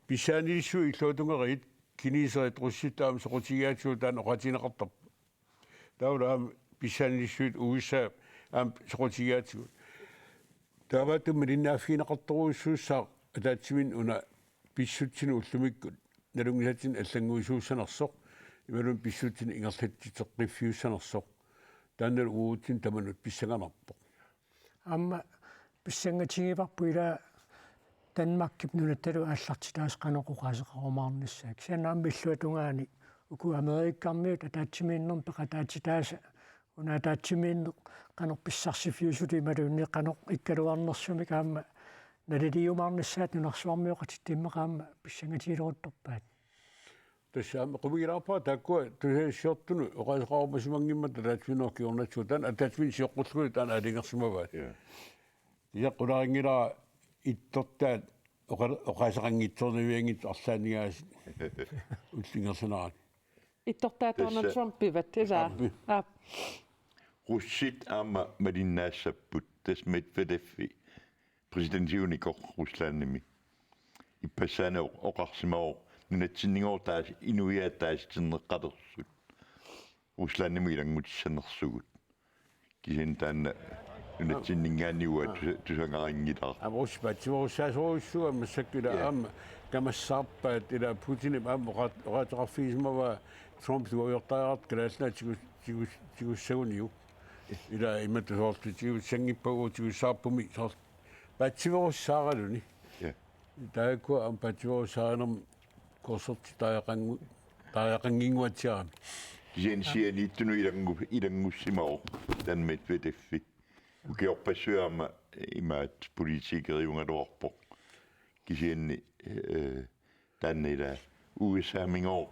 писсаанилиссу иллуутунгерит кинисерит русситтаам соқутигиатсуу таан оқатинеқартарп таулаам писсаанилиссуит уиса аам соқутигиатсуу тааваатту малиннааффинеқарторуиссууссаа атаатсимин уна писсутсину уллумиккут налунгисатсин аллангуисууссанерсоқ ималун писсутсин ингерлаттитеққиффиуссанерсоқ тааннал уутсин таманут писсаганарпоқ amma pissangatigivarpuila Danmarkip nunattalu aallartitaas qanoqoqaseqarumaarnissaak sianaam pilluatungaani uku amerikkarmiut ataatimiinnerm peqataatitaasa una ataatimiinneq qanorpissarsifiusuli maluunni qanoq ikkaluarnersumi kaamma naliliumaarnissaat nunarsuarmiuqatittimmeqaamma pissangatigileruttorpaat тассаама qumigilаарpaa taakkua tusassiortunu oqaseqarumasimanngimma taatminorkiornatsuutaan ataatmin siоққуллуни таана алингерсимаваат иаққуларингилаа ittortaat oqaseqanngitsorniviangit arlaanigaas ullingersunarat ittortaat Donald Trump pivat isaa russit aama malinnaassapput tas Medvedevvi presidentiunikor Ruslandnimi ipassaana oqarsimao nunatsinningoortaas inuiaataasitsinneqqatersut Ruslandnimi ilangmutissanersugut kisin taanna нунатсиннингаанниуа тусангарингилаа амрус патсуорсаасоруссуга массаккула аама камассаарпаат ила путиним аама оратеқарфигисмава Trump туайортаараат калаасна тигуссагуниу ила иматусоорту тигуссангиппагу тигуссаарпуми соор патсуоруссааралуни таакку ам патсуоруссаарнерм корсорти тааяқангингуатсиарами кисианисианииттуну илангуссимао танмитвитеффи укиорпассуаама имаат политикериунгалуарпо кисианни таннила уусаамингоо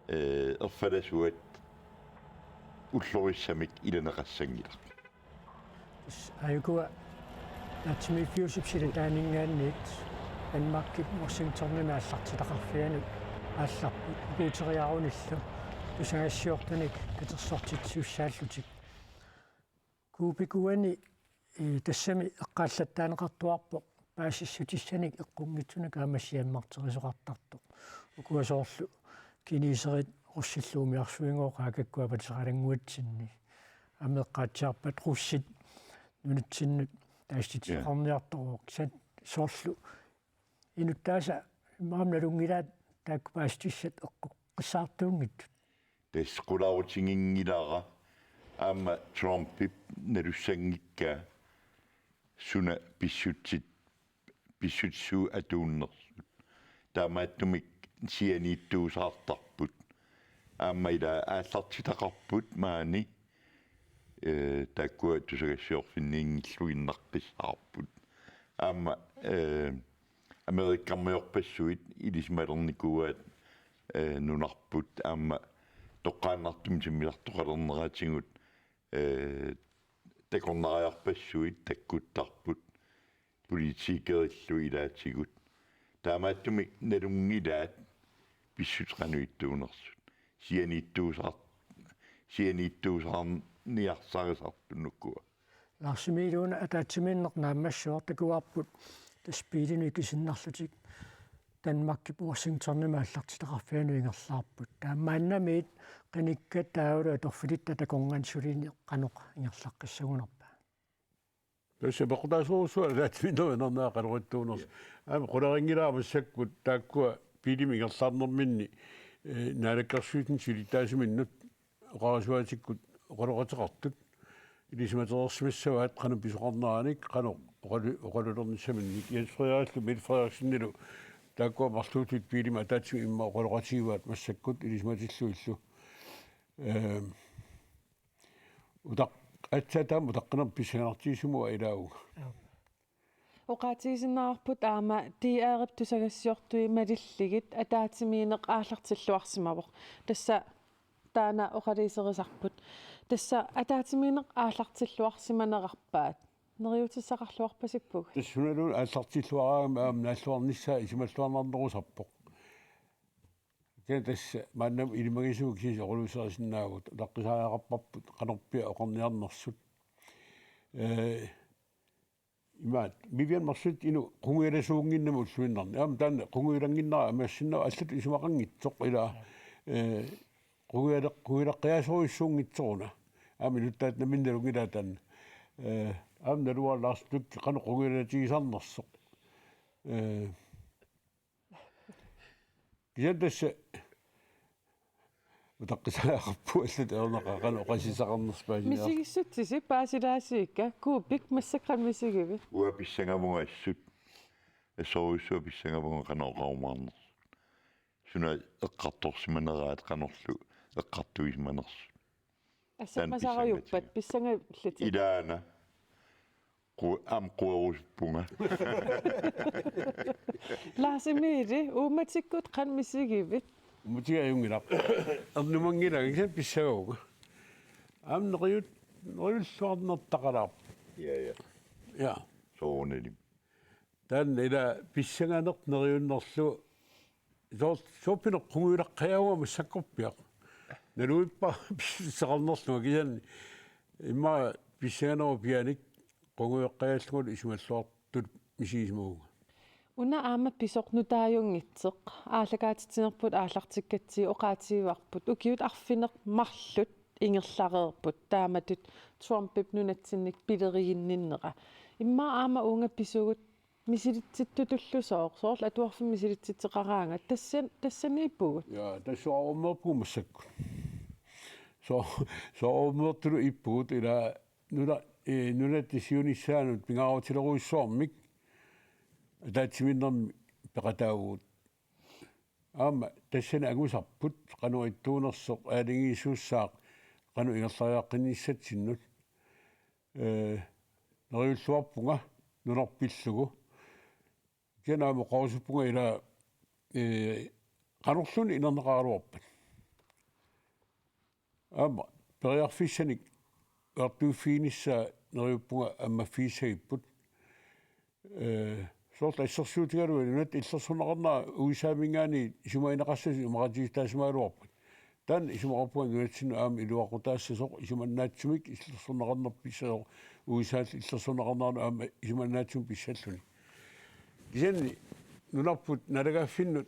эрфаласуат уллориссамик иланеқассангила аюкуа натсимифиусипсила таанингаанниит Danmarkip Washingtonнами аллартилақарфиану аалларпут гуутериаруниллу тусагассиортаник катерсортитсиуссааллутик куупикуани тассами эққааллаттаанеқартуарпо паасиссутиссаник эққунгитсунак аамассиаммартерисоқартарту укуасоорлу кинисерит руссиллуумиарсуингооқаа каккуапатеқалангуатсинни амеққаатсиарпат руссит нунатсиннут тааститиқарниарторуок сат соорлу инуттааса маамналунгилаат тааккупаастиссат эққиссаартуунгит тесқулаарутингингилаара аама Трумпип налуссангикка суна писсутсуу атууннерсут таамааттумик сианииттуусаартарпут аама ила ааллартитақарпут маани таккуа тусагассиорфинниингиллуиннарписсаарпут аама америккармиорпассуит илисмалерникуаат нунарпут аама тоққааннартум симмилартоқалернераатингут такорнариарпассуит таккуттарпут политикериллу илаатигут таамааттумик налунгилаат писсутеқануиттуунерсут сианииттуусаарниарсарисартуннуккуа ларсимилуна атаатсиминнеқ нааммассуар такуарпут таспилину кисиннарлутик Danmarkip Washingtonнами аллартилеқарфиану ингерлаарпут таамааннамиит қаникка тааула торфилитта таконгансулини қаноқ ингерлаққиссагунарпа тасса бақутаасоорсуа лаатминнернернаа қалориттуунерс аама қулерингилаамассаккут тааккуа пилими ингерлаарнерминни наалаккарсуитин силитаасиминнут оqarasuatikкут оқалоқатеқартут илисматерерсимассаваат қану писоқарнерааник қану оқалулернissamинник Jens Frederiksen Mette Frederiksen тааккуа марлуутит пилима таатсу имма оқалоқатигуат массаккут илисматиллуиллу удақ атсатаам утаққинер писсанартиисумуа илаагу оqaatigisиннаарпут аама тиаарип тусагассиортуи малиллигит атаатимиинеқ ааллартиллуарсимавоқ тасса таана оқалисерисарпут тасса атаатимиинеқ ааллартиллуарсиманеқарпаат нериутиссақарлуарпасиппуг тассуналу ааллартиллуараама аама нааллуарниссаа исималлуарнарнерусарпоқ кен тасса мааннам илимагисуг сис оqalusерисиннаагут лаққисаариақарпарпут қанерпиа оқарниарнерсут имаат Vivian марсут ину қунгуиласуунгиннаму уллуиннарни аама таана қунгуилангиннара амассиннаа аллат исумақангитсоқ ила қунгуилаққиасоруиссуунгитсоруна аама нуттаат наминналунгилаа таана аама налуарлаарсутук қану қунгуилатигисарнерсоқ киантасса утаққисаақарпу аллат ернеқа қану оқасисақарнерспаасиниар мисигиссутсиси паасилаасиикка куупик массакран мисигиви уа писсангавунгассут асоруссуа писсангавунга қаноқарумаарнерс суна эққарторсиманераат қанерлу эққартуисманерсут ассаққасариуппат писсангавлати илаана қуэруспунга лаасимиили ууматиккут қан мисигивит мутигааюнгилаа эрнумангила гисан писсагауга амнериуллуарнертақалаар я соонели тан ила писсаганерт нериуннерлу сооппинеқ қунгуилаққаяуа массаккорпиақ налуиппа писсақарнерлуга гисан имма писсаганеру пианик қунгуиққаяллугул исумаллуартут мисигисмууга уна аама писоқнутааюнгитсеқ ааллагаатитсинерпут ааллартиккатси оqaатигуарпут укиут арфинеқ марлут ingerlareerput taamatut Trumpip nunatsinnik pileriinninnera imma aama unga pisugut misilitsittutullusoor soorl atuarfum misilitsitseqaraanga tassaniippugut ja tässä on ommerpumasakku so ommertulu ippugut ila nunatisiunissaanut pingaarutileruissoormik taatsimиннэрми peqataagugut aama tassana agusarput qanuittuunersoq aalingiisuussaaq qanu ingerlariaqqinnissatsinnut neriulluarpunga nunerpillugu kenaamo qorsuppunga ila qanorluni inerneqaaruarpat aama periarfissanik artuuffiinissa neriuppunga ammafiissagipput soorta issersuutigaluinunat illersuneqarnaa uisaamingaani isumainaqassasi umaqatigistaasumaaluarpat tan isumaqarpunga nunatsinnu aama iluaqutaassasooq isumannaatsumik illersuneqarnerpissasoq uisaal illersuneqarnaarnu aama isumannaatsum pissalluni kisanni nunarput nalagaaffinnut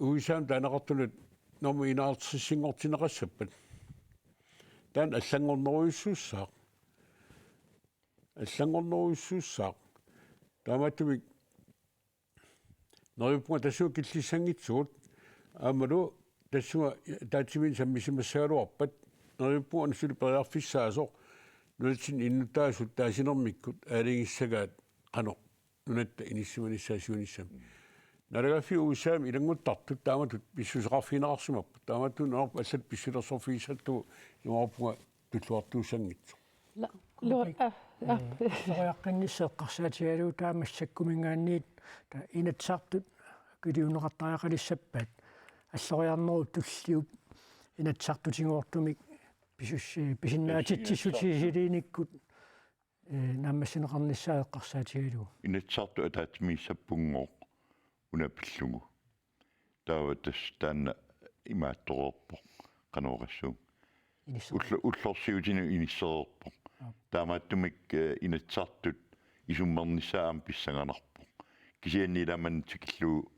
uisaam taanaqartunut normu inaartissingortineqassappat tan аллангорнеруйуссуусsaaq таамааттумик нерюппунга тассуа киллиссангитсуут аамалу тассуа таатсимин саммисимассагалуарпат нерюппунга нассули периарфиссаасоқ нунатсин иннутаасут таасинермиккут аалингиссагаат қано нунатта иниссиманиссаасиунissami налагаффи уусаами илангуттартут тааматут писсусеқарфинеқарсимаппут тааматтун норп аллат писсулерсорфиисатту имаорпунга туллуартууссангитсу лориаққингиссеэққарсаатигалуу таамассаккумингаанниит та инатсаартут килиунеқартариақалиссаппаат аллориарнеру туллиуп инатсартутингуортумик писиннаатитсисутисилиниккут нааммассинеқарниссаеққарсаатигалуу инатсарту атаатмииссаппунгоо унапиллугу тааватас таанна имаатторерпо канаорассуу уллорсиутину иниссерерпо таамааттумик инатсартут исуммернissaам писсаганарпо кисианниламан тикиллуу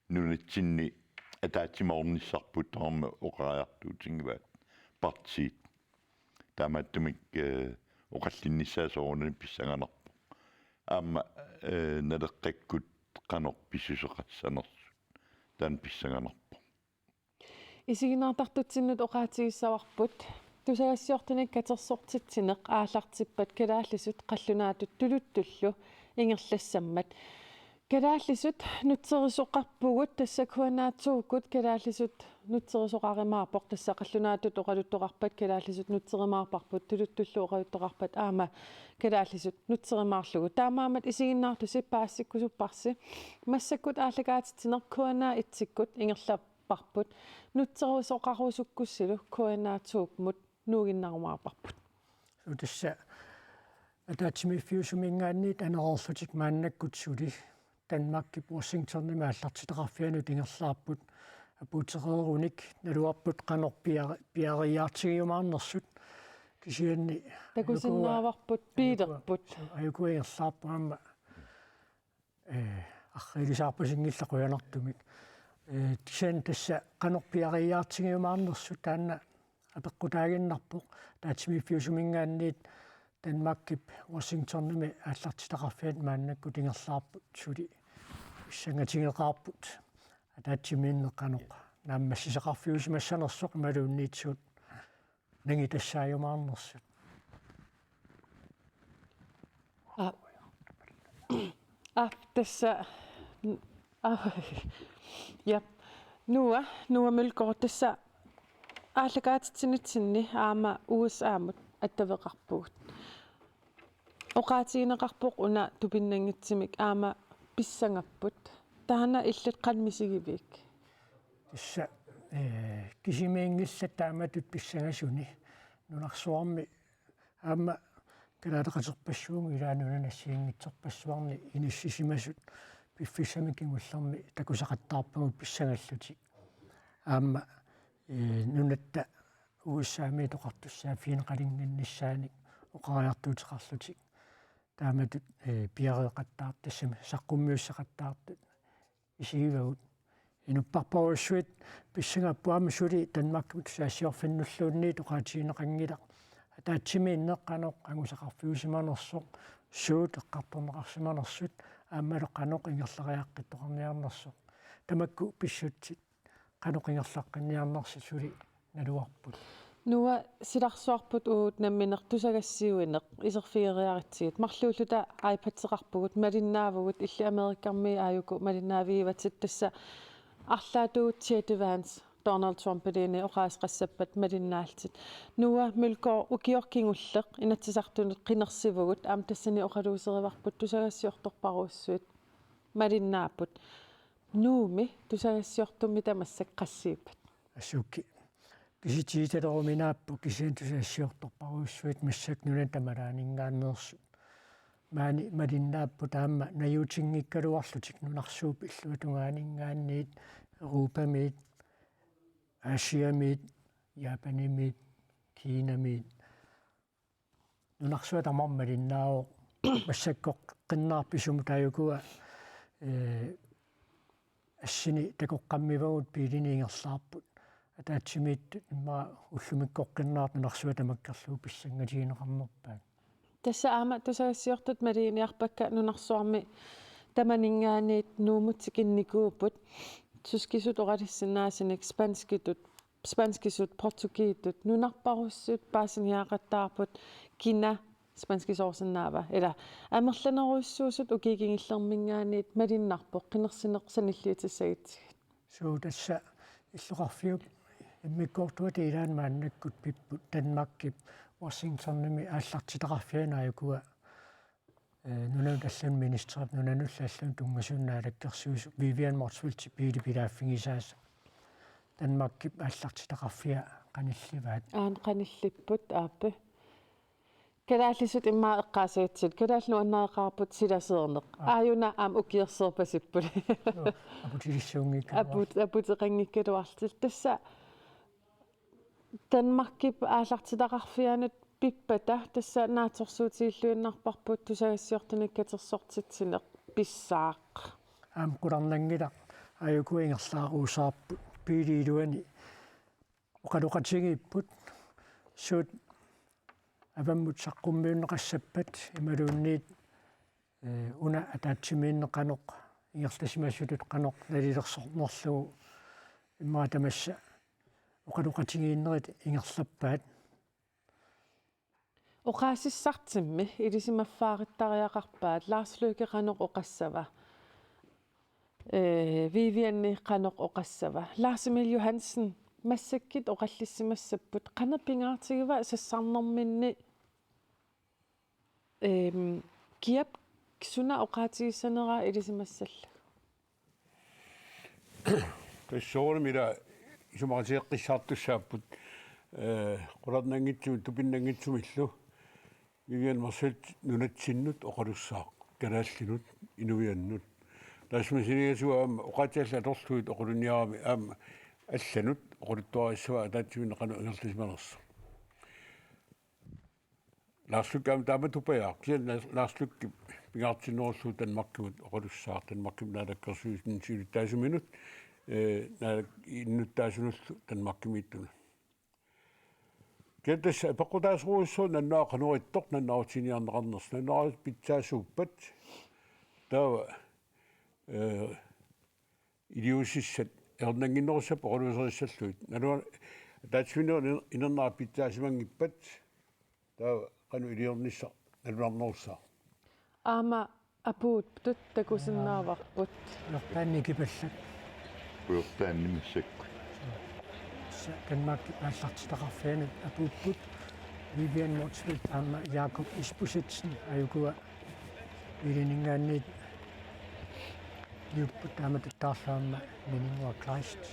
нунатсинни атаатимаорниссарпут таама оқариартуутингиваат партиит таамааттумик оқаллинниссаасоорунани писсаганарпо аама налеққаккут qanor pissuseqassanersu taan pissanganarpu исигинартартутсиннут оqaатигиссаварпут тусагассиортуник катерсортитсинеқ ааллартиппат калааллисут қаллунаатут тулуттуллу ингерлассаммат калааллисут нутсерисоқарпугут тассакуанаатсууккут калааллисут нутсерисоқаримаарпоқ тассақаллунаатут оқалуттоқарпат калааллисут нутсеримаарпарпут тулуттуллу оқалуттоқарпат аама калааллисут нутсеримаарлугу таамаамат исигиннаартуси паассиккусуппарси массаккут ааллагаатитсинер куанаа итсиккут ингерлаппарпут нутсерисоқарусуккуссилу куанаатсуукмут нуугиннарумаарпарпут утасса атаатсимиффиусумингаанниит анерерлутик мааннаккутсули Danmark Washington мааллартитеқарфианут ингерлаарпут апуутереруник налуарпут қанорпиариаартигиумаарнерсут кисианни такусиннааварпут пилерпут аюкуиерлаарпаама аррилисаарпасингиллақуянартумик тисаан тасса қанорпиариаартигиумаарнерсут таанна апеққутаагиннарпоқ таатсимиффиусумингаанниит Danmark Washington med ааллартитеқарфиат мааннаккут ингерлаарпут сули иссангатигеқарпут атаатсимииннеққаноқ нааммассисеқарфиусимассанерсоқ малуунниитсуут нанги тассааюмаарнерсут тасса я нуа мулкор тасса ааллагаатитсинитсинни аама USAамут аттавеқарпугут оqaатигинеқарпоқ уна тупиннангитсимик аама писсангаппут таана иллат қанмисигивик тасса кисимиингиллат тааматут писсагасуни нунарсуарми аама калаатеқатерпассуунг илаануна нассиингитсерпассуарни иниссисимасут пиффиссамикингуллерми такусақаттаарпагут писсагаллути аама нунатта уиссаами тоқартуссаа финеқалингиннссааник оқариартуутеқарлутик тааматут пиареқаттаартассами саққуммиуссақаттаартут исигивагут инуппарпорусsuit писсангаппуами сули Данмарк саасиорфиннуллуунни тоқаатигинеқангила атаатсими иннеққаноқ ангусақарфиусиманерсоқ суут эққарторнеқарсиманерсут ааммалеққаноқ ингерлариаққиттоқарниарнерсоқ тамакку писсутсит қаноқ ингерлаққинниарнерси сули налуарпут нуа силарсуарпут уут намминертусагассиуинеқ исерфиериаритсигит марлуулута айпатсеқарпугут малиннаавгут илли америккарми ааюку малиннаавииватит тасса арлаатуутсиат Vance Donald Trump-ини оқаасқассаппат малиннаалтит нуа милкоо укиоркингуллеқ инатсисартунут қинерсивгут аам тассани оқалуусериварпут тусагассиорторпаруссуит малиннааппут нууми тусагассиортумми тамассак қассииппат асукки киситиитереруминааппу кисиантусаассиорторпаруссуит массак нунан тамалаанингааннерсу маани малиннааппу таама наюутингиккалуарлутик нунарсууп иллуатунгаанингааниит Европамит Асиамит Япанимит Кинамит нунарсуа тамар малиннаавоо массаккоқ қиннаарписуму тааюкуа ассини такоққаммивагут пилиниингерлаарпут атаатсимиит имма уллумиккоққиннаарт нунарсуа тамаккерлуу писсангатигинеқарнерпаат тасса аама тусагассиортут малиниарпакка нунарсуарми таманингаанит нуумутсикинникууппут тускисут оралиссинаасиник спанскисут португиитут нунарпаруссут паасиниақаттаарпут кина спанскисоорсинаава эла амерланеруйссуусут укигингиллермингаанит малиннарпоқ қинерсинеқ саниллиитиссагитсигит суу тасса иллоқарфиук иммиккоортуат илаан мааннаккут пиппут Данмаркип Washingtonними ааллартитақарфианааюкуа нунан таллун министрат нунануллааллун тунгасууннаалаккерсуусу Vivian Motzfeldt пилааффигисааса Данмаркип ааллартитақарфиа қанилливаат қаниллиппут ааппе калааллисут иммаа эққаасагатсит калааллу аннааеқарпут силасеернеқ ааюна аам укиерсерпасиппут апутилиссуунгикка апутеқангиккалуартил тасса Данмаркип ааллартитақарфианут пиппата тасса нааторсуутииллуиннарпарпут тусагассиортаниккатерсортитсинеқ писсаақ аам куларнангила аюкуингерлааруусаарпут пилиилуани оқалоқатигииппут суут аваммут саққуммиуннеқассаппат ималуунниит уна атаатсимииннеқаноқ ингерласимассутут қаноқ налилерсорнерлугу иммаа тамасса оқалоқатигииннерит ингерлаппаат оқаасиссартимми илисимаффаариттариақарпаат Lars Løkke Rasmussen оқассава Vivian қаноқ оқассава Lars Emil Johansen массаккит оқаллиссимассаппут қанаппингаартигива сассарнэрминни киап кисуна оқаатигиссанера илисимассалла тассоормила исумаратиэққиссаартуссааппут qulaarnangitsuut tupinnangitsumillu Vivian Motzfeldt nunatsinut oqalussaaq kalaаллинут инуианнут таасмасиниасуаама оқатиалла аторлуит оқулуниарами аама алланут оқулуттуариссуа атаатсиминеқану ингерлисманерсо Lars Løkke am taama tupajaq kien Lars Løkke pingaartinnerullu Danmarkimut oqalussaaq Danmarkim naalakkersuusin siuluttaasuminut naalak innuttaasunullu Danmarkimiittuna Kentässä pakkotaisuudessa on nämä kanuittok nämä otsinianrannassa nämä pitsäsuuppat tämä idiosissa ernangin noissa pakkotaisuudessa lyöt nämä tätsvinä innan nämä pitsäsimangippat tämä kanu idionnissa nämä noissa Ama aput tuttakusen naavaput Loppannikipassa Puhtaannimissekku Danmark ааллартитақарфианут апууппут Vivian Motzfeldt аама Jakob Isbusitsen аюкуа илинингаанниит юппут аама таттаарлаама минингуа Christ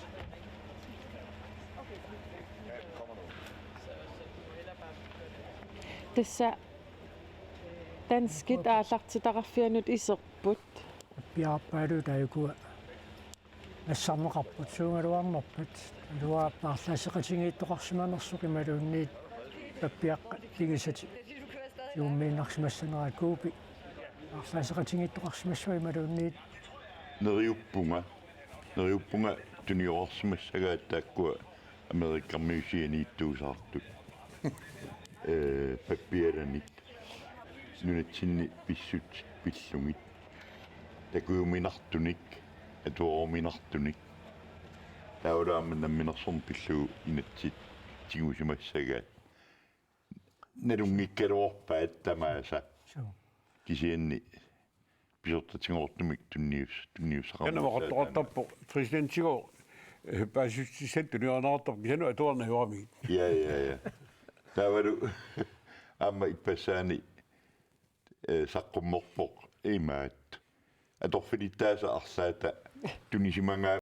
тасса данскит ааллартитақарфианут исерпут пиарпаалут аюкуа нассарнеқарпут суунгалуарнерпут луа паарлаасеқатингииттоқарсиманерсуқ ималуунниит паппиаққа тигисати юуммииннарсимассанераа куупи паарлаасеқатингииттоқарсимассуа ималуунниит нериуппунга Neriuppunga tuniorsimassagaataakku Amerikkarmiusianiittuusaartut. Pappialanit nunatsinni pissut pillungit. Takuuminartunik atuoruminartunik. Taulaamman namminersorm pilluu inatsit tigusimassagaat. Nalungikkaluorpaat tamaasa. Kisianni pisortatingortumik tunniussaqarma. Kana maqattoqartarpu presidentigo pääsystisent tuniornaartor kisanu atuarna huami. Ja. Tavalu amma ipassaani saqqummerpoq imaat. Atorfilittaasa arsaata tunisimanga